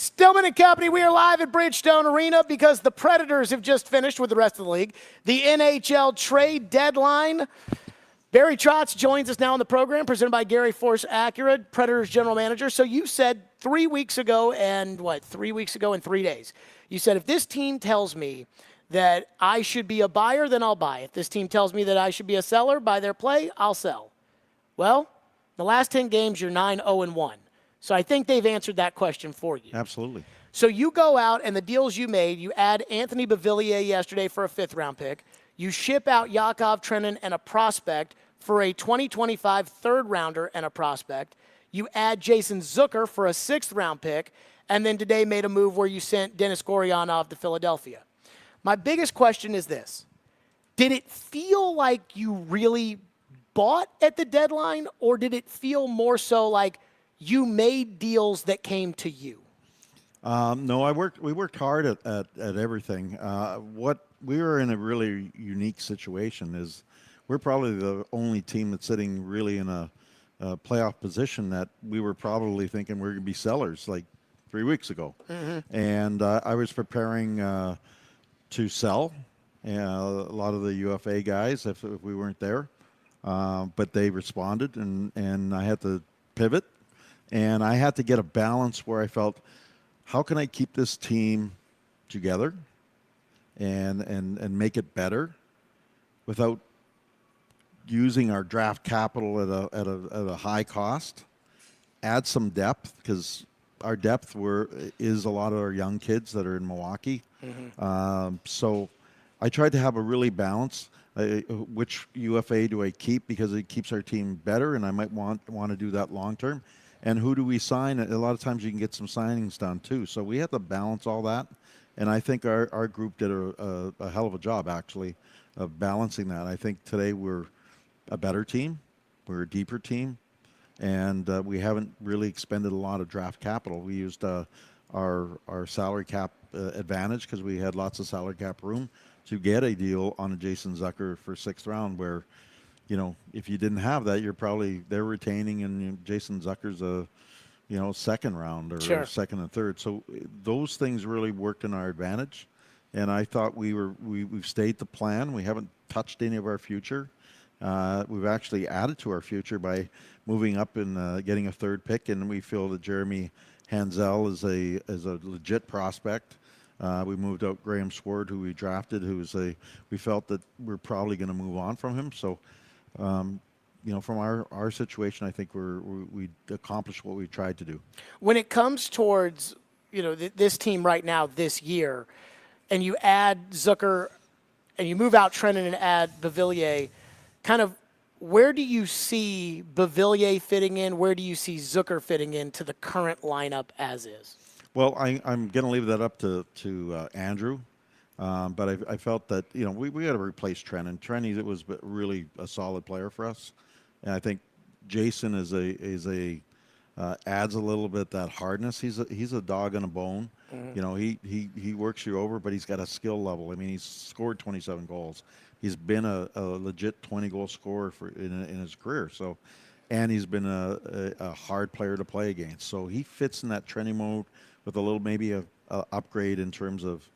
Stillman and Company, we are live at Bridgestone Arena because the Predators have just finished with the rest of the league. The NHL trade deadline. Barry Trotz joins us now on the program, presented by Gary Force Acura, Predators general manager. So you said 3 weeks ago and 3 weeks ago and 3 days. You said, if this team tells me that I should be a buyer, then I'll buy. If this team tells me that I should be a seller, by their play, I'll sell. Well, the last 10 games, you're 9-0-1. So I think they've answered that question for you. Absolutely. So you go out, and the deals you made, you add Anthony Beauvillier yesterday for a 5th-round pick. You ship out Yakov Trenin and a prospect for a 2025 third-rounder and a prospect. You add Jason Zucker for a 6th-round pick, and then today made a move where you sent Denis Gurianov to Philadelphia. My biggest question is this. Did it feel like you really bought at the deadline, or did it feel more so like you made deals that came to you? No, we worked hard at everything. What we were in a really unique situation is we're probably the only team that's sitting really in a playoff position that we were probably thinking we're going to be sellers like 3 weeks ago. Mm-hmm. And I was preparing to sell a lot of the UFA guys if we weren't there. But they responded, and I had to pivot. And I had to get a balance where I felt, how can I keep this team together and make it better without using our draft capital at a high cost? Add some depth, because our depth is a lot of our young kids that are in Milwaukee. Mm-hmm. So I tried to have a really balance. Which UFA do I keep because it keeps our team better, and I might want to do that long term. And who do we sign? A lot of times you can get some signings done too. So we have to balance all that. And I think our group did a hell of a job, actually, of balancing that. I think today we're a better team. We're a deeper team. And we haven't really expended a lot of draft capital. We used our salary cap advantage because we had lots of salary cap room to get a deal on a Jason Zucker for 6th round where, if you didn't have that, they're retaining, and Jason Zucker's a, 2nd round or sure. 2nd and 3rd. So those things really worked in our advantage. And I thought we've stayed the plan. We haven't touched any of our future. We've actually added to our future by moving up and getting a 3rd pick. And we feel that Jeremy Hansel is a legit prospect. We moved out Graham Sword, who we drafted, we felt that we're probably going to move on from him. So, from our situation, I think we accomplished what we tried to do. When it comes towards, this team right now this year, and you add Zucker and you move out Trenin and add Beauvillier, kind of where do you see Beauvillier fitting in? Where do you see Zucker fitting into the current lineup as is? Well, I'm going to leave that up to Andrew, but I felt that we got to replace Trenin. Trenin was really a solid player for us, and I think Jason adds a little bit that hardness. He's a dog on a bone. Mm-hmm. He works you over, but he's got a skill level. I mean, he's scored 27 goals. He's been a legit 20-goal scorer in his career. So, and he's been a hard player to play against. So he fits in that Trenin mode, with a little maybe a upgrade in terms of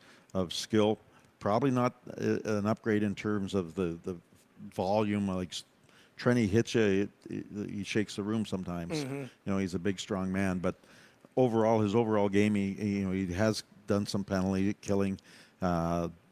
skill. Probably not an upgrade in terms of the volume. Like Trenin hits you, he shakes the room sometimes. Mm-hmm. He's a big, strong man. But his overall game, he has done some penalty killing.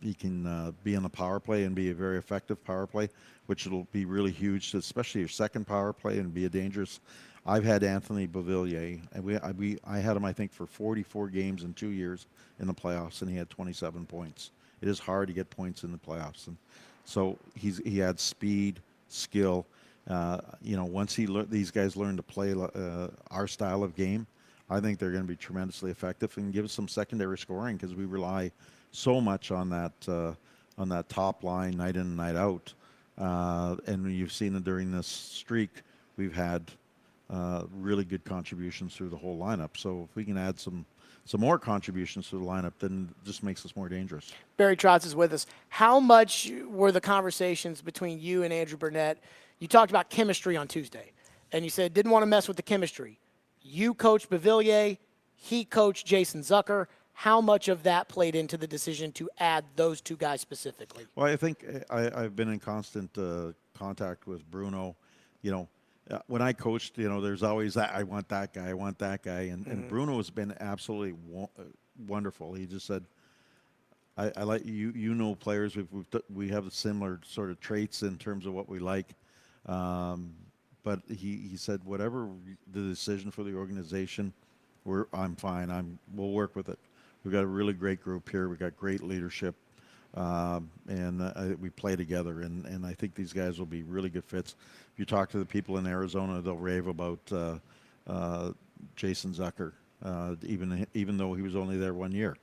He can be on the power play and be a very effective power play, which will be really huge, especially your second power play, and be a dangerous. I've had Anthony Beauvillier, and I had him, I think, for 44 games in 2 years in the playoffs, and he had 27 points. It is hard to get points in the playoffs, and so he adds speed, skill. Once these guys learn to play our style of game, I think they're going to be tremendously effective and give us some secondary scoring, because we rely so much on that top line night in and night out. And you've seen it during this streak. We've had really good contributions through the whole lineup. So if we can add some more contributions to the lineup, then it just makes us more dangerous. Barry Trotz is with us. How much were the conversations between you and Andrew Burnett? You talked about chemistry on Tuesday, and you said didn't want to mess with the chemistry. You coached Beauvillier. he coached Jason Zucker. How much of that played into the decision to add those two guys specifically? Well, I think I've been in constant contact with Bruno. You know, when I coached, you know, there's always that, I want that guy, and Bruno has been absolutely wonderful. He just said, I like you. You know, players we have similar sort of traits in terms of what we like. But he said, whatever the decision for the organization, I'm fine. We'll work with it. We've got a really great group here. We've got great leadership, and we play together. And I think these guys will be really good fits. If you talk to the people in Arizona, they'll rave about Jason Zucker, even though he was only there 1 year.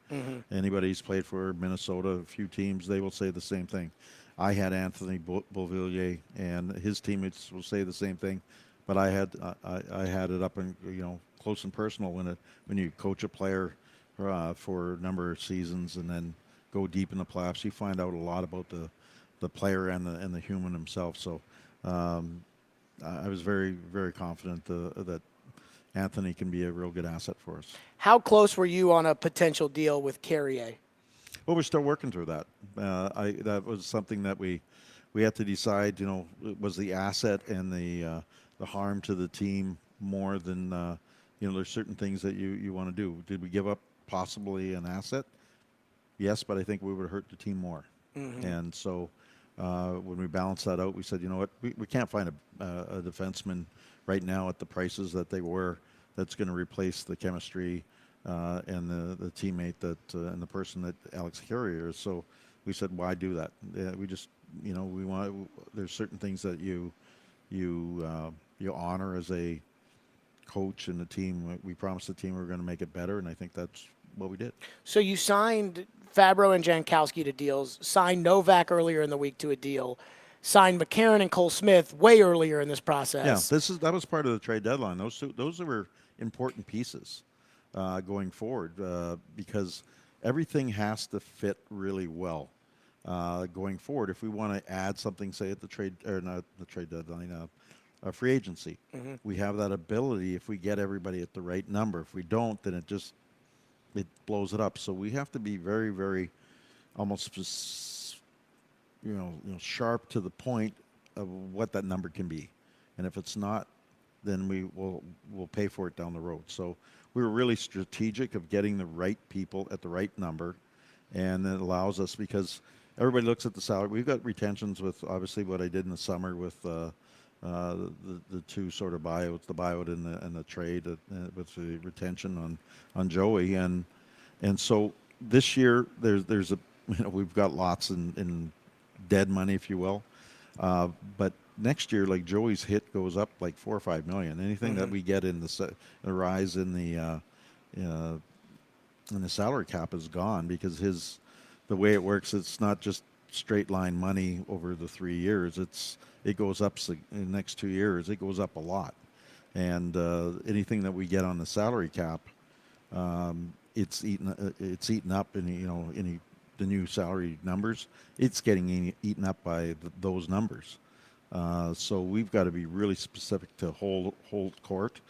Anybody who's played for Minnesota, a few teams, they will say the same thing. I had Anthony Beauvillier, and his teammates will say the same thing. But I had it up and close and personal when you coach a player for a number of seasons and then go deep in the playoffs. You find out a lot about the player and the human himself. So I was very, very confident that Anthony can be a real good asset for us. How close were you on a potential deal with Carrier? Well, we're still working through that. That was something that we had to decide. Was the asset and the harm to the team more than there's certain things that you want to do. Did we give up possibly an asset? Yes, but I think we would have hurt the team more. And so when we balanced that out, we said, you know what, we can't find a defenseman right now at the prices that they were that's going to replace the chemistry and the teammate and the person that Alex Carrier is. So we said, why do that? We just, we want. There's certain things that you honor as a coach and the team. We promised the team we were going to make it better, and I think that's what we did. So you signed Fabro and Jankowski to deals, signed Novak earlier in the week to a deal, signed McCarron and Cole Smith way earlier in this process. Yeah, that was part of the trade deadline. Those were important pieces going forward because everything has to fit really well going forward. If we want to add something, say at the trade or not the trade deadline, free agency, we have that ability if we get everybody at the right number. If we don't, then it blows it up. So we have to be very, very almost sharp to the point of what that number can be. And if it's not, then we'll pay for it down the road. So we were really strategic of getting the right people at the right number, and it allows us, because everybody looks at the salary. We've got retentions with obviously what I did in the summer with the two sort of buyouts, the buyout and the trade with the retention on Joey, and so this year there's a we've got lots in dead money, if you will, but next year, like, Joey's hit goes up like $4 or $5 million. Anything that we get in the rise in the salary cap is gone, because the way it works, it's not just straight line money over the 3 years. It goes up in the next 2 years. It goes up a lot, and anything that we get on the salary cap, it's eaten up in the new salary numbers. It's getting eaten up by those numbers. So we've got to be really specific to hold court.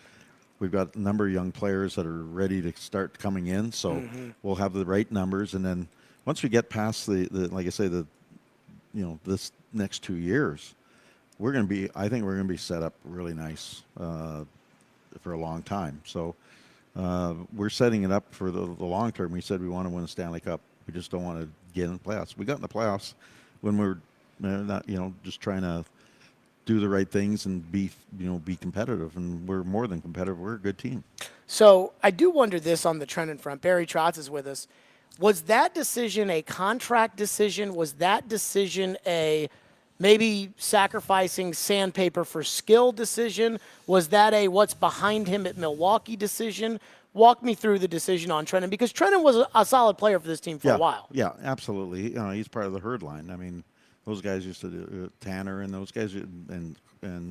We've got a number of young players that are ready to start coming in, so we'll have the right numbers. And then once we get past the like I say, this next 2 years, I think we're going to be set up really nice for a long time. So we're setting it up for the long term. We said we want to win a Stanley Cup. We just don't want to get in the playoffs. We got in the playoffs when we were not just trying to do the right things and be competitive, and we're more than competitive. We're a good team. So I do wonder this on the Trenton front. Barry Trotz is with us. Was that decision a contract decision? Was that decision a maybe sacrificing sandpaper for skill decision? Was that a what's behind him at Milwaukee decision? Walk me through the decision on Trenton, because Trenton was a solid player for this team for a while. Yeah, absolutely. He's part of the herd line. I mean, those guys used to do Tanner and those guys and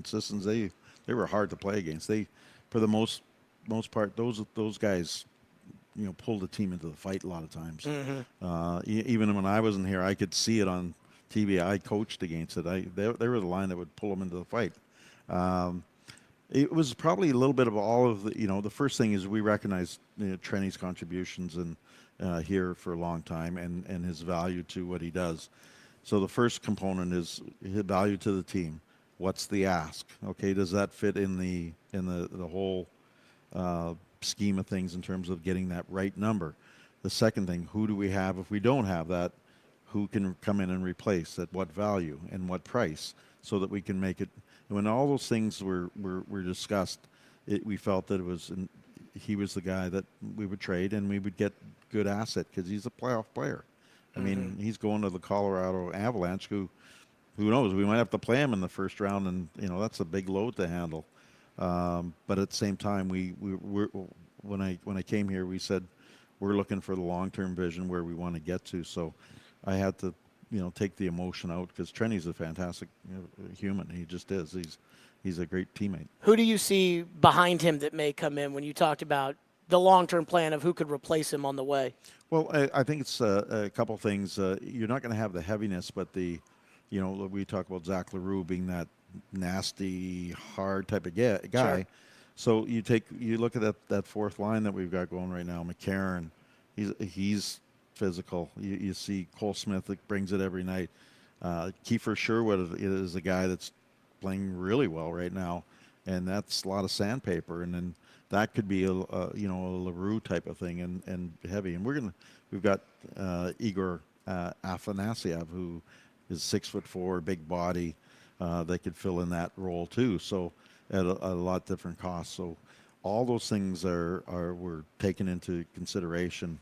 Sissons. They were hard to play against. They, for the most part, those guys, pulled the team into the fight a lot of times. Even when I wasn't here, I could see it on TV. I coached against it. They were the line that would pull them into the fight. It was probably a little bit of all of the, the first thing is we recognize Trenny's contributions here for a long time and his value to what he does. So the first component is his value to the team. What's the ask? Okay, does that fit in the whole scheme of things in terms of getting that right number? The second thing, who do we have if we don't have that? Who can come in and replace at what value and what price so that we can make it. When all those things were discussed, we felt that he was the guy that we would trade and we would get good asset because he's a playoff player. I mean, he's going to the Colorado Avalanche, who knows, we might have to play him in the first round, and that's a big load to handle. But at the same time, when I came here, we said we're looking for the long-term vision where we want to get to. So I had to take the emotion out because Trenny's a fantastic human. He just is. He's a great teammate. Who do you see behind him that may come in when you talked about the long-term plan of who could replace him on the way? Well, I think it's a couple things. You're not going to have the heaviness, but we talk about Zach LaRue being that nasty, hard type of guy. Sure. So you look at that fourth line that we've got going right now. McCarron, he's physical. You see Cole Smith that brings it every night. Kiefer Sherwood is a guy that's playing really well right now, and that's a lot of sandpaper. And then that could be a LaRue type of thing and heavy. And we've got Igor Afanasyev, who is 6'4", big body. They could fill in that role too. So at a lot different costs. So all those things were taken into consideration.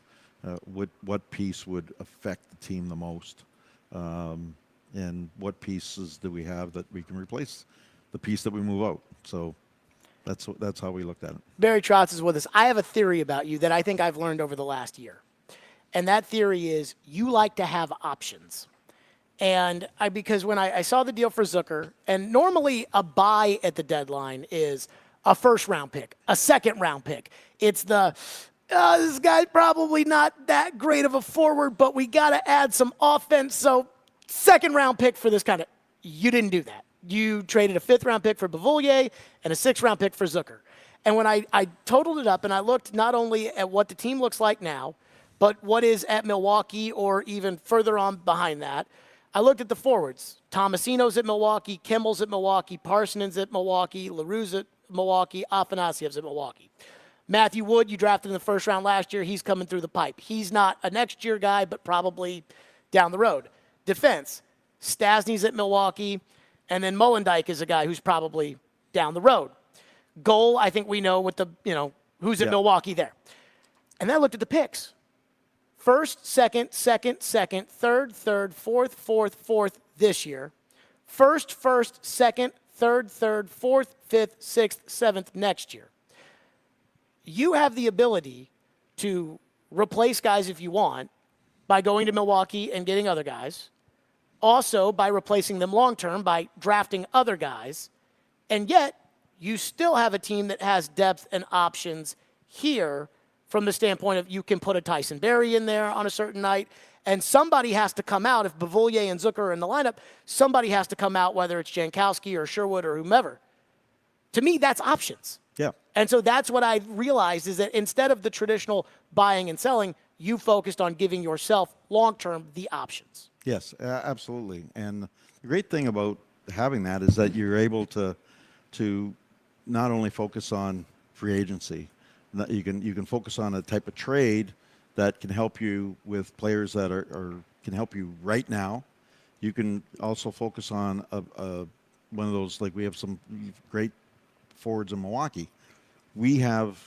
What piece would affect the team the most, and what pieces do we have that we can replace the piece that we move out? So that's how we looked at it. Barry Trotz is with us. I have a theory about you that I think I've learned over the last year, and that theory is you like to have options. And because when I saw the deal for Zucker, and normally a buy at the deadline is a first-round pick, a second-round pick. It's this guy's probably not that great of a forward, but we got to add some offense. So second-round pick for this kind of – you didn't do that. You traded a fifth-round pick for Beauvillier and a sixth-round pick for Zucker. And when I totaled it up and I looked not only at what the team looks like now, but what is at Milwaukee or even further on behind that, I looked at the forwards. Tomasino's at Milwaukee, Kimmel's at Milwaukee, Parsonen's at Milwaukee, LaRue's at Milwaukee, Afanasyev's at Milwaukee. Matthew Wood, you drafted in the first round last year. He's coming through the pipe. He's not a next year guy, but probably down the road. Defense, Stasny's at Milwaukee, and then Molendyke is a guy who's probably down the road. Goal, I think we know what who's at Milwaukee there. And then I looked at the picks. First, second, third, fourth this year. First, second, third, fourth, fifth, sixth, seventh next year. You have the ability to replace guys if you want by going to Milwaukee and getting other guys. Also by replacing them long-term by drafting other guys. And yet, you still have a team that has depth and options here from the standpoint of you can put a Tyson Barrie in there on a certain night, and somebody has to come out. If Beauvillier and Zucker are in the lineup, somebody has to come out, whether it's Jankowski or Sherwood or whomever. To me, that's options. Yeah. And so that's what I realized is that instead of the traditional buying and selling, you focused on giving yourself long-term the options. Yes, absolutely. And the great thing about having that is that you're able to not only focus on free agency, you can focus on a type of trade that can help you with players that can help you right now. You can also focus on one of those, like we have some great forwards in Milwaukee. We have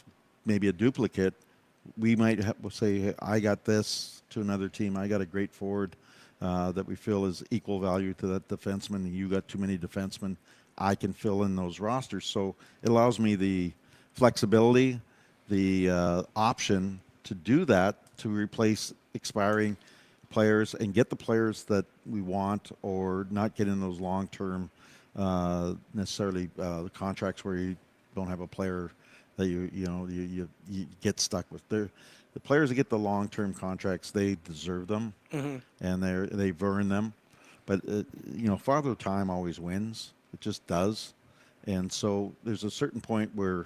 maybe a duplicate. We might say, hey, I got this to another team. I got a great forward that we feel is equal value to that defenseman. You got too many defensemen. I can fill in those rosters. So it allows me the flexibility, the option to do that, to replace expiring players and get the players that we want, or not get in those long-term necessarily the contracts where you don't have a player that you get stuck with. The players that get the long-term contracts, they deserve them, and they've earned them. But Father Time always wins. It just does. And so there's a certain point where,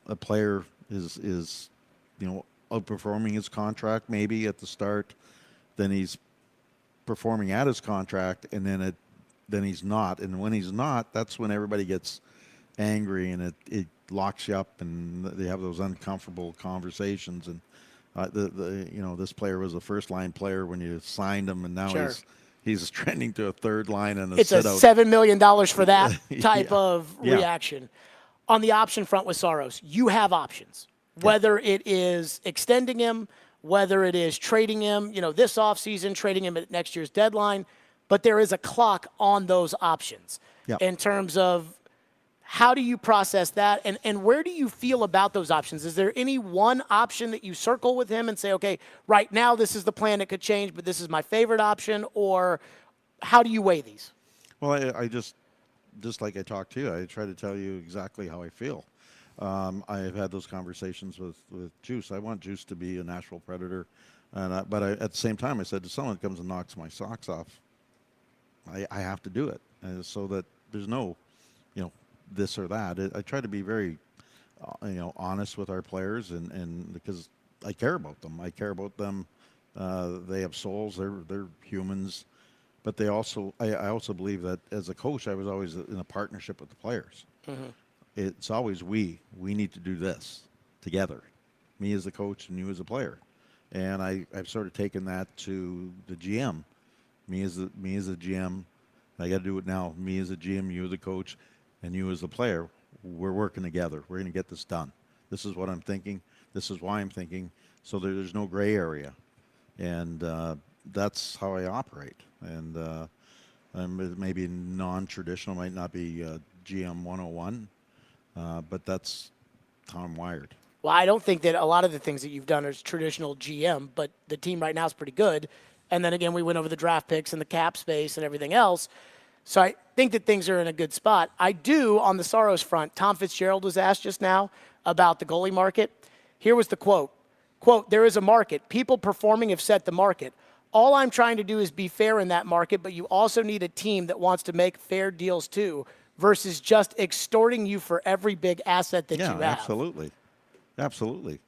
a player is outperforming his contract maybe at the start, then he's performing at his contract, and then he's not. And when he's not, that's when everybody gets angry, and it locks you up, and they have those uncomfortable conversations. And this player was a first line player when you signed him, and now Sure. he's trending to a third line and It's a $7 million for that type of Yeah. reaction. On the option front with Saros, you have options. Whether it is extending him, whether it is trading him, this offseason, trading him at next year's deadline, but there is a clock on those options in terms of how do you process that, and where do you feel about those options? Is there any one option that you circle with him and say, okay, right now this is the plan, it could change, but this is my favorite option, or how do you weigh these? Well, I just like I talked to you, I try to tell you exactly how I feel. I have had those conversations with Juice. I want Juice to be a Nashville Predator, but at the same time, I said, if someone comes and knocks my socks off, I have to do it, so that there's no, this or that. I try to be very, honest with our players, and because I care about them. I care about them. They have souls. They're humans, but they also. I also believe that as a coach, I was always in a partnership with the players. Mm-hmm. It's always we need to do this together, me as the coach and you as a player, and I've sort of taken that to the GM, me as the GM. I got to do it now. Me as a GM, you as a coach, and you as a player. We're working together. We're going to get this done. This is what I'm thinking. This is why I'm thinking. So there's no gray area, and that's how I operate. And I'm maybe non-traditional, might not be GM 101. But that's how I'm wired. Well, I don't think that a lot of the things that you've done are traditional GM, but the team right now is pretty good. And then again, we went over the draft picks and the cap space and everything else. So I think that things are in a good spot. I do, on the Saros front, Tom Fitzgerald was asked just now about the goalie market. Here was the quote. Quote, there is a market. People performing have set the market. All I'm trying to do is be fair in that market, but you also need a team that wants to make fair deals too, versus just extorting you for every big asset that you have. Yeah, absolutely.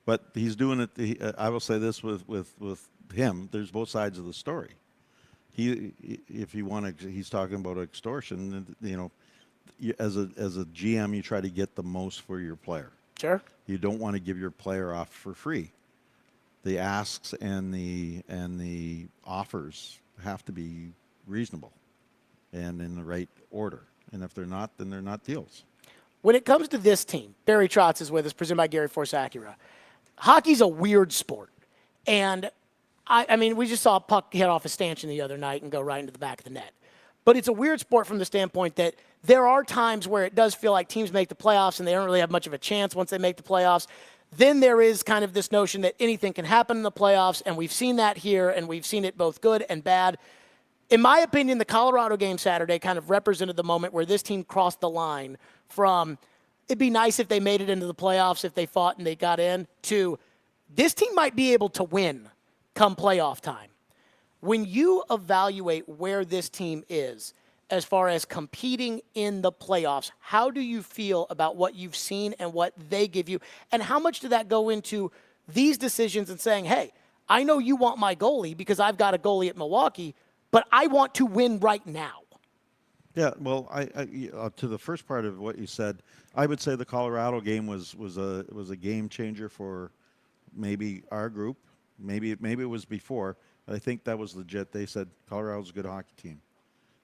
But he's doing it. I will say this with him. There's both sides of the story. If you want to, he's talking about extortion. As a GM, you try to get the most for your player. Sure. You don't want to give your player off for free. The asks and the offers have to be reasonable and in the right order. And if they're not, then they're not deals. When it comes to this team, Barry Trotz is with us, presented by Gary Force Acura. Hockey's a weird sport. And, I mean, we just saw a puck hit off a stanchion the other night and go right into the back of the net. But it's a weird sport from the standpoint that there are times where it does feel like teams make the playoffs and they don't really have much of a chance once they make the playoffs. Then there is kind of this notion that anything can happen in the playoffs, and we've seen that here, and we've seen it both good and bad. In my opinion, the Colorado game Saturday kind of represented the moment where this team crossed the line from it'd be nice if they made it into the playoffs, if they fought and they got in, to this team might be able to win come playoff time. When you evaluate where this team is as far as competing in the playoffs, how do you feel about what you've seen and what they give you? And how much did that go into these decisions and saying, hey, I know you want my goalie because I've got a goalie at Milwaukee, but I want to win right now. Yeah, well, I to the first part of what you said, I would say the Colorado game was a game changer for maybe our group. Maybe it was before. But I think that was legit. They said Colorado's a good hockey team,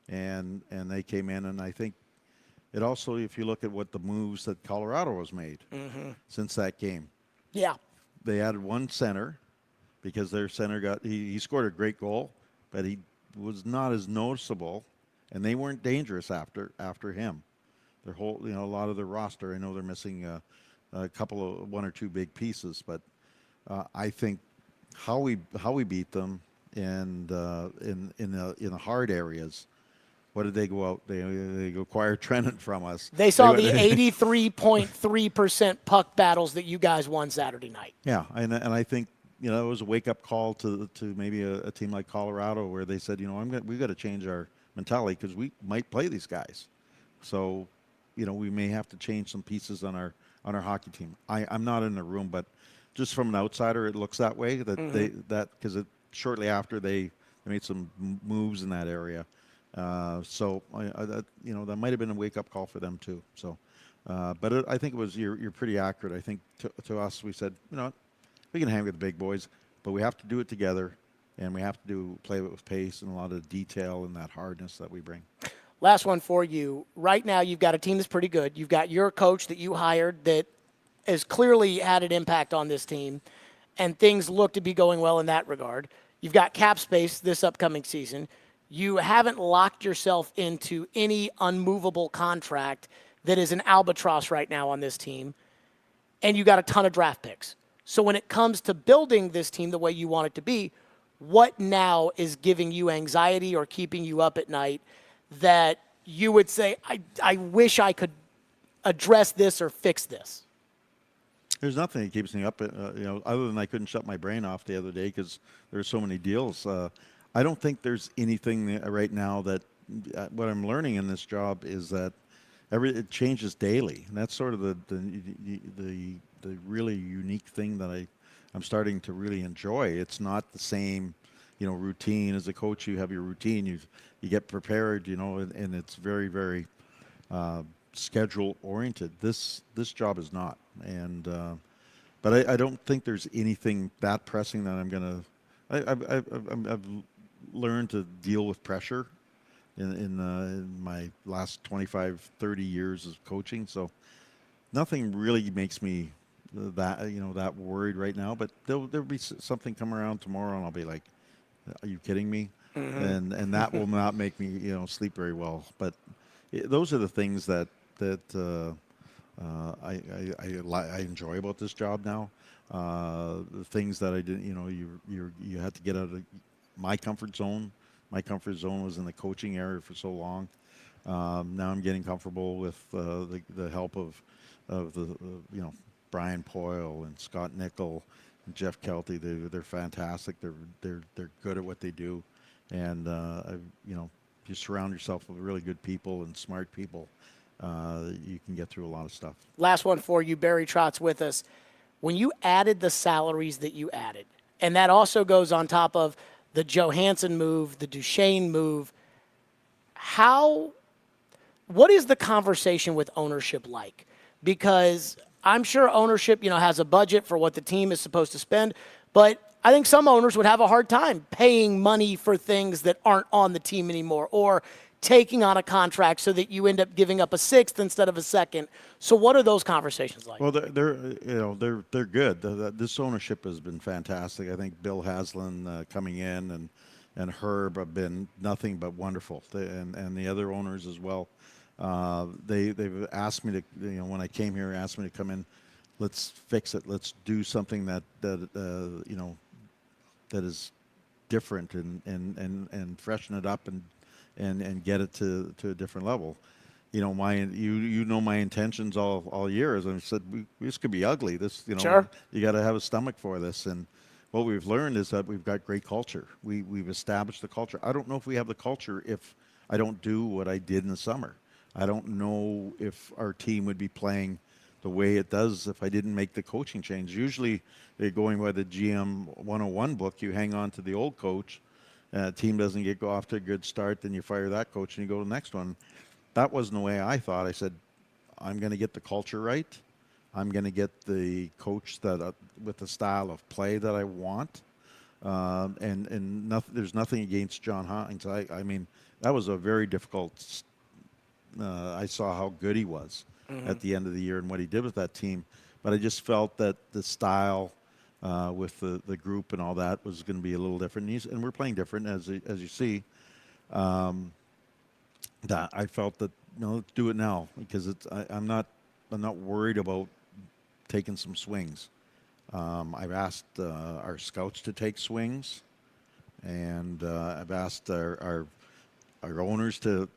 and they came in, and I think it also, if you look at what the moves that Colorado has made since that game. Yeah, they added one center because their center he scored a great goal, but he was not as noticeable, and they weren't dangerous after him. Their whole, a lot of their roster, I know they're missing a couple of one or two big pieces, but I think how we beat them and in the hard areas. What did they go out? They acquired Trenton from us. They saw the 83.3% puck battles that you guys won Saturday night. Yeah, and I think it was a wake up call to maybe a team like Colorado where they said, we've got to change our mentality because we might play these guys. So we may have to change some pieces on our hockey team. I'm not in the room, but just from an outsider, it looks that way. That because shortly after they made some moves in that area. So that might have been a wake up call for them too. So, but I think it was you're pretty accurate. I think to us we said we can hang with the big boys, but we have to do it together, and we have to play it with pace and a lot of detail and that hardness that we bring. Last one for you. Right now, you've got a team that's pretty good. You've got your coach that you hired that has clearly had an impact on this team, and things look to be going well in that regard. You've got cap space this upcoming season. You haven't locked yourself into any unmovable contract that is an albatross right now on this team, and you got a ton of draft picks. So when it comes to building this team the way you want it to be, what now is giving you anxiety or keeping you up at night that you would say, I wish I could address this or fix this? There's nothing that keeps me up, other than I couldn't shut my brain off the other day because there's so many deals. I don't think there's anything right now that what I'm learning in this job is that it changes daily, and that's sort of the really unique thing that I'm starting to really enjoy. It's not the same, routine. As a coach, you have your routine. You get prepared, and it's very, very schedule oriented. This job is not, and but I don't think there's anything that pressing that I'm gonna. I've learned to deal with pressure in my last 25, 30 years of coaching. So nothing really makes me that worried right now. But there'll be something come around tomorrow, and I'll be like, "Are you kidding me?" Mm-hmm. And that will not make me sleep very well. But those are the things that I enjoy about this job now. The things that I didn't, you had to get out of my comfort zone. My comfort zone was in the coaching area for so long. Now I'm getting comfortable with the help of the Brian Poyle and Scott Nickel and Jeff Kelty. They're fantastic. They're good at what they do, and you surround yourself with really good people and smart people. You can get through a lot of stuff. Last one for you, Barry Trotz with us. When you added the salaries that you added, and that also goes on top of the Johansson move, the Duchesne move, what is the conversation with ownership like? Because I'm sure ownership, has a budget for what the team is supposed to spend, but I think some owners would have a hard time paying money for things that aren't on the team anymore, or taking on a contract so that you end up giving up a sixth instead of a second. So what are those conversations like? Well, they're good. This ownership has been fantastic. I think Bill Haslam coming in and Herb have been nothing but wonderful, and the other owners as well. They've asked me to, when I came here, asked me to come in. Let's fix it. Let's do something that is different and freshen it up and get it to a different level. My intentions all year. As I said, this could be ugly. Sure. You got to have a stomach for this. And what we've learned is that we've got great culture. We've established the culture. I don't know if we have the culture if I don't do what I did in the summer. I don't know if our team would be playing the way it does if I didn't make the coaching change. Usually, going by the GM 101 book, you hang on to the old coach. Team doesn't go off to a good start, then you fire that coach and you go to the next one. That wasn't the way I thought. I said, I'm going to get the culture right. I'm going to get the coach that with the style of play that I want. And there's nothing against John Hines. I mean, that was a very difficult. I saw how good he was at the end of the year and what he did with that team. But I just felt that the style with the group and all that was going to be a little different. And we're playing different, as you see. That I felt that let's do it now because I'm not worried about taking some swings. I've asked our scouts to take swings, and I've asked our owners to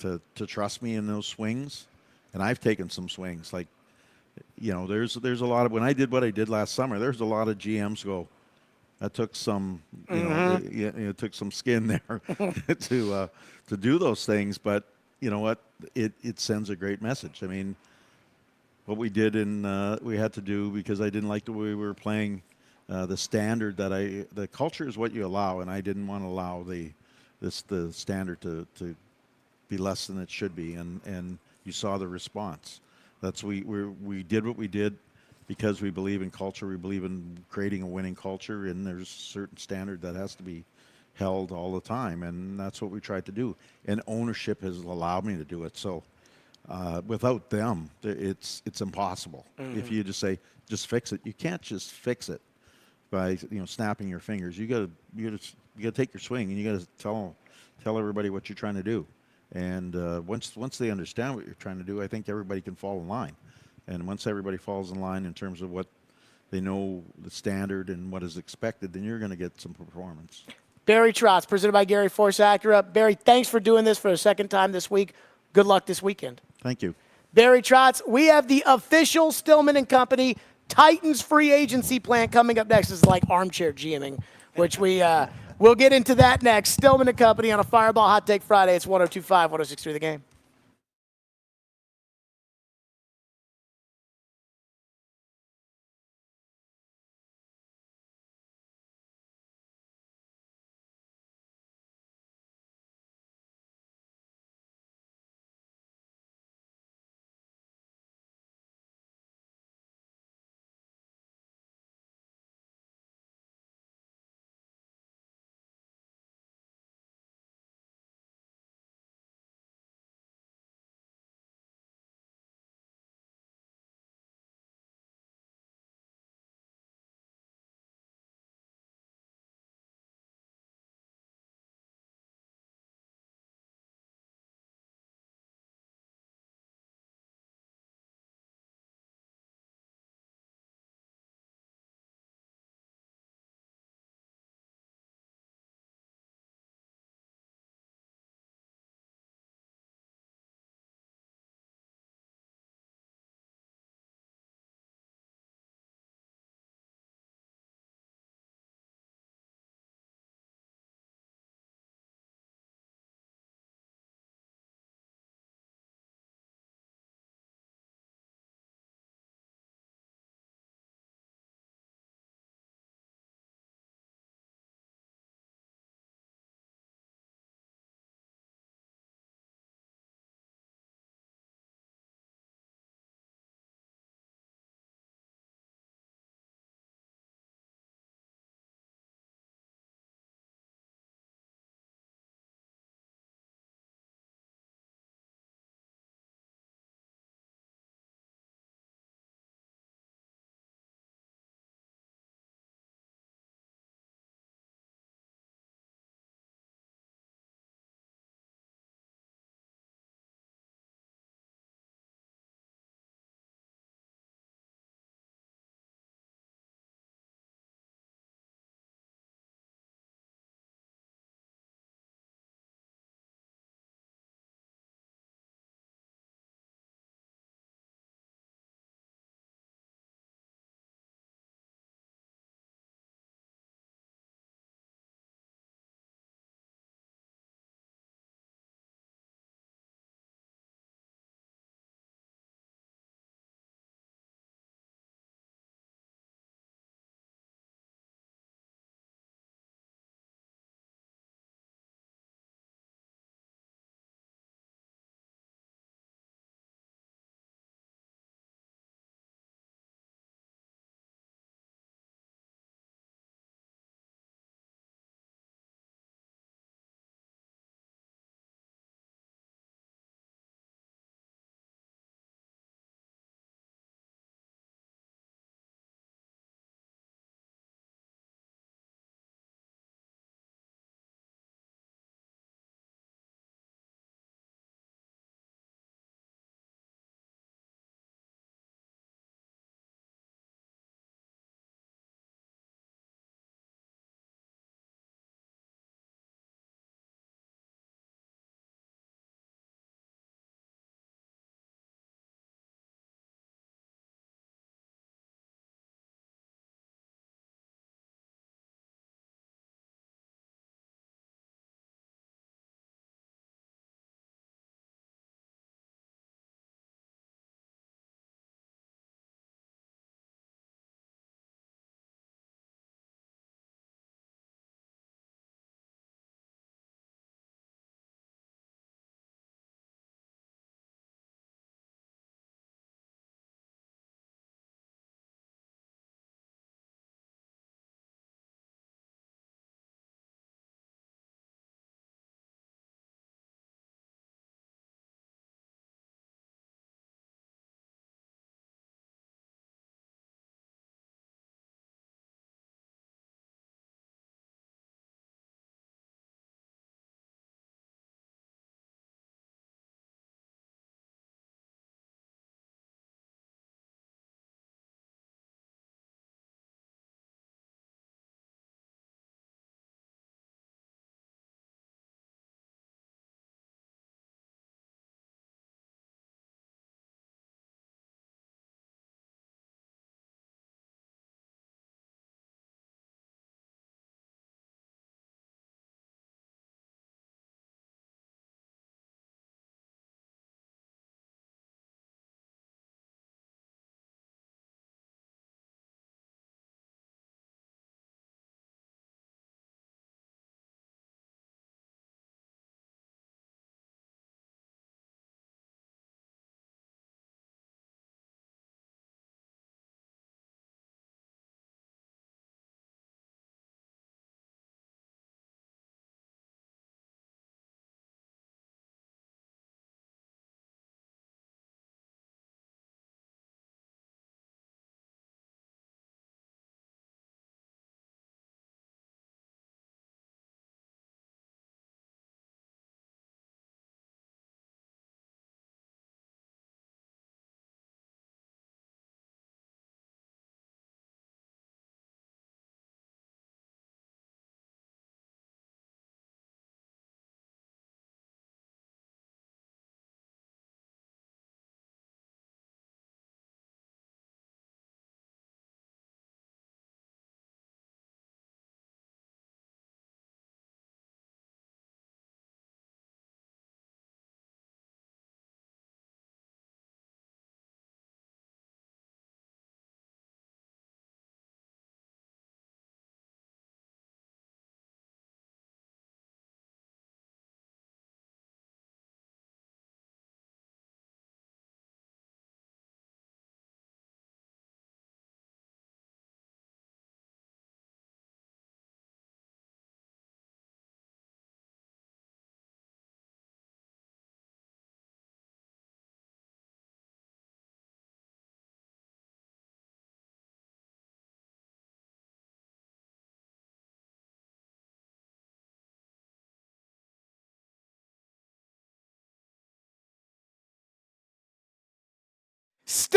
trust me in those swings, and I've taken some swings. Like, there's a lot of, when I did what I did last summer, there's a lot of GMs go, that took some it took some skin there to do those things, but you know what, it sends a great message. I mean, what we did we had to do because I didn't like the way we were playing. The standard the culture is what you allow, and I didn't want to allow the standard to be less than it should be, and you saw the response. We did what we did because we believe in culture. We believe in creating a winning culture, and there's a certain standard that has to be held all the time, and that's what we tried to do. And ownership has allowed me to do it. So without them, it's impossible. If you just say just fix it, you can't just fix it by snapping your fingers. You gotta take your swing, and you gotta tell everybody what you're trying to do. And once they understand what you're trying to do, I think everybody can fall in line. And once everybody falls in line in terms of what they know the standard and what is expected, then you're going to get some performance. Barry Trotz, presented by Gary Force Acura. Barry, thanks for doing this for a second time this week. Good luck this weekend. Thank you. Barry Trotz, we have the official Stillman and Company Titans free agency plan coming up next. This is like armchair GMing, which we'll get into that next. Stillman and Company on a Fireball Hot Take Friday. It's 102.5, 106.3 The Game.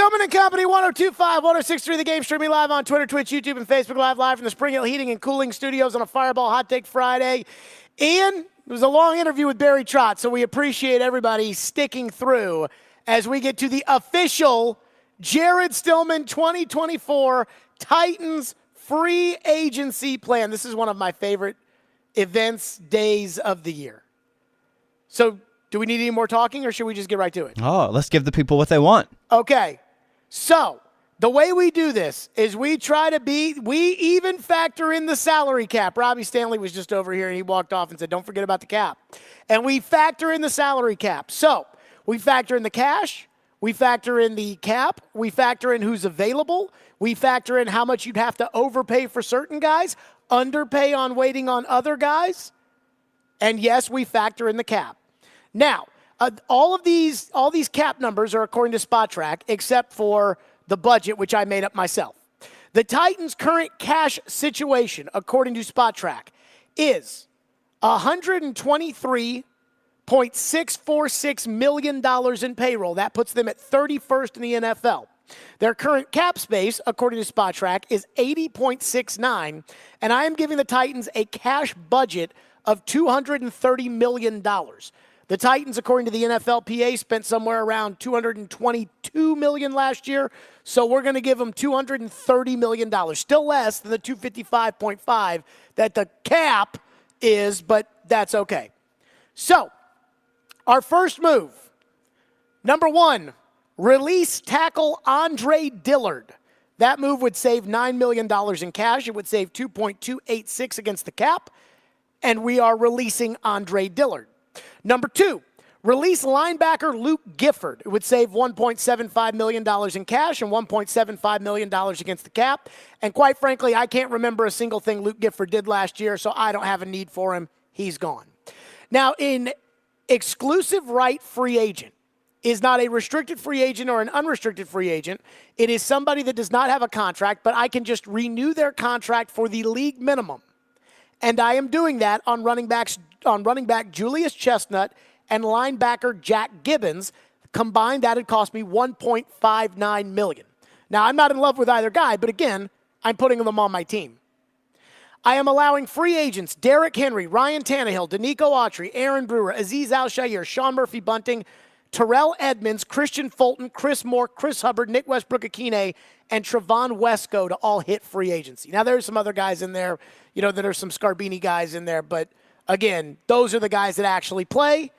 Stillman and Company, 102.5, 106.3 The Game, streaming live on Twitter, Twitch, YouTube, and Facebook live from the Spring Hill Heating and Cooling Studios on a Fireball Hot Take Friday. Ian, it was a long interview with Barry Trotz, so we appreciate everybody sticking through as we get to the official Jared Stillman 2024 Titans free agency plan. This is one of my favorite events, days of the year. So, do we need any more talking, or should we just get right to it? Oh, let's give the people what they want. Okay. So, the way we do this is we even factor in the salary cap. Robbie Stanley was just over here, and he walked off and said, don't forget about the cap. And we factor in the salary cap. So, we factor in the cash. We factor in the cap. We factor in who's available. We factor in how much you'd have to overpay for certain guys, underpay on waiting on other guys. And yes, we factor in the cap. Now, all these cap numbers are according to Spot Track, except for the budget, which I made up myself. The Titans' current cash situation, according to Spot Track, is $123.646 million in payroll. That puts them at 31st in the NFL. Their current cap space, according to Spot Track, is $80.69, and I am giving the Titans a cash budget of $230 million. The Titans, according to the NFLPA, spent somewhere around $222 million last year, so we're going to give them $230 million. Still less than the $255.5 that the cap is, but that's okay. So, our first move, number one, release tackle Andre Dillard. That move would save $9 million in cash. It would save $2.286 against the cap, and we are releasing Andre Dillard. Number two, release linebacker Luke Gifford. It would save $1.75 million in cash and $1.75 million against the cap. And quite frankly, I can't remember a single thing Luke Gifford did last year, so I don't have a need for him. He's gone. Now, in exclusive right free agent is not a restricted free agent or an unrestricted free agent. It is somebody that does not have a contract, but I can just renew their contract for the league minimum. And I am doing that on running back Julius Chestnut and linebacker Jack Gibbons. Combined, that would cost me $1.59 million. Now, I'm not in love with either guy, but again, I'm putting them on my team. I am allowing free agents Derrick Henry, Ryan Tannehill, Danico Autry, Aaron Brewer, Azeez Al-Shaair, Sean Murphy-Bunting, Terrell Edmonds, Christian Fulton, Chris Moore, Chris Hubbard, Nick Westbrook-Akine, and Trevon Wesco to all hit free agency. Now, there's some other guys in there, that are some Scarbini guys in there, but again, those are the guys that actually play,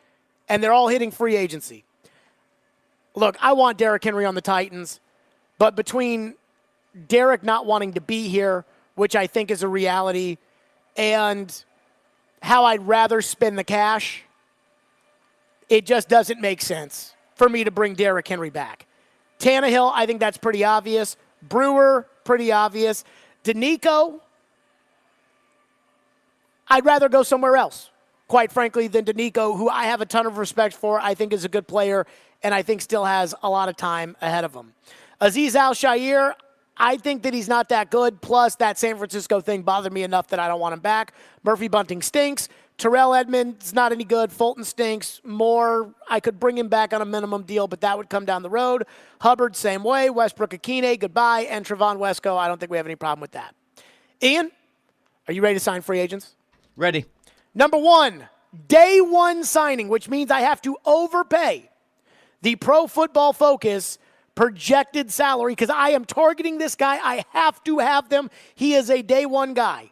and they're all hitting free agency. Look, I want Derrick Henry on the Titans, but between Derrick not wanting to be here, which I think is a reality, and how I'd rather spend the cash, it just doesn't make sense for me to bring Derrick Henry back. Tannehill, I think that's pretty obvious. Brewer, pretty obvious. Danico, I'd rather go somewhere else, quite frankly, than Danico, who I have a ton of respect for. I think is a good player, and I think still has a lot of time ahead of him. Azeez Al-Shaair, I think that he's not that good, plus that San Francisco thing bothered me enough that I don't want him back. Murphy-Bunting stinks. Terrell Edmonds, not any good. Fulton stinks. Moore, I could bring him back on a minimum deal, but that would come down the road. Hubbard, same way. Westbrook-Akine, goodbye. And Trevon Wesco, I don't think we have any problem with that. Ian, are you ready to sign free agents? Ready. Number one, day one signing, which means I have to overpay the Pro Football Focus projected salary because I am targeting this guy. I have to have them. He is a day one guy.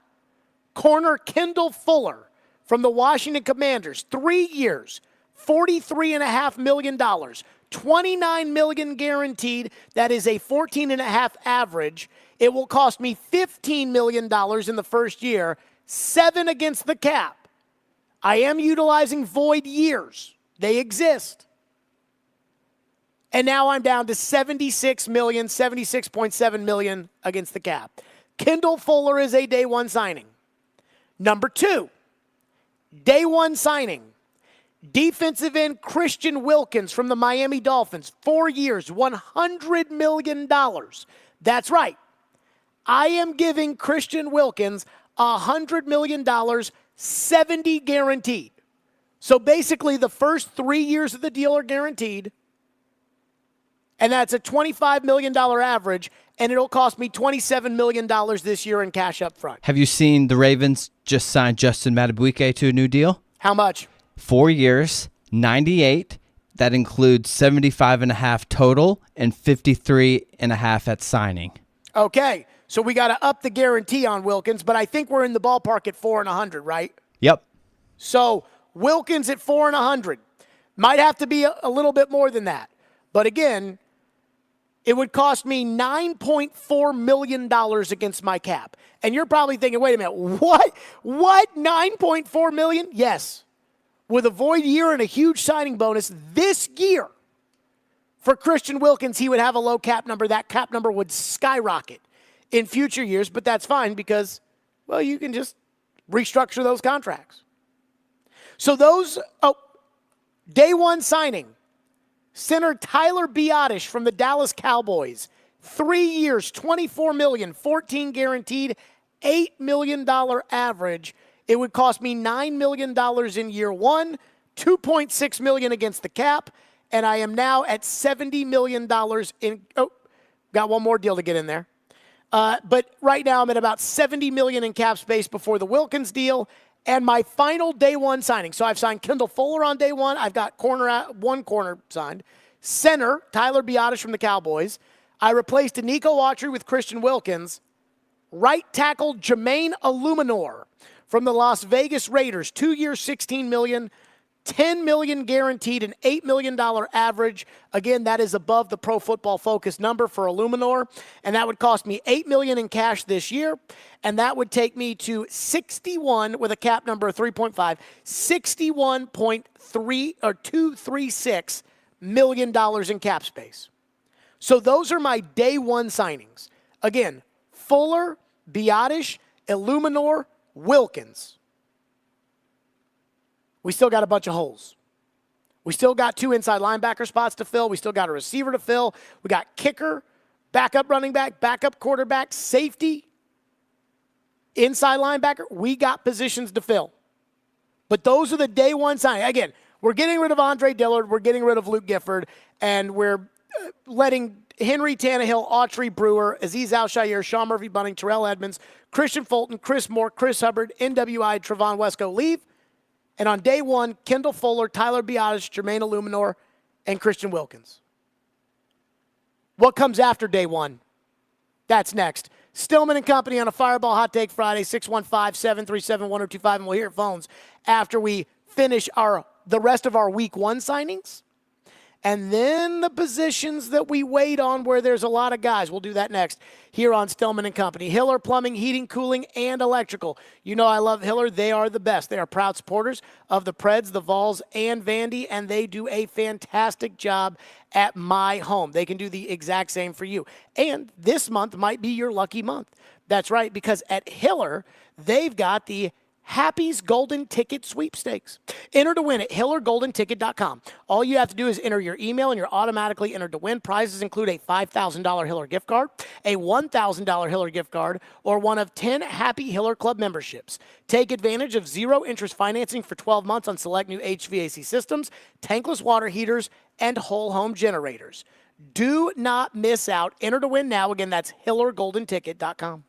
Corner Kendall Fuller from the Washington Commanders, 3 years, $43.5 million, $29 million guaranteed. That is a 14.5 average. It will cost me $15 million in the first year, 7 against the cap. I am utilizing void years. They exist. And now I'm down to $76 million, $76.7 million against the cap. Kendall Fuller is a day one signing. Number two, day one signing, defensive end Christian Wilkins from the Miami Dolphins, 4 years, $100 million. That's right. I am giving Christian Wilkins $100 million, 70 guaranteed. So basically the first 3 years of the deal are guaranteed, And that's a $25 million average, and it'll cost me $27 million this year in cash up front. Have you seen the Ravens just signed Justin Madubuike to a new deal? How much? 4 years, 98. That includes 75.5 total and 53.5 at signing. Okay, so we got to up the guarantee on Wilkins, but I think we're in the ballpark at 4 and 100, right? Yep. So Wilkins at 4 and 100 might have to be a little bit more than that, but again, it would cost me $9.4 million against my cap. And you're probably thinking, wait a minute, what? What? $9.4 million? Yes. With a void year and a huge signing bonus this year for Christian Wilkins, he would have a low cap number. That cap number would skyrocket in future years, but that's fine because, well, you can just restructure those contracts. So day one signing. Center Tyler Biadasz from the Dallas Cowboys. 3 years, $24 million, 14 guaranteed, $8 million average. It would cost me $9 million in year one, $2.6 million against the cap, and I am now at $70 million in. Oh, got one more deal to get in there. But right now I'm at about $70 million in cap space before the Wilkins deal. And my final day one signing. So I've signed Kendall Fuller on day one. I've got one corner signed. Center, Tyler Biadasz from the Cowboys. I replaced Nico Autry with Christian Wilkins. Right tackle, Jermaine Illuminor from the Las Vegas Raiders. 2 years, $16 million. $10 million guaranteed, an $8 million average. Again, that is above the Pro Football Focus number for Illuminor, and that would cost me $8 million in cash this year, and that would take me to 61 with a cap number of 3.5, $61.3 or $236 million in cap space. So those are my day one signings. Again, Fuller, Biadasz, Illuminor, Wilkins. We still got a bunch of holes. We still got 2 inside linebacker spots to fill. We still got a receiver to fill. We got kicker, backup running back, backup quarterback, safety, inside linebacker. We got positions to fill. But those are the day one signings. Again, we're getting rid of Andre Dillard. We're getting rid of Luke Gifford. And we're letting Henry Tannehill, Autry Brewer, Azeez Al-Shaair, Sean Murphy-Bunting, Terrell Edmonds, Christian Fulton, Chris Moore, Chris Hubbard, NWI, Trevon Wesco leave. And on day one, Kendall Fuller, Tyler Biadasz, Jermaine Illuminor, and Christian Wilkins. What comes after day one? That's next. Stillman and Company on a Fireball Hot Take Friday, 615-737-1025, and we'll hear phones after we finish the rest of our week one signings. And then the positions that we wait on where there's a lot of guys. We'll do that next here on Stillman and Company. Hiller Plumbing, Heating, Cooling, and Electrical. You know I love Hiller. They are the best. They are proud supporters of the Preds, the Vols, and Vandy, and they do a fantastic job at my home. They can do the exact same for you. And this month might be your lucky month. That's right, because at Hiller, they've got the Happy's Golden Ticket Sweepstakes. Enter to win at HillerGoldenTicket.com. All you have to do is enter your email and you're automatically entered to win. Prizes include a $5,000 Hiller gift card, a $1,000 Hiller gift card, or one of 10 Happy Hiller Club memberships. Take advantage of zero-interest financing for 12 months on select new HVAC systems, tankless water heaters, and whole home generators. Do not miss out. Enter to win now. Again, that's HillerGoldenTicket.com.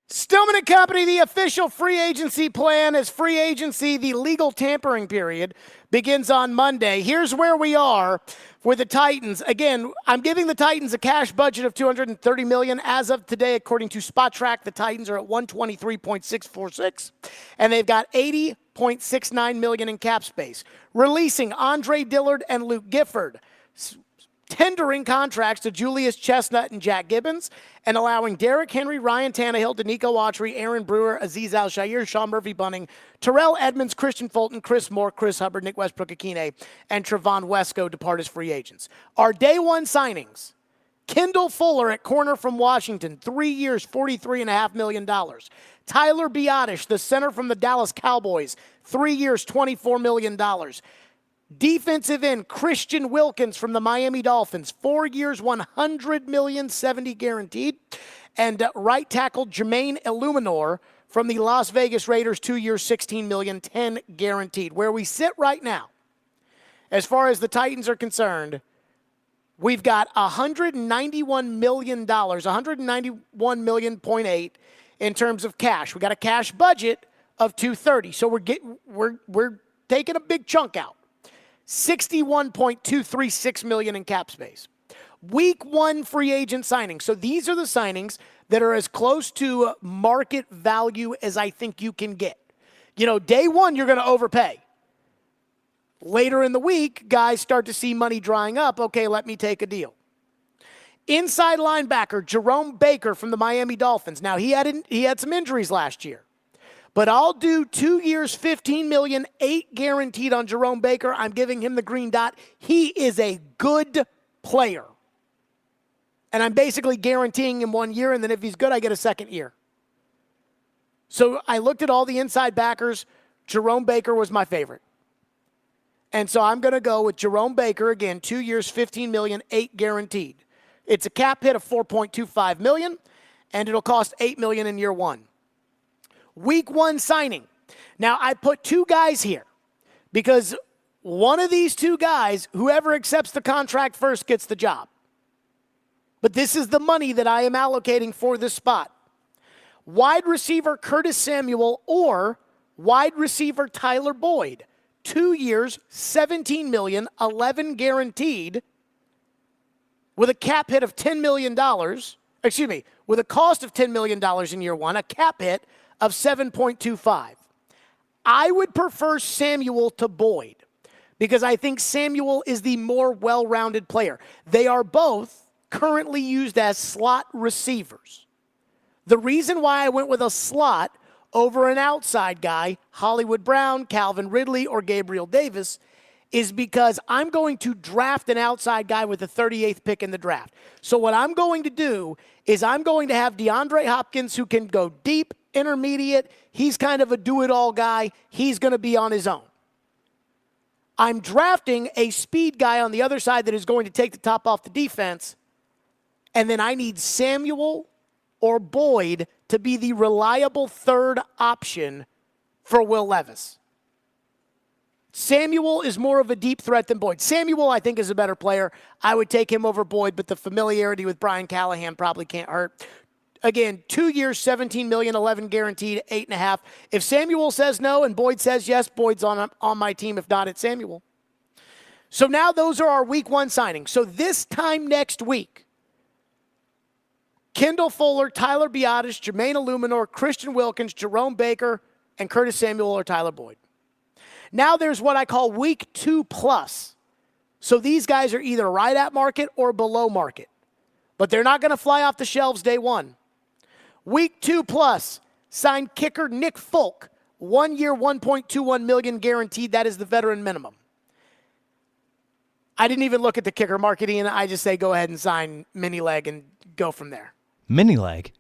Stillman and Company, the official free agency plan as free agency, the legal tampering period, begins on Monday. Here's where we are with the Titans. Again, I'm giving the Titans a cash budget of $230 million. As of today, according to Spot Track, the Titans are at $123.646, and they've got $80.69 million in cap space. Releasing Andre Dillard and Luke Gifford, tendering contracts to Julius Chestnut and Jack Gibbons, and allowing Derrick Henry, Ryan Tannehill, Danico Autry, Aaron Brewer, Azeez Al-Shaair, Sean Murphy-Bunting, Terrell Edmonds, Christian Fulton, Chris Moore, Chris Hubbard, Nick Westbrook-Akine, and Trevon Wesco depart as free agents. Our day one signings: Kendall Fuller at corner from Washington, 3 years, $43.5 million. Tyler Biadasz, the center from the Dallas Cowboys, 3 years, $24 million. Defensive end Christian Wilkins from the Miami Dolphins, 4 years, $100 million, 70 guaranteed. And right tackle Jermaine Illuminor from the Las Vegas Raiders, 2 years, $16 million, 10 guaranteed. Where we sit right now, as far as the Titans are concerned, we've got $191 million, $191.8 million in terms of cash. We got a cash budget of $230, so we're taking a big chunk out. $61.236 million in cap space. Week one free agent signings. So these are the signings that are as close to market value as I think you can get. You know, day one, you're going to overpay. Later in the week, guys start to see money drying up. Okay, let me take a deal. Inside linebacker Jerome Baker from the Miami Dolphins. Now, he had some injuries last year. But I'll do 2 years, $15 million, 8 guaranteed on Jerome Baker. I'm giving him the green dot. He is a good player. And I'm basically guaranteeing him 1 year, and then if he's good, I get a second year. So I looked at all the inside backers. Jerome Baker was my favorite. And so I'm going to go with Jerome Baker, again, 2 years, $15 million, 8 guaranteed. It's a cap hit of $4.25 million, and it'll cost $8 million in year one. Week one signing. Now, I put two guys here because one of these two guys, whoever accepts the contract first gets the job. But this is the money that I am allocating for this spot. Wide receiver Curtis Samuel or wide receiver Tyler Boyd. 2 years, $17 million, 11 guaranteed, with a cap hit of $10 million. With a cost of $10 million in year one, a cap hit of 7.25. I would prefer Samuel to Boyd because I think Samuel is the more well-rounded player. They are both currently used as slot receivers. The reason why I went with a slot over an outside guy, Hollywood Brown, Calvin Ridley, or Gabriel Davis, is because I'm going to draft an outside guy with the 38th pick in the draft. So what I'm going to do is I'm going to have DeAndre Hopkins, who can go deep, intermediate. He's kind of a do-it-all guy. He's going to be on his own. I'm drafting a speed guy on the other side that is going to take the top off the defense, and then I need Samuel or Boyd to be the reliable third option for Will Levis. Samuel is more of a deep threat than Boyd. Samuel, I think, is a better player. I would take him over Boyd, but the familiarity with Brian Callahan probably can't hurt. Again, 2 years, $17 million, 11 guaranteed, 8.5. If Samuel says no and Boyd says yes, Boyd's on my team. If not, it's Samuel. So now those are our week one signings. So this time next week, Kendall Fuller, Tyler Biadasz, Jermaine Illuminor, Christian Wilkins, Jerome Baker, and Curtis Samuel or Tyler Boyd. Now there's what I call week 2+. So these guys are either right at market or below market. But they're not going to fly off the shelves day one. Week 2+, signed kicker Nick Folk, 1 year, $1.21 million guaranteed. That is the veteran minimum. I didn't even look at the kicker market, Ian. I just say go ahead and sign mini leg and go from there. Mini leg?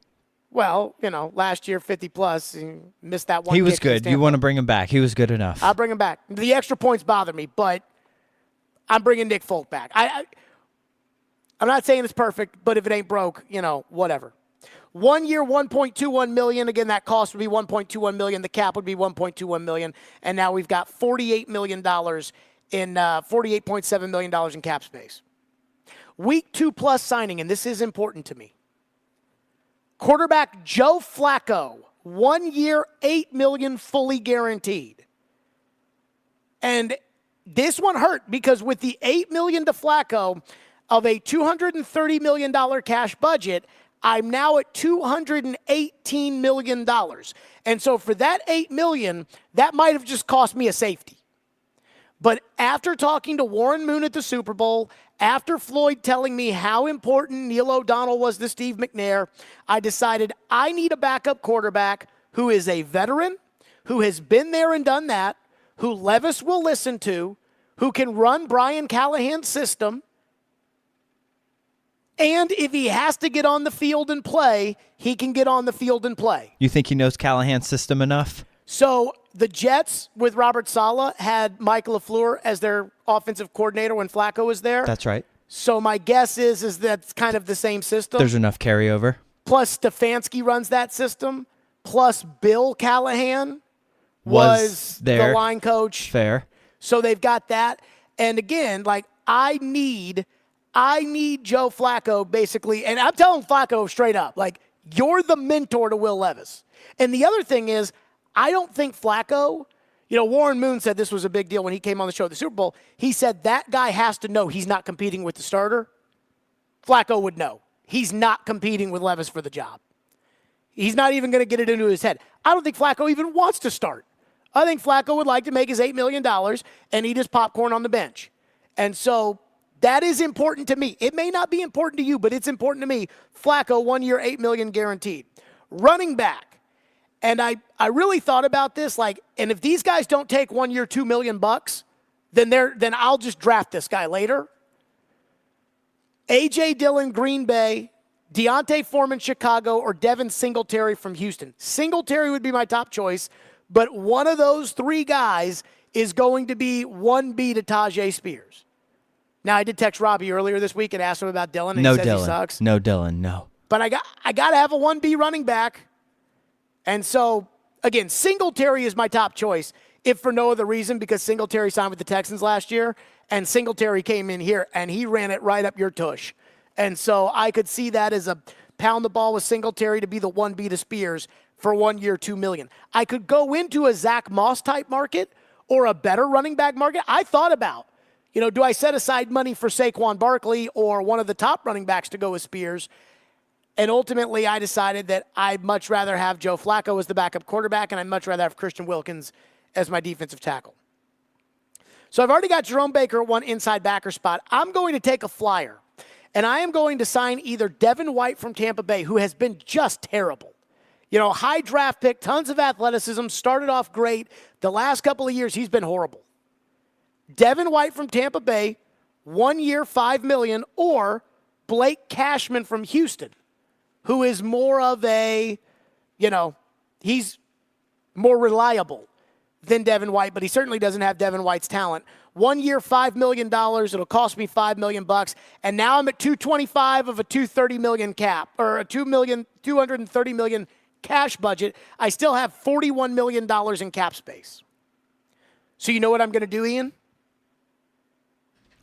Well, last year 50+, he missed that one. He was good. You want to bring him back. He was good enough. I'll bring him back. The extra points bother me, but I'm bringing Nick Folk back. I'm not saying it's perfect, but if it ain't broke, whatever. 1 year, $1.21 million. Again, that cost would be $1.21 million. The cap would be $1.21 million. And now we've got $48 million in $48.7 million in cap space. Week 2+ signing, and this is important to me. Quarterback Joe Flacco, 1 year, $8 million fully guaranteed. And this one hurt because with the $8 million to Flacco of a $230 million cash budget, I'm now at $218 million. And so for that $8 million, that might have just cost me a safety. But after talking to Warren Moon at the Super Bowl, after Floyd telling me how important Neil O'Donnell was to Steve McNair, I decided I need a backup quarterback who is a veteran, who has been there and done that, who Levis will listen to, who can run Brian Callahan's system, and if he has to get on the field and play, he can get on the field and play. You think he knows Callahan's system enough? So the Jets with Robert Saleh had Mike LaFleur as their offensive coordinator when Flacco was there. That's right. So my guess is that's kind of the same system. There's enough carryover. Plus Stefanski runs that system. Plus Bill Callahan was the line coach. Fair. So they've got that. And again, like I need Joe Flacco basically, and I'm telling Flacco straight up, like you're the mentor to Will Levis. And the other thing is, I don't think Flacco, Warren Moon said this was a big deal when he came on the show at the Super Bowl. He said that guy has to know he's not competing with the starter. Flacco would know. He's not competing with Levis for the job. He's not even going to get it into his head. I don't think Flacco even wants to start. I think Flacco would like to make his $8 million and eat his popcorn on the bench. And so that is important to me. It may not be important to you, but it's important to me. Flacco, 1 year, $8 million guaranteed. Running back. And I really thought about this, and if these guys don't take 1 year, $2 million, then I'll just draft this guy later. A.J. Dillon, Green Bay, Deontay Foreman, Chicago, or Devin Singletary from Houston. Singletary would be my top choice, but one of those three guys is going to be 1B to Tajay Spears. Now, I did text Robbie earlier this week and asked him about Dillon, and he says he sucks. No Dillon, no. But I got to have a 1B running back. And so, again, Singletary is my top choice, if for no other reason, because Singletary signed with the Texans last year, and Singletary came in here, and he ran it right up your tush. And so I could see that as a pound the ball with Singletary to be the 1B to Spears for 1 year, $2 million. I could go into a Zach Moss-type market or a better running back market. I thought about, do I set aside money for Saquon Barkley or one of the top running backs to go with Spears? And ultimately, I decided that I'd much rather have Joe Flacco as the backup quarterback, and I'd much rather have Christian Wilkins as my defensive tackle. So I've already got Jerome Baker at one inside backer spot. I'm going to take a flyer, and I am going to sign either Devin White from Tampa Bay, who has been just terrible. High draft pick, tons of athleticism, started off great. The last couple of years, he's been horrible. Devin White from Tampa Bay, 1 year, $5 million, or Blake Cashman from Houston, who is more of a, he's more reliable than Devin White, but he certainly doesn't have Devin White's talent. 1 year, $5 million. It'll cost me $5 million, and now I'm at 225 of a $230 million cap, or a $230 million cash budget. I still have $41 million in cap space. So you know what I'm going to do, Ian?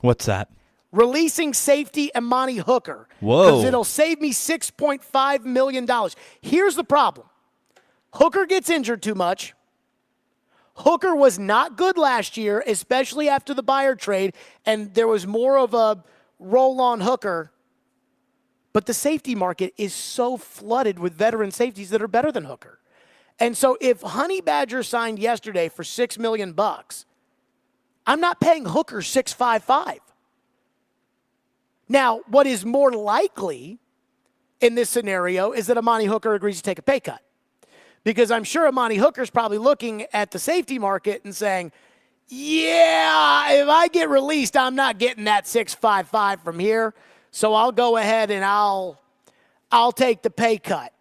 What's that? Releasing safety Amani Hooker. Whoa. Because it'll save me $6.5 million. Here's the problem. Hooker gets injured too much. Hooker was not good last year, especially after the Buyer trade, and there was more of a roll on Hooker. But the safety market is so flooded with veteran safeties that are better than Hooker. And so if Honey Badger signed yesterday for $6 million, I'm not paying Hooker $6.55. Now, what is more likely in this scenario is that Amani Hooker agrees to take a pay cut. Because I'm sure Amani Hooker's probably looking at the safety market and saying, yeah, if I get released, I'm not getting that $6.55 from here. So I'll go ahead and I'll take the pay cut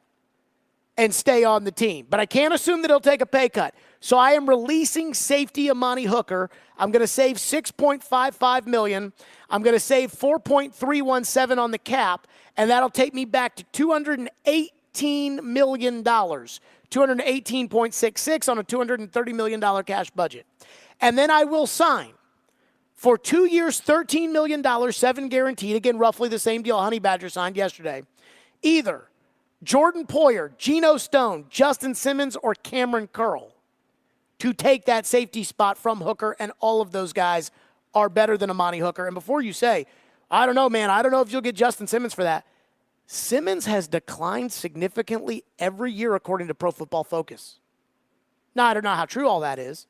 and stay on the team. But I can't assume that he'll take a pay cut. So I am releasing safety Amani Hooker. I'm going to save $6.55 million. I'm going to save $4.317 on the cap, and that'll take me back to $218 million. $218.66 on a $230 million cash budget. And then I will sign for 2 years, $13 million, 7 guaranteed. Again, roughly the same deal Honey Badger signed yesterday. Either Jordan Poyer, Geno Stone, Justin Simmons, or Cameron Curl to take that safety spot from Hooker, and all of those guys are better than Amani Hooker. And before you say, I don't know, man, I don't know if you'll get Justin Simmons for that. Simmons has declined significantly every year according to Pro Football Focus. Now, I don't know how true all that is,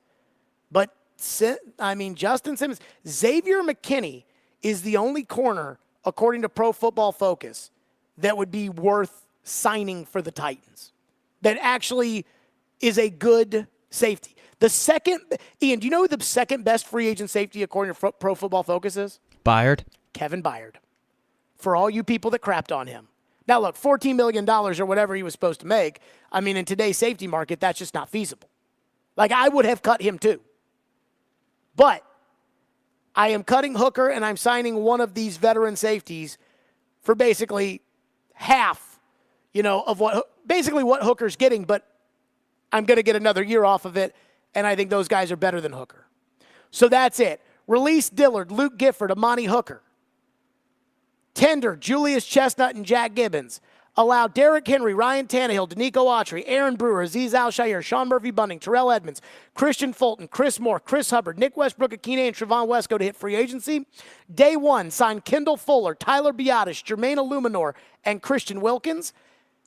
but, Justin Simmons, Xavier McKinney is the only corner, according to Pro Football Focus, that would be worth signing for the Titans, that actually is a good safety. The second, Ian, do you know who the second best free agent safety according to Pro Football Focus is? Byard. Kevin Byard. For all you people that crapped on him. Now, look, $14 million or whatever he was supposed to make, in today's safety market, that's just not feasible. I would have cut him too. But I am cutting Hooker, and I'm signing one of these veteran safeties for basically half, of what Hooker's getting, but I'm going to get another year off of it, and I think those guys are better than Hooker. So that's it. Release Dillard, Luke Gifford, Amani Hooker. Tender, Julius Chestnut, and Jack Gibbons. Allow Derrick Henry, Ryan Tannehill, Danico Autry, Aaron Brewer, Azeez Al-Shaair, Sean Murphy-Bunting, Terrell Edmonds, Christian Fulton, Chris Moore, Chris Hubbard, Nick Westbrook, Akine, and Trevon Wesco to hit free agency. Day 1, sign Kendall Fuller, Tyler Biadasz, Jermaine Illuminor, and Christian Wilkins.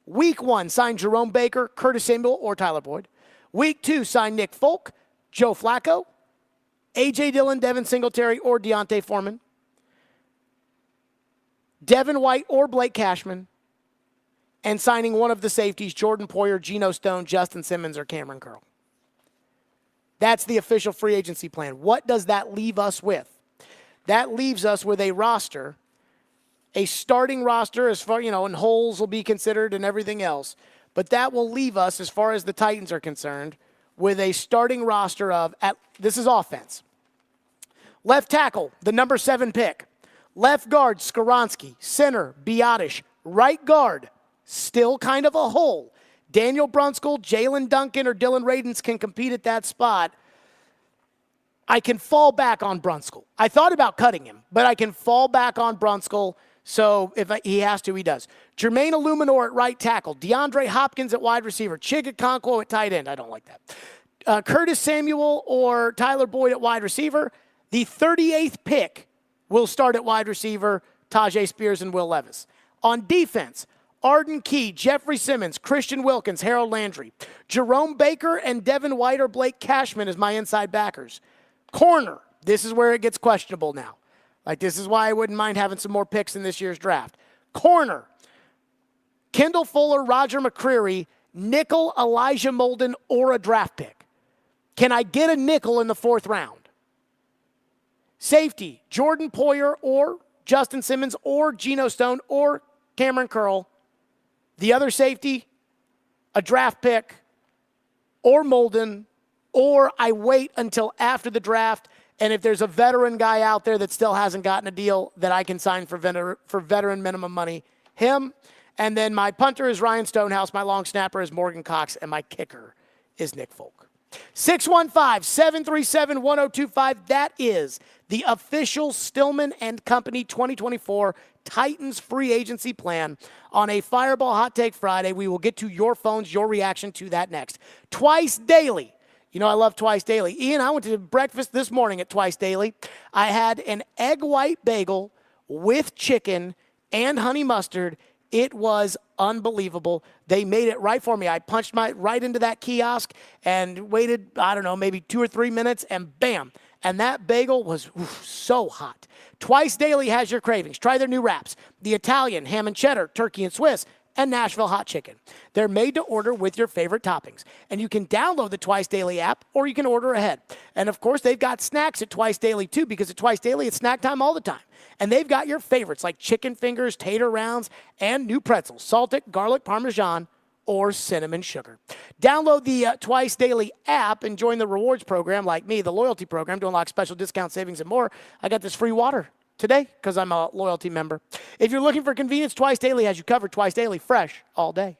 Week 1, sign Jerome Baker, Curtis Samuel, or Tyler Boyd. Week 2, sign Nick Folk, Joe Flacco, A.J. Dillon, Devin Singletary, or Deontay Foreman. Devin White or Blake Cashman, and signing one of the safeties, Jordan Poyer, Geno Stone, Justin Simmons, or Cameron Curl. That's the official free agency plan. What does that leave us with? That leaves us with a roster, a starting roster as far, and holes will be considered and everything else. But that will leave us, as far as the Titans are concerned, with a starting roster of, this is offense. Left tackle, the number 7 pick. Left guard, Skoronski. Center, Biadasz. Right guard, still kind of a hole. Daniel Brunskill, Jalen Duncan, or Dylan Radins can compete at that spot. I can fall back on Brunskill. I thought about cutting him, but I can fall back on Brunskill, so if he has to, he does. Jermaine Illuminor at right tackle. DeAndre Hopkins at wide receiver. Chig Okonkwo at tight end. I don't like that. Curtis Samuel or Tyler Boyd at wide receiver. The 38th pick will start at wide receiver, Tajay Spears and Will Levis. On defense, Arden Key, Jeffrey Simmons, Christian Wilkins, Harold Landry. Jerome Baker and Devin White or Blake Cashman as my inside backers. Corner, this is where it gets questionable now. This is why I wouldn't mind having some more picks in this year's draft. Corner, Kendall Fuller, Roger McCreary, nickel, Elijah Molden, or a draft pick. Can I get a nickel in the 4th round? Safety, Jordan Poyer or Justin Simmons or Geno Stone or Cameron Curl. The other safety, a draft pick or Molden, or I wait until after the draft, and if there's a veteran guy out there that still hasn't gotten a deal that I can sign for veteran minimum money, him. And then my punter is Ryan Stonehouse, my long snapper is Morgan Cox, and my kicker is Nick Folk. 615-737-1025. That is the official Stillman and Company 2024 Titans free agency plan on a Fireball Hot Take Friday. We will get to your phones, your reaction to that next. Twice Daily. I love Twice Daily. Ian, I went to breakfast this morning at Twice Daily. I had an egg white bagel with chicken and honey mustard. It was unbelievable. They made it right for me. I punched right into that kiosk and waited, maybe 2 or 3 minutes, and bam. And that bagel was so hot. Twice Daily has your cravings. Try their new wraps. The Italian, ham and cheddar, turkey and Swiss, and Nashville hot chicken. They're made to order with your favorite toppings. And you can download the Twice Daily app, or you can order ahead. And of course, they've got snacks at Twice Daily too, because at Twice Daily, it's snack time all the time. And they've got your favorites like chicken fingers, tater rounds, and new pretzels, salted garlic parmesan, or cinnamon sugar. Download the Twice Daily app and join the rewards program like me, the loyalty program, to unlock special discount savings and more. I got this free water today because I'm a loyalty member. If you're looking for convenience, Twice Daily has you covered. Twice Daily, fresh all day.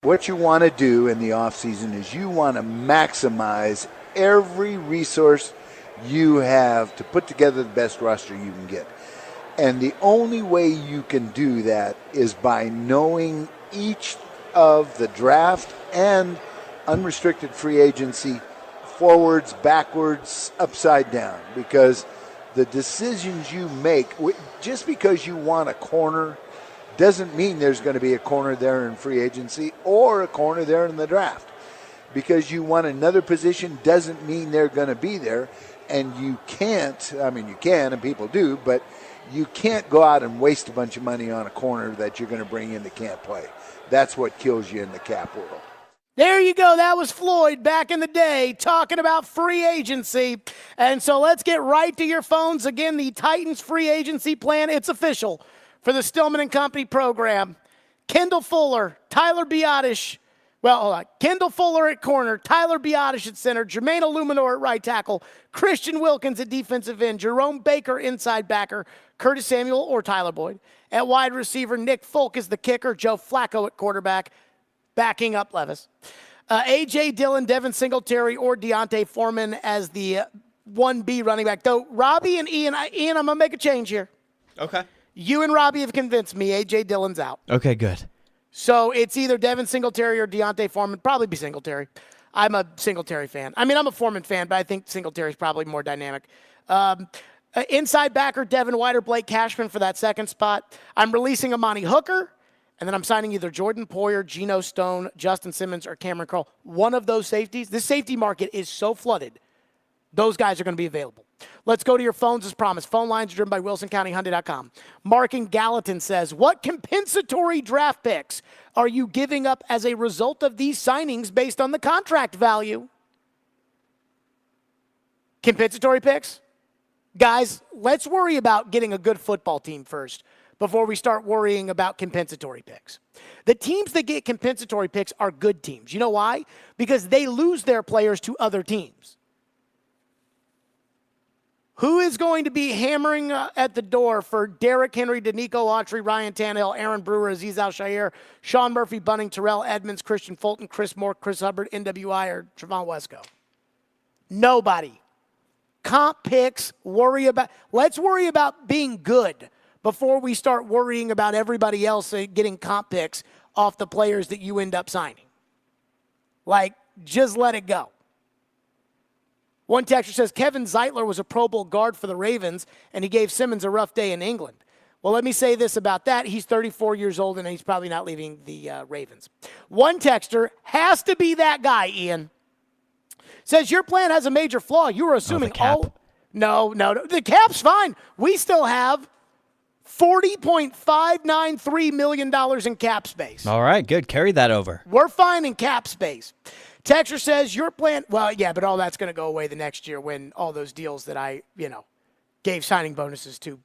What you want to do in the offseason is you want to maximize every resource you have to put together the best roster you can get. And the only way you can do that is by knowing each of the draft and unrestricted free agency forwards, backwards, upside down. Because the decisions you make, just because you want a corner doesn't mean there's going to be a corner there in free agency or a corner there in the draft. Because you want another position doesn't mean they're going to be there. And you can't, I mean, you can, and people do, but you can't go out and waste a bunch of money on a corner that you're going to bring in that can't play. That's what kills you in the cap world. There you go. That was Floyd back in the day talking about free agency. And so let's get right to your phones. Again, the Titans free agency plan, it's official for the Stillman and Company program. Kendall Fuller, Tyler Biadasz. Well, hold on. Kendall Fuller at corner, Tyler Biadasz at center, Jermaine Illuminor at right tackle, Christian Wilkins at defensive end, Jerome Baker inside backer, Curtis Samuel or Tyler Boyd. At wide receiver, Nick Folk is the kicker, Joe Flacco at quarterback, backing up Levis. A.J. Dillon, Devin Singletary, or Deontay Foreman as the 1B running back. Though Robbie and Ian, I'm going to make a change here. Okay. You and Robbie have convinced me A.J. Dillon's out. Okay, good. So it's either Devin Singletary or Deontay Foreman. Probably be Singletary. I'm a Singletary fan. I mean, I'm a Foreman fan, but I think Singletary is probably more dynamic. Inside backer, Devin White or Blake Cashman for that second spot. I'm releasing Amani Hooker, and then I'm signing either Jordan Poyer, Geno Stone, Justin Simmons, or Cameron Curl. One of those safeties. This safety market is so flooded. Those guys are going to be available. Let's go to your phones as promised. Phone lines are driven by WilsonCountyHyundai.com. Mark in Gallatin says, what compensatory draft picks are you giving up as a result of these signings based on the contract value? Compensatory picks? Guys, let's worry about getting a good football team first before we start worrying about compensatory picks. The teams that get compensatory picks are good teams. You know why? Because they lose their players to other teams. Who is going to be hammering at the door for Derrick Henry, Danico Autry, Ryan Tannehill, Aaron Brewer, Azeez Al-Shaair, Sean Murphy, Bunning, Terrell Edmonds, Christian Fulton, Chris Moore, Chris Hubbard, NWI, or Trevon Wesco? Nobody. Comp picks, let's worry about being good before we start worrying about everybody else getting comp picks off the players that you end up signing. Like, just let it go. One texter says, Kevin Zeitler was a Pro Bowl guard for the Ravens, and he gave Simmons a rough day in England. Well, let me say this about that. He's 34 years old, and he's probably not leaving the Ravens. One texter has to be that guy, Ian. Says, your plan has a major flaw. You were assuming all... No. The cap's fine. We still have $40.593 million in cap space. All right, good. Carry that over. We're fine in cap space. Texter says, your plan, well, yeah, but all that's going to go away the next year when all those deals that I, gave signing bonuses to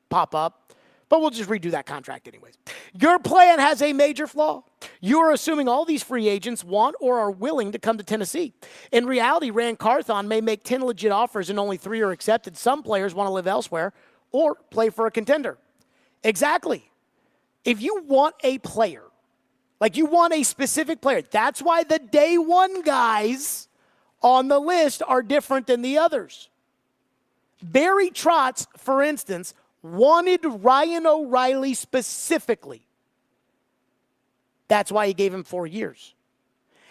pop up. But we'll just redo that contract anyways. Your plan has a major flaw. You are assuming all these free agents want or are willing to come to Tennessee. In reality, Rand Carthon may make 10 legit offers and only 3 are accepted. Some players want to live elsewhere or play for a contender. Exactly. If you want a player, like you want a specific player. That's why the day one guys on the list are different than the others. Barry Trotz, for instance, wanted Ryan O'Reilly specifically. That's why he gave him 4 years.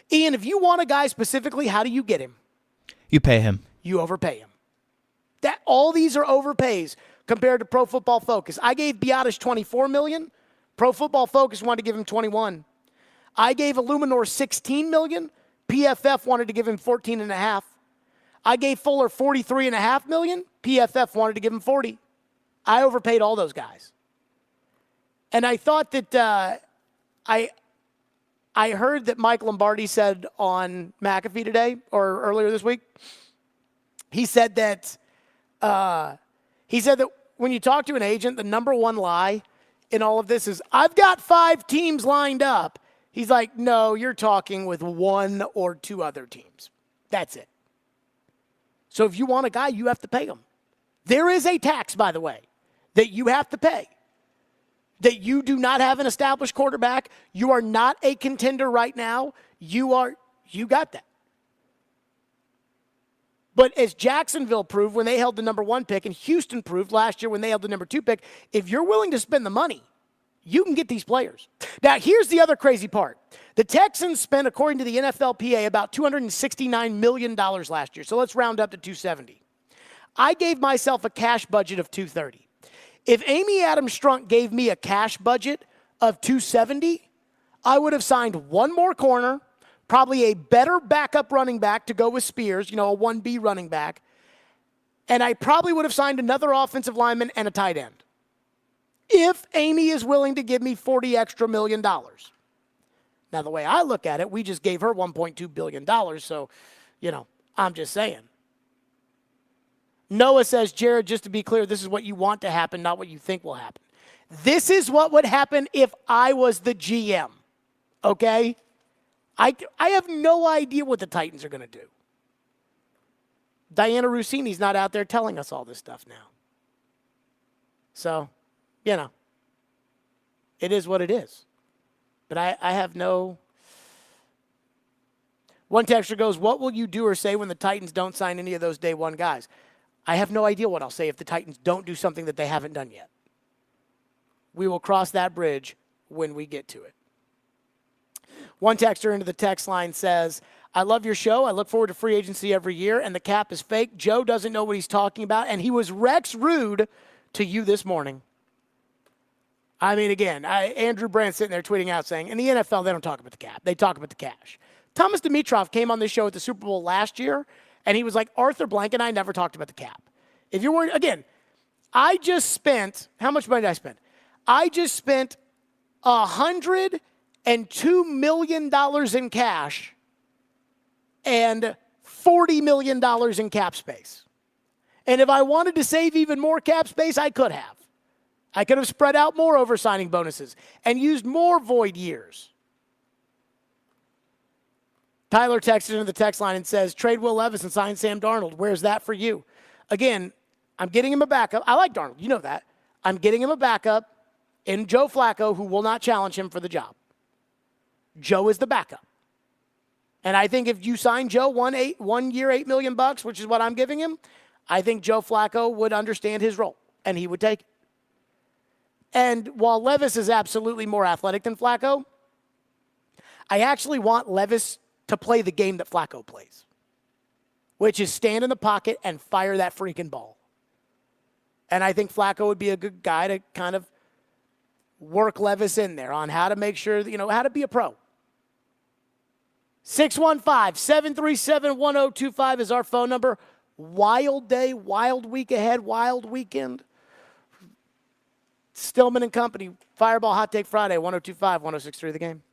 Ian, if you want a guy specifically, how do you get him? You pay him. You overpay him. All these are overpays compared to Pro Football Focus. I gave Biadasz $24 million. Pro Football Focus wanted to give him $21 million. I gave Illuminor $16 million. PFF wanted to give him $14.5 million. I gave Fuller $43.5 million. PFF wanted to give him $40 million. I overpaid all those guys. And I thought that I heard that Mike Lombardi said on McAfee today or earlier this week. He said that when you talk to an agent, the number one lie in all of this is, I've got 5 teams lined up. He's like, no, you're talking with 1 or 2 other teams. That's it. So if you want a guy, you have to pay him. There is a tax, by the way, that you have to pay. that you do not have an established quarterback, you are not a contender right now, you got that. But as Jacksonville proved when they held the number 1 pick, and Houston proved last year when they held the number 2 pick, if you're willing to spend the money, you can get these players. Now, here's the other crazy part. The Texans spent, according to the NFLPA, about $269 million last year. So let's round up to $270. I gave myself a cash budget of $230. If Amy Adams Strunk gave me a cash budget of $270, I would have signed one more corner, probably a better backup running back to go with Spears, a 1B running back, and I probably would have signed another offensive lineman and a tight end. If Amy is willing to give me $40 extra million. Now, the way I look at it, we just gave her $1.2 billion, so, I'm just saying. Noah says, Jared, just to be clear, this is what you want to happen, not what you think will happen. This is what would happen if I was the GM, okay? I have no idea what the Titans are going to do. Diana Rossini's not out there telling us all this stuff now. So, it is what it is. But I have no... One texter goes, what will you do or say when the Titans don't sign any of those day one guys? I have no idea what I'll say if the Titans don't do something that they haven't done yet. We will cross that bridge when we get to it. One texter into the text line says, I love your show. I look forward to free agency every year, and the cap is fake. Joe doesn't know what he's talking about, and he was Rex rude to you this morning. I mean, again, Andrew Brandt sitting there tweeting out saying, in the NFL, they don't talk about the cap. They talk about the cash. Thomas Dimitroff came on this show at the Super Bowl last year, and he was like, Arthur Blank and I never talked about the cap. If you're worried, again, I just spent, how much money did I spend? I just spent $102 million in cash and $40 million in cap space. And if I wanted to save even more cap space, I could have. I could have spread out more over signing bonuses and used more void years. Tyler texted into the text line and says, trade Will Levis and sign Sam Darnold. Where's that for you? Again, I'm getting him a backup. I like Darnold. You know that. I'm getting him a backup in Joe Flacco, who will not challenge him for the job. Joe is the backup. And I think if you sign Joe 1 year, $8 million, which is what I'm giving him, I think Joe Flacco would understand his role, and he would take it. And while Levis is absolutely more athletic than Flacco, I actually want Levis to play the game that Flacco plays, which is stand in the pocket and fire that freaking ball. And I think Flacco would be a good guy to kind of work Levis in there on how to make sure, how to be a pro. 615-737-1025 is our phone number. Wild day, wild week ahead, wild weekend. Stillman and Company, Fireball Hot Take Friday, 1025, 1063 The Game.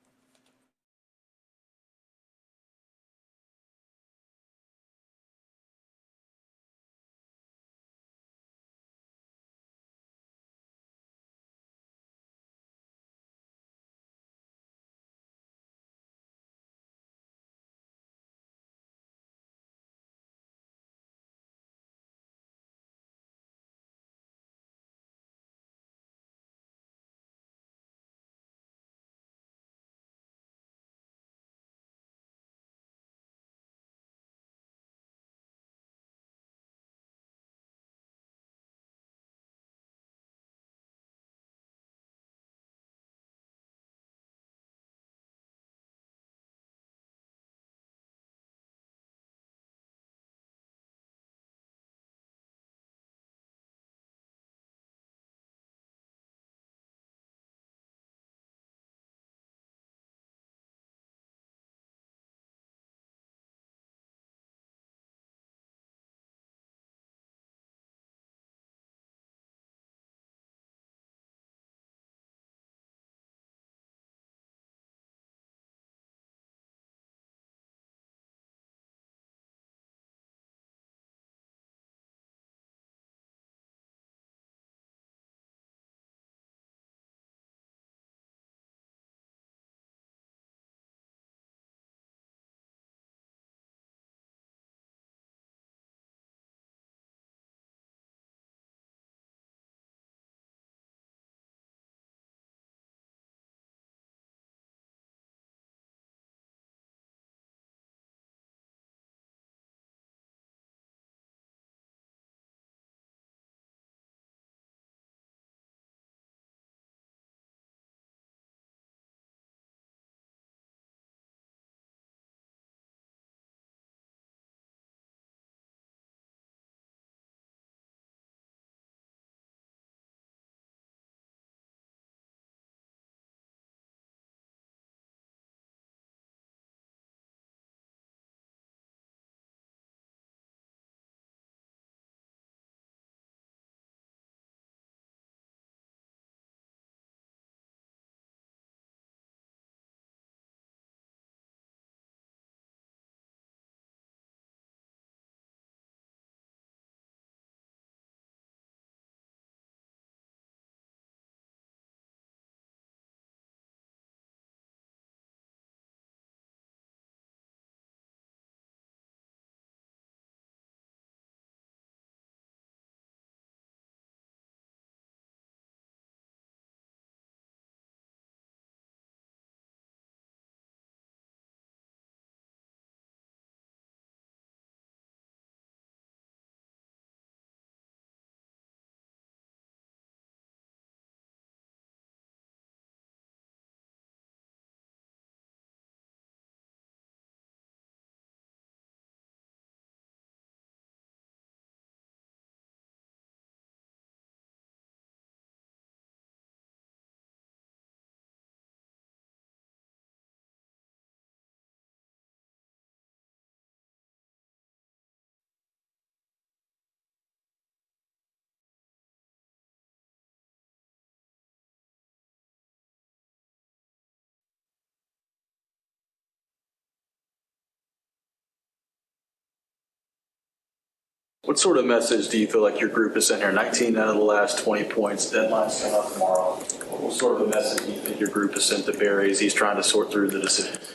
What sort of message do you feel like your group is sent here? 19 out of the last 20 points, deadline's coming up tomorrow. What sort of a message do you think your group has sent to Barry as he's trying to sort through the decisions?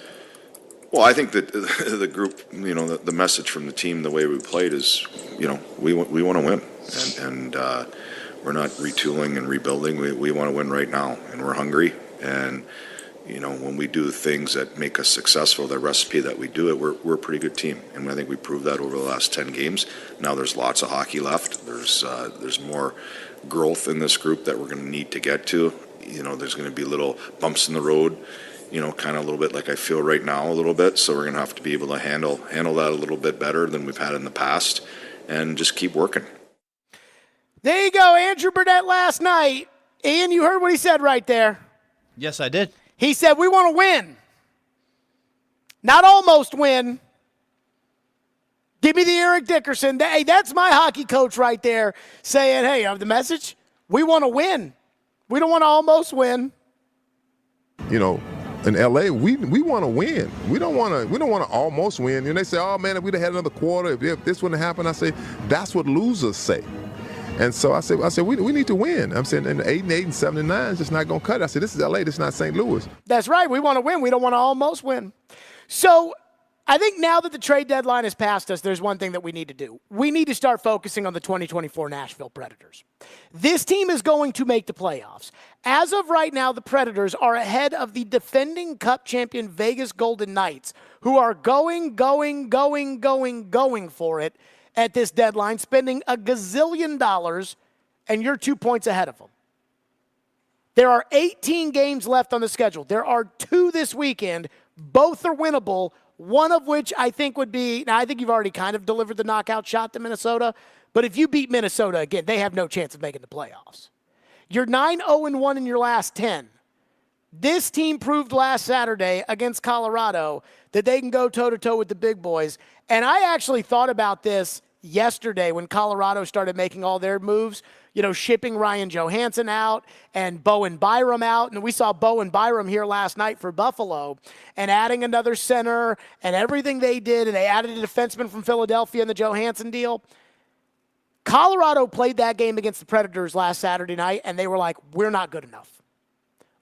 Well, I think that the group, the message from the team, the way we played is, we want to win, and we're not retooling and rebuilding. We want to win right now, and we're hungry. And when we do things that make us successful, the recipe that we do it, we're a pretty good team, and I think we proved that over the last 10 games. Now there's lots of hockey left. There's more growth in this group that we're going to need to get to. There's going to be little bumps in the road. Kind of a little bit like I feel right now a little bit. So we're going to have to be able to handle that a little bit better than we've had in the past and just keep working. There you go, Andrew Burnett last night. Ian, you heard what he said right there. Yes, I did. He said, we want to win. Not almost win. Give me the Eric Dickerson. Hey, that's my hockey coach right there saying, hey, the message, we want to win. We don't want to almost win. In LA, we want to win. We don't want to almost win. And they say, oh man, if we'd have had another quarter, if this wouldn't happen, I say that's what losers say. And so I said we need to win. I'm saying, and 8-8 and 7-9 is just not going to cut it. I said, this is LA, this is not St. Louis. That's right. We want to win. We don't want to almost win. So I think now that the trade deadline has passed us, there's one thing that we need to do. We need to start focusing on the 2024 Nashville Predators. This team is going to make the playoffs. As of right now, the Predators are ahead of the defending Cup champion Vegas Golden Knights, who are going for it at this deadline, spending $1 gazillion, and you're 2 points ahead of them. There are 18 games left on the schedule. There are 2 this weekend. Both are winnable, one of which I think would be, now I think you've already kind of delivered the knockout shot to Minnesota, but if you beat Minnesota again, they have no chance of making the playoffs. You're 9-0-1 in your last 10. This team proved last Saturday against Colorado that they can go toe-to-toe with the big boys. And I actually thought about this yesterday when Colorado started making all their moves, shipping Ryan Johansson out and Bowen Byram out. And we saw Bowen Byram here last night for Buffalo and adding another center and everything they did. And they added a defenseman from Philadelphia in the Johansson deal. Colorado played that game against the Predators last Saturday night, and they were like, we're not good enough.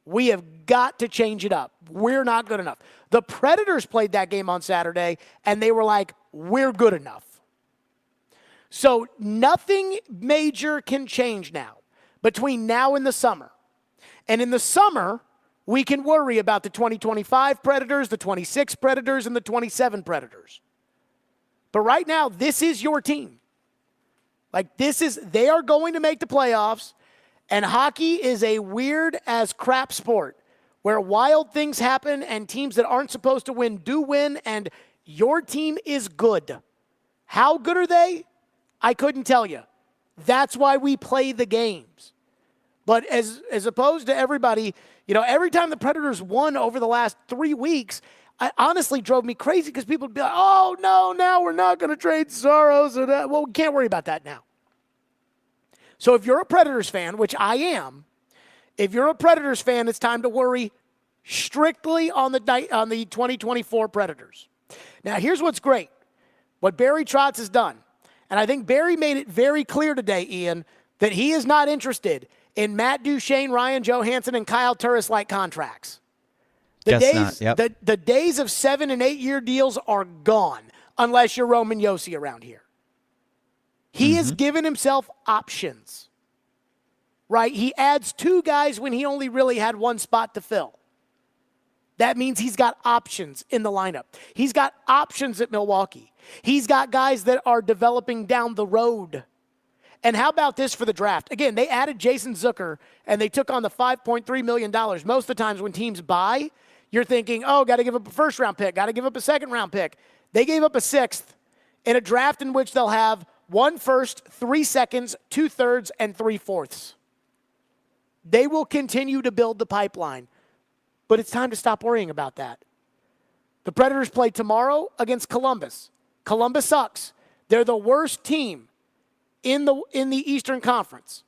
We have got to change it up. We're not good enough. The Predators played that game on Saturday, and they were like, we're good enough. So nothing major can change now between now and the summer. And in the summer, we can worry about the 2025 Predators, the 26 Predators, and the 27 Predators. But right now, this is your team. They are going to make the playoffs, and hockey is a weird as crap sport where wild things happen and teams that aren't supposed to win do win, and your team is good. How good are they? I couldn't tell you. That's why we play the games. But as opposed to everybody, every time the Predators won over the last 3 weeks, it honestly drove me crazy because people would be like, oh, no, now we're not going to trade Soros. Well, we can't worry about that now. So if you're a Predators fan, which I am, if you're a Predators fan, it's time to worry strictly on the 2024 Predators. Now, here's what's great. What Barry Trotz has done, and I think Barry made it very clear today, Ian, that he is not interested in Matt Duchene, Ryan Johansson, and Kyle Turris-like contracts. The days of 7- and 8-year deals are gone unless you're Roman Josi around here. He has given himself options, right? He adds 2 guys when he only really had 1 spot to fill. That means he's got options in the lineup. He's got options at Milwaukee. He's got guys that are developing down the road. And how about this for the draft? Again, they added Jason Zucker, and they took on the $5.3 million. Most of the times when teams buy, you're thinking, oh, got to give up a first-round pick, got to give up a second-round pick. They gave up a 6th in a draft in which they'll have 1 first, 3 seconds, 2 thirds, and 3 fourths. They will continue to build the pipeline, but it's time to stop worrying about that. The Predators play tomorrow against Columbus. Columbus sucks. They're the worst team in the Eastern Conference.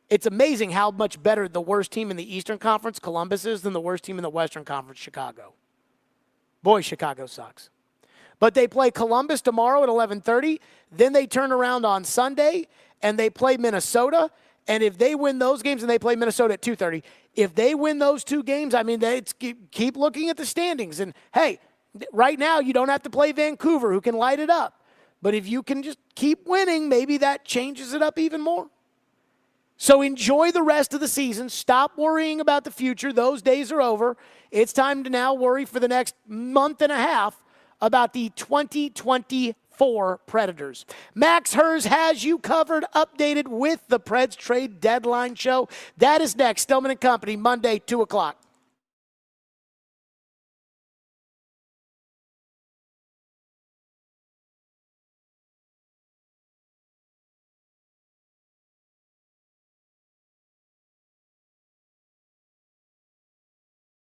It's amazing how much better the worst team in the Eastern Conference, Columbus, is than the worst team in the Western Conference, Chicago. Boy, Chicago sucks. But they play Columbus tomorrow at 11:30. Then they turn around on Sunday, and they play Minnesota. And if they win those games, and they play Minnesota at 2:30, if they win those two games, I mean, they keep looking at the standings. And, hey, right now you don't have to play Vancouver, who can light it up. But if you can just keep winning, maybe that changes it up even more. So enjoy the rest of the season. Stop worrying about the future. Those days are over. It's time to now worry for the next month and a half about the 2024 Predators. Max Hers has you covered, updated with the Preds Trade Deadline Show. That is next. Stillman and Company, Monday, 2 o'clock.